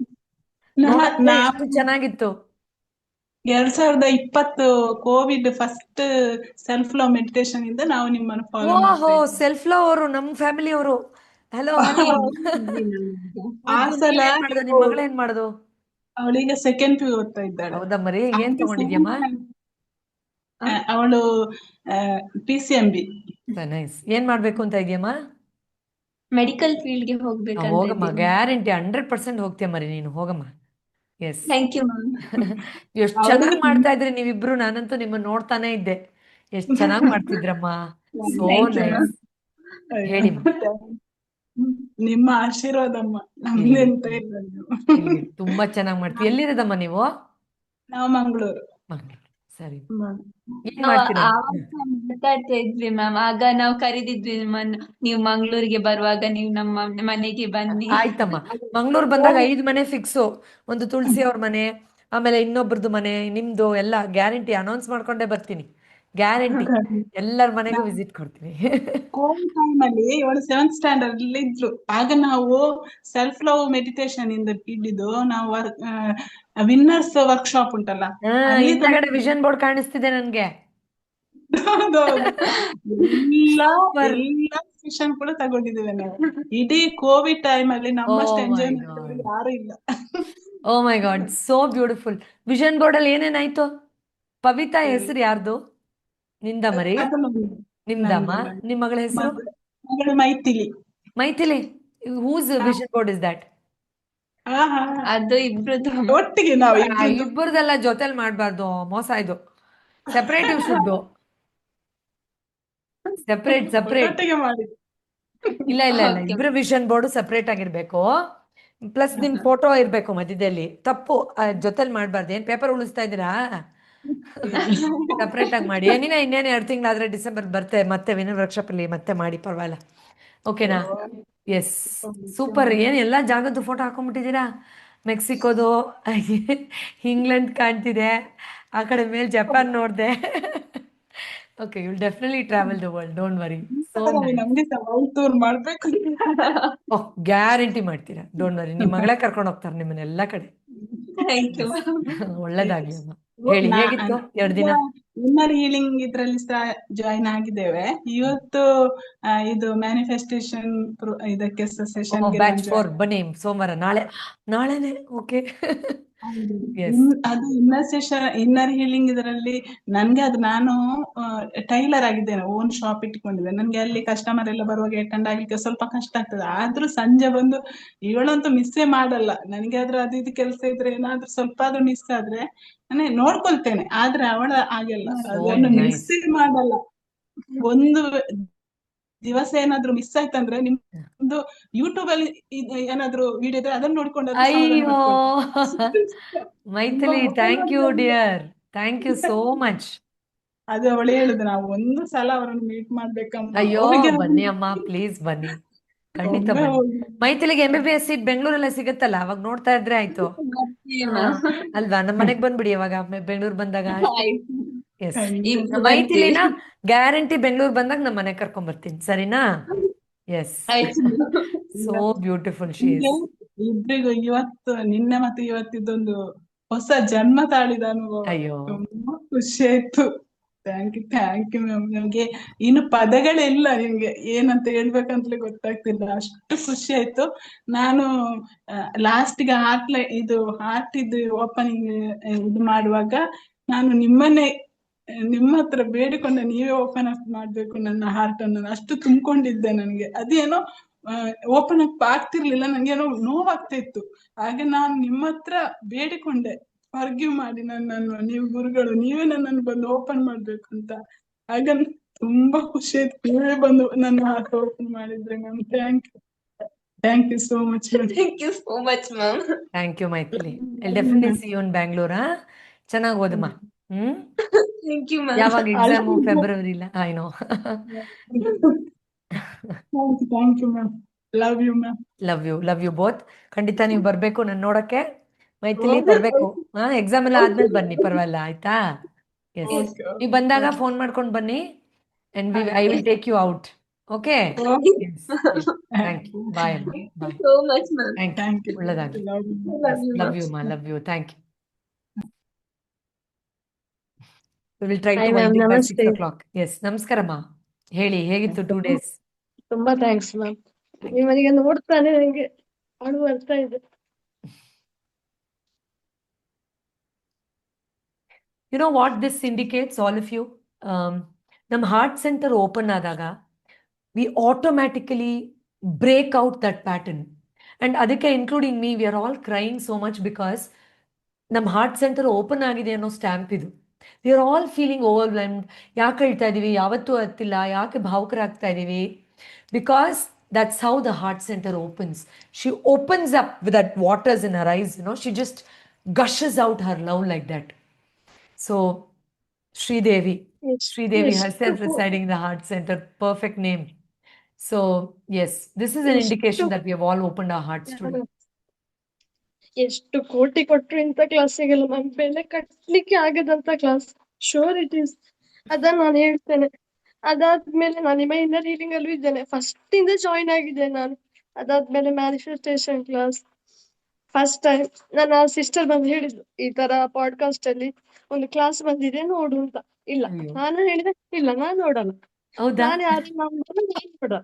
A: ಎಷ್ಟು ಚೆನ್ನಾಗಿತ್ತು.
E: 2020 Covid first self love meditation ಇಂದ ನಾವು ನಿಮ್ಮನ್ನು ಫಾಲೋ
A: ಓಹೋ, ಸೆಲ್ಫ್ ಲವ್ ಅವರು ನಮ್ಮ ಫ್ಯಾಮಿಲಿ ಅವರು. ಹಲೋ
E: ಆ ಸಲ
A: ನಿಮ್ಮ ಮಗಳೇನ್ ಮಾಡೋದು?
E: ಅವಳೀಗ ಸೆಕೆಂಡ್ ಪಿ ಓದ್ತಾ ಇದ್ದಾಳೆ.
A: ಹೌದಮ್ಮರಿ, ಏನ್ ತಗೊಂಡಿದ್ಯಮ್ಮ?
E: ಅವಳು PCMB.
A: ನೈಸ್. ಏನ್ ಮಾಡ್ಬೇಕು ಅಂತ ಇದೆಯಮ್ಮ?
F: ಮೆಡಿಕಲ್ ಫೀಲ್ಡ್ಗೆ ಹೋಗ್ಬೇಕಂತ
A: ಹೋಗಮ್ಮ, ಗ್ಯಾರಂಟಿ 100% ಹೋಗ್ತೀಯ ಮರಿ ನೀನು, ಹೋಗಮ್ಮ. Yes,
F: thank you ma'am.
A: ಎಷ್ಟು ಚೆನ್ನಾಗಿ ಮಾಡ್ತಾ ಇದ್ರಿ ನೀವಿಬ್ರು. ನಾನಂತೂ ನಿಮ್ಮನ್ನ ನೋಡ್ತಾನೆ ಇದ್ದೆ, ಎಷ್ಟು ಚೆನ್ನಾಗಿ ಮಾಡ್ತಿದ್ರಮ್ಮ. So nice. ಹೇಳಿ
E: ನಿಮ್ಮ ಆಶೀರ್ವಾದಮ್ಮ, ನಮ್ದೆಂತ ಇಲ್ಲ ನೀವು.
A: ತುಂಬಾ ಚೆನ್ನಾಗಿ ಮಾಡ್ತೀವಿ. ಎಲ್ಲಿರೋದಮ್ಮ ನೀವು?
E: ನಾವು ಮಂಗಳೂರು.
A: ಮಂಗಳೂರು. ಸರಿ.
F: ಮ್ಯಾಮ್
A: ಏನ್
F: ನಾವು
A: ಮಾಡ್ತೀರಾ?
F: ಆವಾಗ ಮಾತಾಡ್ತಾ ಇದ್ವಿ ಮ್ಯಾಮ್. ಆಗ ನಾವು ಕರೆದಿದ್ವಿ ನಿಮ್ಮನ್ನು, ನೀವು ಮಂಗಳೂರಿಗೆ ಬರುವಾಗ ನೀವು ನಮ್ಮ ಮನೆಗೆ ಬನ್ನಿ.
A: ಆಯ್ತಮ್ಮ. ಮಂಗಳೂರು ಬಂದಾಗ 5 ಮನೆ ಫಿಕ್ಸು. ಒಂದು ತುಳಸಿ ಅವ್ರ ಮನೆ, ಆಮೇಲೆ ಇನ್ನೊಬ್ರದ್ದು ಮನೆ, ನಿಮ್ದು ಎಲ್ಲ ಗ್ಯಾರಂಟಿ ಅನೌನ್ಸ್ ಮಾಡ್ಕೊಂಡೇ ಬರ್ತೀನಿ. ಗ್ಯಾರಂಟಿ ಎಲ್ಲರ ಮನೆಗೂ ವಿಸಿಟ್ ಕೊಡ್ತೀನಿ.
E: ಕೋವಿಡ್ ಟೈಮ್ ಅಲ್ಲಿ ಇವಳು 7th ಸ್ಟ್ಯಾಂಡರ್ಡ್ ಅಲ್ಲಿ ಇದ್ಲು. ಆಗ ನಾವು ಸೆಲ್ಫ್ ಲವ್ ಮೆಡಿಟೇಷನ್ ಇಂದ ಹಿಡಿದು ನಾವು ವಿನ್ನರ್ಸ್ ವರ್ಕ್ಶಾಪ್ ಉಂಟಲ್ಲ ಅಲ್ಲಿ
A: ಹಿಂದಗಡೆ ವಿಷನ್ ಬೋರ್ಡ್ ಕಾಣಿಸ್ತಿದೆ ನನ್ಗೆ.
E: ಹೌದೌದು.
A: Super.
E: ಎಲ್ಲ ಸೆಷನ್ ಕೂಡ ತಗೊಂಡಿದ್ದೇವೆ ನಾವು. ಇಡೀ ಕೋವಿಡ್ ಟೈಮ್ ಅಲ್ಲಿ ನಮ್ಮಷ್ಟು
A: Oh my
E: ಎಂಜಾಯ್
A: God.
E: ಮಾಡಿದವರು ಯಾರು ಇಲ್ಲ.
A: Oh my God, so beautiful. Vision board ಅಲ್ಲಿ ಏನೇನಾಯ್ತು? ಪವಿತಾ ಹೆಸರು ಯಾರ್ದು? ನಿಂದ ಮರಿ?
E: ಅದು ನಂದು.
A: ನಿಮ್ದಮ್ಮ?
E: ನಂದು.
A: ನಿಮ್ ಮಗಳ ಹೆಸರು?
E: ಮಗಳು Maithili.
A: Maithili. Whose vision board is that?
E: ಆಹಾ.
F: ಅದು ಇಬ್ರದ್ದು
E: ಒಟ್ಟಿಗೆ ನಾವು ಇಬ್ರದ್ದು.
A: ಇಬ್ಬರದೆಲ್ಲ ಜೊತೆಲಿ ಮಾಡ್ಬಾರ್ದು, ಮೋಸ ಇದು. Separate you should. ಸೆಪರೇಟ್.
E: ಒಟ್ಟಿಗೆ ಮಾಡಿದ್ದು.
A: ಇಲ್ಲ ಇಲ್ಲ ಇಲ್ಲ,
F: Okay.
A: ಇಬ್ರು ವಿಷನ್ ಬೋರ್ಡ್ ಸೆಪರೇಟ್ ಆಗಿರ್ಬೇಕು. ಪ್ಲಸ್ ನಿಮ್ ಫೋಟೋ ಇರ್ಬೇಕು ಮಧ್ಯದಲ್ಲಿ. ತಪ್ಪು, ಜೊತೆಲಿ ಮಾಡ್ಬಾರ್ದು. ಏನ್ ಪೇಪರ್ ಉಳಿಸ್ತಾ ಇದ್ದೀರಾ? ಸಪ್ರೇಟ್ ಆಗಿ ಮಾಡಿ. ಇನ್ನೇನು 2 ತಿಂಗಳಾದ್ರೆ ಡಿಸೆಂಬರ್ ಬರ್ತೆ ಮತ್ತೆ ವಿನರ್ ವರ್ಕ್ಶಾಪ್ ಅಲ್ಲಿ ಮತ್ತೆ ಮಾಡಿ, ಪರವಾಗಿಲ್ಲ. ಓಕೆನಾ? Yes, super. ಏನು ಎಲ್ಲ ಜಾಗದ್ದು ಫೋಟೋ ಹಾಕೊಂಡ್ಬಿಟ್ಟಿದ್ದೀರಾ? ಮೆಕ್ಸಿಕೋದು, ಇಂಗ್ಲೆಂಡ್ ಕಾಣ್ತಿದೆ, ಆ ಕಡೆ ಮೇಲೆ ಜಪಾನ್ ನೋಡಿದೆ. Okay, you will definitely travel the world, don't worry. So
E: ನಮ್ಗೆ ವರ್ಲ್ಡ್ ಟೂರ್ ಮಾಡ್ಬೇಕು.
A: ಓಹ್, ಗ್ಯಾರಂಟಿ ಮಾಡ್ತೀರಾ, ಡೋಂಟ್ ವರಿ. ನಿಮ್ಮ ಮಗಳೇ ಕರ್ಕೊಂಡು ಹೋಗ್ತಾರೆ ನಿಮ್ಮನ್ನೆಲ್ಲ ಕಡೆ.
F: Thank you.
A: ಒಳ್ಳೇದಾಗ್ಲಿ ಅಮ್ಮ. ಹೇಳಿ, ಹೇಗಿತ್ತು 2 ದಿನ?
E: ಇನ್ನರ್ ಹೀಲಿಂಗ್ ಇದ್ರಲ್ಲಿ ಜಾಯಿನ್ ಆಗಿದ್ದೇವೆ ಇವತ್ತು. ಇದು ಮ್ಯಾನಿಫೆಸ್ಟೇಷನ್ ಇದಕ್ಕೆ ಸೆಷನ್ ಗೆ
A: ಬ್ಯಾಚ್ 4 ಬನ್ನಿ ಸೋಮವಾರ. ನಾಳೆನೆ. ಓಕೆ.
E: ಅದು ಇನ್ನರ್ ಹೀಲಿಂಗ್ ಇದರಲ್ಲಿ ನನ್ಗೆ ಅದು ನಾನು ಟೈಲರ್ ಆಗಿದ್ದೇನೆ, ಓನ್ ಶಾಪ್ ಇಟ್ಕೊಂಡಿದ್ದೇನೆ. ನನ್ಗೆ ಅಲ್ಲಿ ಕಸ್ಟಮರ್ ಎಲ್ಲ ಬರುವಾಗ ಅಟೆಂಡ್ ಆಗ್ಲಿಕ್ಕೆ ಸ್ವಲ್ಪ ಕಷ್ಟ ಆಗ್ತದೆ. ಆದ್ರೂ ಸಂಜೆ ಬಂದು ಇವಳಂತೂ ಮಿಸ್ಸೇ ಮಾಡಲ್ಲ. ನನಗೆ ಆದ್ರೂ ಅದು ಇದು ಕೆಲಸ ಇದ್ರೆ ಏನಾದ್ರೂ ಸ್ವಲ್ಪ ಆದ್ರೂ ಮಿಸ್ ಆದ್ರೆ ನಾನೇ ನೋಡ್ಕೊಳ್ತೇನೆ. ಆದ್ರೆ ಅವಳ ಹಾಗೆಲ್ಲ, ಅದನ್ನು ಮಿಸ್ಸೇ ಮಾಡಲ್ಲ. ಒಂದು ದಿವಸ ಏನಾದ್ರೂ ಮಿಸ್ ಆಯ್ತಂದ್ರೆ ನಿಮ್ದು ಯೂಟ್ಯೂಬ್ ಅಲ್ಲಿ ಏನಾದ್ರೂ ವಿಡಿಯೋ ಇದ್ರೆ ಅದನ್ನ ನೋಡ್ಕೊಂಡು
A: ಅಯ್ಯೋ Maithili, thank you dear, thank you so much.
E: ಅದು ಅವಳು ಹೇಳುದು, ನಾವು ಒಂದು ಸಲ ಅವರನ್ನು ಮೀಟ್ ಮಾಡ್ಬೇಕಮ್ಮ.
A: ಅಯ್ಯೋ ಬನ್ನಿ ಅಮ್ಮ, ಪ್ಲೀಸ್ ಬನ್ನಿ, ಖಂಡಿತ ಬನ್ನಿ. ಮೈಥಿಲಿಗೆ MBBS ಸೀಟ್ ಬೆಂಗಳೂರಲ್ಲೇ ಸಿಗುತ್ತಲ್ಲ, ಅವಾಗ ನೋಡ್ತಾ ಇದ್ರೆ ಆಯ್ತು ಅಲ್ವಾ? ನಮ್ಮ ಮನೆಗ್ ಬಂದ್ಬಿಡಿ ಅವಾಗ, ಬೆಂಗಳೂರು ಬಂದಾಗ. ಎಸ್, ಮೈಥಿಲಿನ ಗ್ಯಾರಂಟಿ ಬೆಂಗಳೂರು ಬಂದಾಗ ನಮ್ಮ ಮನೆ ಕರ್ಕೊಂಡ್ ಬರ್ತೀನಿ, ಸರಿನಾ? Yes, so beautiful she is.
E: ಇಬ್ರಿಗೂ ನಿನ್ನೆ ಮತ್ತೆ ಇವತ್ತಿದ್ದೊಂದು ಹೊಸ ಜನ್ಮ ತಾಳಿದ ಅನುಭವ.
A: ಅಯ್ಯೋ,
E: ತುಂಬಾ ಖುಷಿ ಆಯ್ತು. Thank you ma'am. ನಮ್ಗೆ ಇನ್ನು ಪದಗಳಿಲ್ಲ, ನಿಮ್ಗೆ ಏನಂತ ಹೇಳ್ಬೇಕಂತಲೇ ಗೊತ್ತಾಗ್ತಿಲ್ಲ, ಅಷ್ಟು ಖುಷಿ ಆಯ್ತು. ನಾನು ಲಾಸ್ಟ್ ಗೆ ಹಾರ್ಟ್ ಇದು ಓಪನಿಂಗ್ ಇದು ಮಾಡುವಾಗ ನಾನು ನಿಮ್ಮ ಹತ್ರ ಬೇಡಿಕೊಂಡೆ, ನೀವೇ ಓಪನ್ ಅಪ್ ಮಾಡ್ಬೇಕು ನನ್ನ ಹಾರ್ಟ್ ಅನ್ನು. ಅಷ್ಟು ತುಂಬಿಕೊಂಡಿದ್ದೆ. ನನ್ಗೆ ಅದೇನೋ ಓಪನ್ ಅಪ್ ಆಗ್ತಿರ್ಲಿಲ್ಲ, ನಂಗೇನೋ ನೋವಾಗ್ತಾ ಇತ್ತು. ಹಾಗೆ ನಾನು ನಿಮ್ಮ ಹತ್ರ ಬೇಡಿಕೊಂಡೆ, ಫಾರ್ಗಿವ್ ಮಾಡಿ ನನ್ನನ್ನು, ನೀವು ಗುರುಗಳು, ನೀವೇ ನನ್ನನ್ನು ಬಂದು ಓಪನ್ ಮಾಡ್ಬೇಕು ಅಂತ. ಆಗ ತುಂಬಾ ಖುಷಿ ಆಯ್ತು, ನೀವೇ ಬಂದು ನನ್ನ ಹಾರ್ಟ್ ಓಪನ್ ಮಾಡಿದ್ರೆ ma'am. Thank you so much.
F: Thank you so much ma'am.
A: Thank you Maithili. I definitely see you in Bangalore. ಚೆನ್ನಾಗಿ ಓದಮ್ಮ.
F: Thank you ma'am.
A: ಯಾವಾಗ ಎಕ್ಸಾಮು? ಫೆಬ್ರವರಿ ಇಲ್ಲ? I know.
E: Thank you ma'am. Love you ma'am.
A: Love you both. ಖಂಡಿತ ನೀವು ಬರ್ಬೇಕು ನನ್ನ ನೋಡಕ್ಕೆ. ಮೈಥಿಲಿ ಬರ್ಬೇಕು. ಎಕ್ಸಾಮ್ ಎಲ್ಲ ಆದ್ಮೇಲೆ ಬನ್ನಿ, ಪರವಾಗಿಲ್ಲ, ಆಯ್ತಾ? ಎಸ್, ನೀವು ಬಂದಾಗ ಫೋನ್ ಮಾಡ್ಕೊಂಡು ಬನ್ನಿ, and I will take you out. Okay, thank you. Bye ಅಮ್ಮ, bye.
F: So much ma'am.
A: Thank you, ಒಳ್ಳೆದಾಗಿ. ಲವ್ ಯು ಮಾ, love you, thank you. We will try to wind it by 6 o'clock. Yes, ನಮಸ್ಕಾರಮ್ಮ. ಹೇಳಿ, ಹೇಗಿತ್ತು 2 days?
G: ತುಂಬಾ ಥ್ಯಾಂಕ್ಸ್ ಮ್ಯಾಮ್. ನಿಮ್ಮನಿಗೆ ನೋಡ್ತಾನೆ ನಂಗೆ ಅಳು ಬರ್ತಾ ಇದೆ.
A: You know what this indicates, all of you? ನಮ್ಮ ಹಾರ್ಟ್ ಸೆಂಟರ್ ಓಪನ್ ಆದಾಗ we automatically break out that pattern. And ಅದಕ್ಕೆ including me, we are all crying so much because ನಮ್ಮ ಹಾರ್ಟ್ ಸೆಂಟರ್ ಓಪನ್ ಆಗಿದೆ ಅನ್ನೋ ಸ್ಟ್ಯಾಂಪ್ ಇದು. We are all feeling overwhelmed. ಯಾಕೆ ಹೇಳ್ತಾ ಇದ್ದೀವಿ? ಯಾವತ್ತೂ ಹತ್ತಿಲ್ಲ. ಯಾಕೆ ಭಾವುಕರಾಗ್ತಾ ಇದ್ದೀವಿ? Because that's how the heart center opens. She opens up with that waters in her eyes, she just gushes out her love like that. So Sridevi. Sridevi
G: ಎಷ್ಟು
A: herself residing in the heart center. Perfect name. So, yes, this is an
G: ಎಷ್ಟು
A: indication that we have all opened our hearts today.
G: ಎಷ್ಟು ಕೋಟಿ ಕೊಟ್ರು ಇಂಥ ಕ್ಲಾಸಿಗೆಲ್ಲ ಮ್ಯಾಮ್ ಬೆಲೆ ಕಟ್ಲಿಕ್ಕೆ ಆಗದಂತ ಕ್ಲಾಸ್. Sure it is. ಅದನ್ನ ನಾನು ಹೇಳ್ತೇನೆ. ಅದಾದ್ಮೇಲೆ ನಾನು ಇನ್ನರ್ ಹೀಲಿಂಗ್ ಅಲ್ಲೂ ಇದ್ದೇನೆ. ಫಸ್ಟ್ ಇಂದ ಜಾಯಿನ್ ಆಗಿದೆ ನಾನು. ಅದಾದ್ಮೇಲೆ ಮ್ಯಾನಿಫೆಸ್ಟೇಷನ್ ಕ್ಲಾಸ್ ಫಸ್ಟ್ ಟೈಮ್ ನನ್ನ ಸಿಸ್ಟರ್ ಬಂದು ಹೇಳಿದ್ರು, ಈ ತರ ಪಾಡ್ಕಾಸ್ಟ್ ಅಲ್ಲಿ ಒಂದು ಕ್ಲಾಸ್ ಬಂದಿದೆ ನೋಡು ಅಂತ. ಇಲ್ಲ,
A: ಅಯ್ಯೋ.
G: ನಾನು ಹೇಳಿದೆ ಇಲ್ಲ, ನಾನ್ ನೋಡಲ್ಲ.
A: ಹೌದಾ?
G: ನಾನು ಯಾರು ನಾನ್ ನೋಡಲ್ಲ.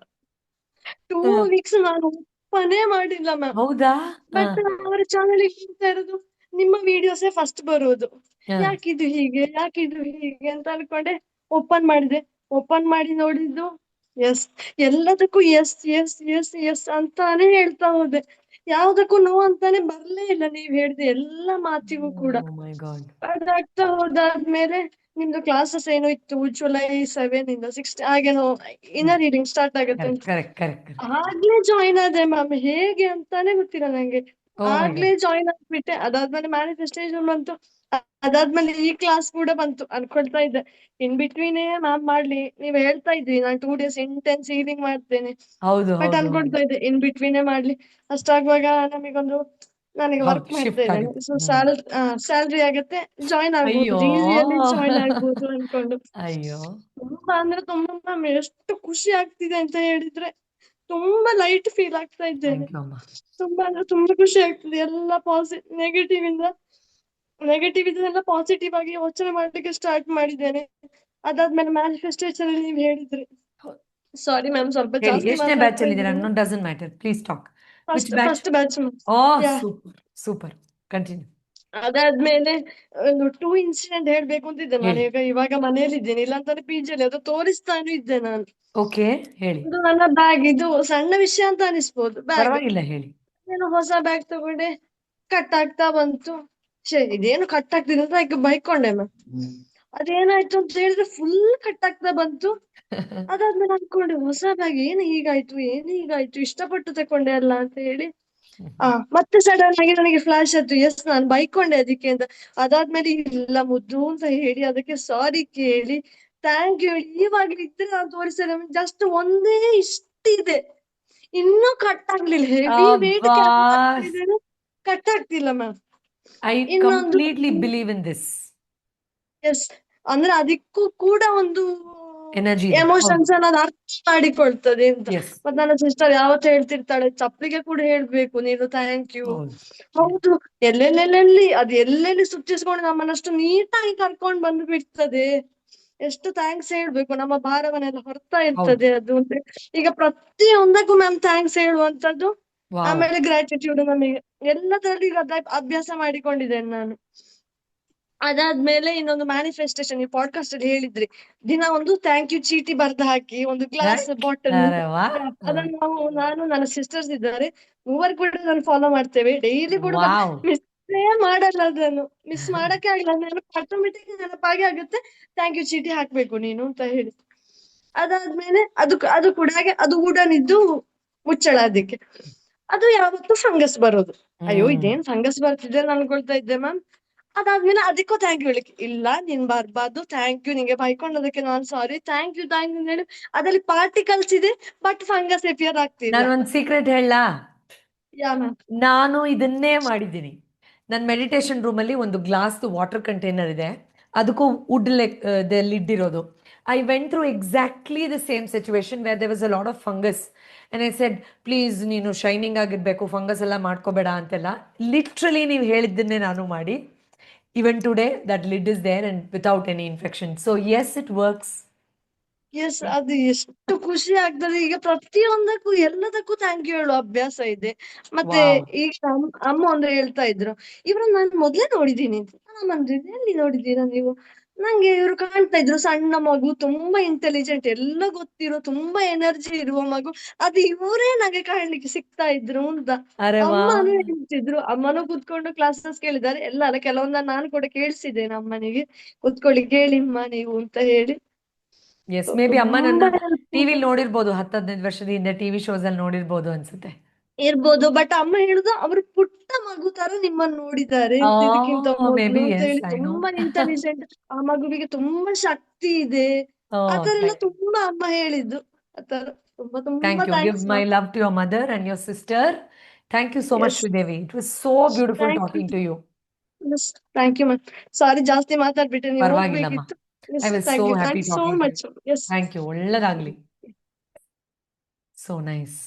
G: 2
A: ಹ.
G: ವೀಕ್ಸ್ ನಾನು ಓಪನೇ ಮಾಡಿಲ್ಲ ಮ್ಯಾಮ್.
A: ಹೌದಾ?
G: ಬಟ್ ಅವರ ಚಾನಲ್ ಹೇಳ್ತಾ ಇರೋದು ನಿಮ್ಮ ವಿಡಿಯೋಸೇ ಫಸ್ಟ್ ಬರುವುದು,
A: ಹ.
G: ಯಾಕಿದು ಹೀಗೆ ಅಂತ ಅನ್ಕೊಂಡೆ. ಓಪನ್ ಮಾಡಿದೆ. ಓಪನ್ ಮಾಡಿ ನೋಡಿದ್ದು ಎಸ್, ಎಲ್ಲದಕ್ಕೂ ಎಸ್ ಎಸ್ ಎಸ್ ಎಸ್ ಅಂತಾನೆ ಹೇಳ್ತಾ ಹೋದೆ. ಯಾವ್ದಕ್ಕೂ ನೋ ಅಂತಾನೆ ಬರ್ಲೇ ಇಲ್ಲ ನೀವ್ ಹೇಳಿದ ಎಲ್ಲ ಮಾತಿಗೂ ಕೂಡ.
A: Oh my God.
G: ಅದಾಗ್ತಾ ಹೋದಾದ್ಮೇಲೆ ನಿಮ್ದು ಕ್ಲಾಸಸ್ ಏನೋ ಇತ್ತು, ಜುಲೈ 7 ಇಂದ 6 ಹಾಗೇನೋ ಇನ್ನರ್ ರೀಡಿಂಗ್ ಸ್ಟಾರ್ಟ್ ಆಗುತ್ತೆ
A: Correct,
G: ಅಂತ.
A: correct, correct, correct.
G: ಆಗ್ಲೇ ಜಾಯಿನ್ ಆದೆ ಮ್ಯಾಮ್, ಹೇಗೆ ಅಂತಾನೆ ಗೊತ್ತಿಲ್ಲ ನಂಗೆ.
A: Oh my
G: ಆಗ್ಲೇ
A: God.
G: ಜಾಯಿನ್ ಆಗ್ಬಿಟ್ಟೆ. ಅದಾದ್ಮೇಲೆ ಮ್ಯಾನಿಫೆಸ್ಟೇಷನ್ ಬಂತು. ಅದಾದ್ಮೇಲೆ ಈ ಕ್ಲಾಸ್ ಕೂಡ ಬಂತು. ಅನ್ಕೊಳ್ತಾ ಇದ್ದೆ ಇನ್ ಬಿಟ್ವೀನ್ ಮ್ಯಾಮ್ ಮಾಡ್ಲಿ, ನೀವ್ ಹೇಳ್ತಾ ಇದ್ರಿ ನಾನು 2 ಡೇಸ್ ಇಂಟೆನ್ಸ್ ಹೀಲಿಂಗ್ ಮಾಡ್ತೇನೆ,
A: ಹೌದು,
G: ಬಟ್
A: ಹೌದು,
G: ಅನ್ಕೊಳ್ತಾ ಇದ್ದೆ ಇನ್ ಬಿಟ್ವೀನ್ ಮಾಡ್ಲಿ. ಅಷ್ಟಾಗುವಾಗ ನನಗೆ ವರ್ಕ್
A: ಹೌದು, ಶಿಫ್ಟ್
G: ಮಾಡ್ತಾ
A: ಆಗುತ್ತೆ.
G: ಇದ್ದೇನೆ, ಸೊ ಸ್ಯಾಲ್ರಿ ಆಗತ್ತೆ, ಜಾಯಿನ್ ಆಗ್ಬೋದು,
A: ಅಯ್ಯೋ.
G: ಈಸಿಯಲ್ಲಿ ಜಾಯಿನ್ ಆಗ್ಬೋದು ಅನ್ಕೊಂಡು.
A: ಅಯ್ಯೋ.
G: ತುಂಬಾ ಅಂದ್ರೆ ತುಂಬಾ ಮ್ಯಾಮ್ ಎಷ್ಟು ಖುಷಿ ಆಗ್ತಿದೆ ಅಂತ ಹೇಳಿದ್ರೆ, ತುಂಬಾ ಲೈಟ್ ಫೀಲ್ ಆಗ್ತಾ ಇದ್ದೇನೆ.
A: ಥ್ಯಾಂಕ್ ಯು ಅಮ್ಮ.
G: ತುಂಬಾ ಅಂದ್ರೆ ತುಂಬಾ ಖುಷಿ ಆಗ್ತದೆ. ಎಲ್ಲ ನೆಗೆಟಿವ್ ಇದನ್ನೆಲ್ಲ ಪಾಸಿಟಿವ್ ಆಗಿ ಯೋಚನೆ ಮಾಡ್ಲಿಕ್ಕೆ ಸ್ಟಾರ್ಟ್ ಮಾಡಿದ್ದೇನೆ. ಅದಾದ್ಮೇಲೆ ಮ್ಯಾನಿಫೆಸ್ಟೇಷನ್ ಅಲ್ಲಿ ನೀವು ಹೇಳಿದ್ರಿ.
A: ಹೌದು.
G: ಸಾರಿ ಮ್ಯಾಮ್, ಸ್ವಲ್ಪ
A: ಹೇಳಿ,
G: ಜಾಸ್ತಿ
A: ಎಷ್ಟನೇ ಬ್ಯಾಚ್
G: ಮಾತಾಡ್ತಾ
A: ಅಲ್ಲಿ ಇದ್ದೀರಾ?
G: ಇದ್ದೀನಿ.
A: No doesn't matter, please talk. Which batch?
G: First batch.
A: Oh,
G: yeah.
A: Super super, continue.
G: ಅದಾದ್ಮೇಲೆ ಒಂದು 2 ಇನ್ಸಿಡೆಂಟ್ ಹೇಳ್ಬೇಕು ಅಂತಿದ್ದೆ. ನಾನು
A: ಹೇಳಿ.
G: ಇವಾಗ ಮನೇಲಿ ಇದ್ದೇನೆ, ಇಲ್ಲಾಂದ್ರೆ PG ಅಲ್ಲಿ ಅದು ತೋರಿಸ್ತಾನು ಇದ್ದೆ ನಾನು.
A: ಓಕೆ, ಹೇಳಿ.
G: ಇದು ನನ್ನ ಬ್ಯಾಗ್, ಇದು ಸಣ್ಣ ವಿಷಯ ಅಂತ ಅನಿಸ್ಬೋದು. ಬ್ಯಾಗ್
A: ಪರವಾಗಿಲ್ಲ, ಹೇಳಿ.
G: ನಾನು ಹೊಸ ಬ್ಯಾಗ್ ತಗೊಂಡೆ, ಕಟ್ ಆಗ್ತಾ ಬಂತು. ಇದೇನು ಕಟ್ ಆಗ್ತಿದೆ ಅಂತ ಈಗ ಬೈಕೊಂಡೆ ಮ್ಯಾಮ್. ಅದೇನಾಯ್ತು ಅಂತ ಹೇಳಿದ್ರೆ ಫುಲ್ ಕಟ್ ಆಗ್ತಾ ಬಂತು. ಅದಾದ್ಮೇಲೆ ಅನ್ಕೊಂಡೆ ಹೊಸ ಬ್ಯಾಗ್ ಏನು ಹೀಗಾಯ್ತು, ಇಷ್ಟಪಟ್ಟು ತಕೊಂಡೆ ಅಲ್ಲ ಅಂತ ಹೇಳಿ. ಮತ್ತೆ ಸಡನ್ ಆಗಿ ನನಗೆ ಫ್ಲಾಶ್ ಆಯ್ತು, ಎಸ್ ನಾನು ಬೈಕೊಂಡೆ ಅದಕ್ಕೆ ಅಂತ. ಅದಾದ್ಮೇಲೆ ಇಲ್ಲ ಮುದ್ದು ಅಂತ ಹೇಳಿ ಅದಕ್ಕೆ ಸಾರಿ ಕೇಳಿ ಥ್ಯಾಂಕ್ ಯು ಹೇಳಿ ಇವಾಗ ಇದ್ರೆ ನಾನು ತೋರಿಸ್ತೇನೆ. ಜಸ್ಟ್ ಒಂದೇ ಇಷ್ಟಿದೆ, ಇನ್ನೂ ಕಟ್ ಆಗ್ಲಿಲ್ಲ. ಹೆವಿ ವೇಟ್
A: ಅಬ್ಬಾ,
G: ಕ್ಯಾರಿ ಮಾಡ್ತಾ ಇದ್ದೇನೆ, ಕಟ್ ಆಗ್ತಿಲ್ಲ ಮ್ಯಾಮ್.
A: ಐ
G: ಇನ್ನೊಂದು
A: completely believe in this.
G: Yes, ಅಂದ್ರೆ ಅದಕ್ಕೂ ಕೂಡ ಒಂದು
A: ಎನರ್ಜಿ ಇದೆ. ಹೌದು.
G: ಎಮೋಷನ್ಸ್ ಅನ್ನೋದು ಅರ್ಥ ಮಾಡಿಕೊಳ್ತದೆ ಅಂತ.
A: ಎಸ್.
G: ಮತ್ತೆ ನನ್ನ ಸಿಸ್ಟರ್ ಯಾವತ್ತು ಹೇಳ್ತಿರ್ತಾಳೆ, ಚಪ್ಪಲಿಗೆ ಕೂಡ ಹೇಳ್ಬೇಕು ನೀನು ಥ್ಯಾಂಕ್ ಯು.
A: ಹೌದು.
G: ಹೌದು, ಎಲ್ಲೆಲ್ಲಿ ಸುತ್ತಿಸ್ಕೊಂಡು ನಮ್ಮನ್ನಷ್ಟು ನೀಟಾಗಿ ಕರ್ಕೊಂಡ್ ಬಂದು ಬಿಡ್ತದೆ. ಎಷ್ಟು ಥ್ಯಾಂಕ್ಸ್ ಹೇಳ್ಬೇಕು, ನಮ್ಮ ಭಾರವನ್ನೆಲ್ಲ ಹೊರ್ತಾ
A: ಹೌದು.
G: ಇರ್ತದೆ ಅದು ಅಂತ. ಈಗ ಪ್ರತಿಯೊಂದಕ್ಕೂ ಮ್ಯಾಮ್ ಥ್ಯಾಂಕ್ಸ್ ಹೇಳುವಂತದ್ದು,
A: ವಾವ್.
G: ಆಮೇಲೆ ಗ್ರಾಟಿಟ್ಯೂಡ್ ನಮಗೆ ಎಲ್ಲದರಲ್ಲಿ ಈಗ ಅಭ್ಯಾಸ ಮಾಡಿಕೊಂಡಿದ್ದೇನೆ ನಾನು. ಅದಾದ್ಮೇಲೆ ಇನ್ನೊಂದು ಮ್ಯಾನಿಫೆಸ್ಟೇಷನ್, ಈ ಪಾಡ್ಕಾಸ್ಟ್ ಅಲ್ಲಿ ಹೇಳಿದ್ರಿ, ದಿನ ಒಂದು ಥ್ಯಾಂಕ್ ಯು ಚೀಟಿ ಬರ್ದು ಹಾಕಿ, ಒಂದು ಗ್ಲಾಸ್ ಬಾಟಲ್.
A: ಅರೆ ವಾ.
G: ಅದನ್ನು ನಾನು ನನ್ನ ಸಿಸ್ಟರ್ಸ್ ಇದ್ದಾರೆ, ಮೂವರು ಕೂಡ ನಾನು ಫಾಲೋ ಮಾಡ್ತೇವೆ. ಡೈಲಿ ಕೂಡ
A: ವಾವ್.
G: ಮಿಸ್ ಮಾಡಲ್ಲ, ಅದನ್ನು ಮಿಸ್ ಮಾಡಕ್ಕೆ ಆಗಿಲ್ಲ. ನೆನಪು ಆಟೋಮೆಟಿಕ್ ನೆನಪಾಗಿ ಆಗುತ್ತೆ, ಥ್ಯಾಂಕ್ ಯು ಚೀಟಿ ಹಾಕ್ಬೇಕು ನೀನು ಅಂತ ಹೇಳಿ. ಅದಾದ್ಮೇಲೆ ಅದು ಕೂಡ ಹಾಗೆ, ಅದು ವುಡನ್ ಇದ್ದು ಮುಚ್ಚಳ ಅದಕ್ಕೆ. ಅದು ಯಾವತ್ತು ಫಂಗಸ್ ಬರೋದು. ಅಯ್ಯೋ ಇದೇನ್ ಫಂಗಸ್ ಬರ್ತಿದೆ ಅಂತ ಅನ್ಕೊಳ್ತಾ ಇದ್ದೆ ಮ್ಯಾಮ್. ಅದಾದ್ಮೇಲೆ ಅದಕ್ಕೂ ಥ್ಯಾಂಕ್ ಯು ಹೇಳಿಕ್ಕೆ, ಇಲ್ಲ ನೀನ್ ಬರ್ಬಾರ್ದು, ಥ್ಯಾಂಕ್ ಯು, ನಿಂಗೆ ಬೈಕೊಂಡದಕ್ಕೆ ನಾನ್ ಸಾರಿ, ಥ್ಯಾಂಕ್ ಯು ಅಂತ ಹೇಳಿ. ಅದ್ರಲ್ಲಿ ಪಾರ್ಟಿಕಲ್ಸ್ ಇದೆ, ಬಟ್ ಫಂಗಸ್ ಅಪಿಯರ್ ಆಗ್ತಿಲ್ಲ.
A: ನಾನು ಒಂದು ಸೀಕ್ರೆಟ್ ಹೇಳಲಾ?
G: Yeah ma'am.
A: ನಾನು ಇದನ್ನೇ ಮಾಡಿದ್ದೀನಿ. ನನ್ನ ಮೆಡಿಟೇಷನ್ ರೂಮಲ್ಲಿ ಒಂದು ಗ್ಲಾಸ್ದು ವಾಟರ್ ಕಂಟೈನರ್ ಇದೆ, ಅದಕ್ಕೂ ವುಡ್ ಲಿಡ್ ಇರೋದು. I went through exactly the same situation where there was a lot of fungus and I said please ನೀನು ಶೈನಿಂಗ್ ಆಗಿರಬೇಕು, ಫಂಗಸ್ ಎಲ್ಲ ಮಾಡ್ಕೋಬೇಡ ಅಂತೆಲ್ಲ. ಲಿಟ್ರಲಿ ನೀವು ಹೇಳಿದ್ದನ್ನೇ ನಾನು ಮಾಡಿ, even today that lid is there and without any infection. So yes, it works.
G: Yes, ಅದು ಎಷ್ಟು ಖುಷಿ ಆಗ್ತದೆ. ಈಗ ಪ್ರತಿಯೊಂದಕ್ಕೂ ಎಲ್ಲದಕ್ಕೂ ಥ್ಯಾಂಕ್ ಯು ಹೇಳೋ ಅಭ್ಯಾಸ ಇದೆ. ಮತ್ತೆ
A: Wow.
G: ಈಗ ಅಮ್ಮ ಒಂದು ಹೇಳ್ತಾ ಇದ್ರು, ಇವ್ರನ್ನ ನಾನು ಮೊದ್ಲೇ ನೋಡಿದೀನಿ ಅಂತ. ನಾನು ಅಂದಿದ್ದೆ, ಎಲ್ಲಿ ನೋಡಿದ್ದೀರಾ ನೀವು? ನಂಗೆ ಇವ್ರು ಕಾಣ್ತಾ ಇದ್ರು, ಸಣ್ಣ ಮಗು, ತುಂಬಾ ಇಂಟೆಲಿಜೆಂಟ್, ಎಲ್ಲ ಗೊತ್ತಿರೋ, ತುಂಬಾ ಎನರ್ಜಿ ಇರುವ ಮಗು, ಅದು ಇವರೇ ನನಗೆ ಕಾಣ್ಲಿಕ್ಕೆ ಸಿಗ್ತಾ ಇದ್ರು ಅಂತ.
A: ಅರೆ ವಾ.
G: ಅಮ್ಮನೂ ಹೇಳ್ತಿದ್ರು, ಅಮ್ಮನೂ ಕುತ್ಕೊಂಡು ಕ್ಲಾಸಸ್ ಕೇಳಿದ್ದಾರೆ. ಎಲ್ಲ ಅಲ್ಲ, ಕೆಲವೊಂದ ನಾನು ಕೂಡ ಕೇಳಿಸಿದ್ದೇನೆ ಅಮ್ಮನಿಗೆ, ಕುತ್ಕೊಳ್ಳಿ ಕೇಳಿಮ್ಮ ನೀವು ಅಂತ ಹೇಳಿ.
A: ಎಸ್, ಮೇ ಬಿ ಅಮ್ಮ ನನ್ನ
G: ತುಂಬಾ
A: ಟಿವಿಲಿ ನೋಡಿರ್ಬೋದು, 10-15 ವರ್ಷದ ಹಿಂದೆ ಟಿವಿ ಶೋಸ್ ಅಲ್ಲಿ ನೋಡಿರ್ಬೋದು ಅನ್ಸುತ್ತೆ.
G: ಇರ್ಬೋದು, ಬಟ್ ಅಮ್ಮ ಹೇಳುದು ಅವರು ಪುಟ್ಟ ಮಗು ತರ ನಿಮ್ಮನ್ನ ನೋಡಿದ್ದಾರೆ ಇದಕ್ಕಿಂತ
A: ಮೇ
G: ಮೊದ್ಲು
A: ಬಿ
G: ಅಂತ
A: ಎಸ್
G: ಹೇಳಿ,
A: ಐ ನೋ.
G: ತುಂಬಾ ಇಂಟೆಲಿಜೆಂಟ್, ಆ ಮಗುವಿಗೆ ತುಂಬಾ ಶಕ್ತಿ ಇದೆ, ಆತರ ಎಲ್ಲ ತುಂಬಾ ಅಮ್ಮ ಹೇಳಿದ್ದು. ಆತರ ತುಂಬಾ ತುಂಬಾ
A: thank you. Give
G: thanks
A: my
G: ma'am.
A: Love to your mother and your sister. Thank you so much
G: yes
A: Sridevi. It was so beautiful
G: thank you,
A: talking to you.
G: Yes thank you ma'am. Sorry ಜಾಸ್ತಿ ಮಾತಾಡ್ಬಿಟ್ಟೆ, ನೀವು
A: ಪರವಾಗಿಲ್ಲಮ್ಮ.
G: ಹೋಗ್ಬೇಕಿತ್ತು.
A: I
G: yes
A: was so
G: thank you
A: happy
G: so
A: talking to you.
G: Much. Yes
A: thank you. ಒಳ್ಳೆದಾಗ್ಲಿ. So nice.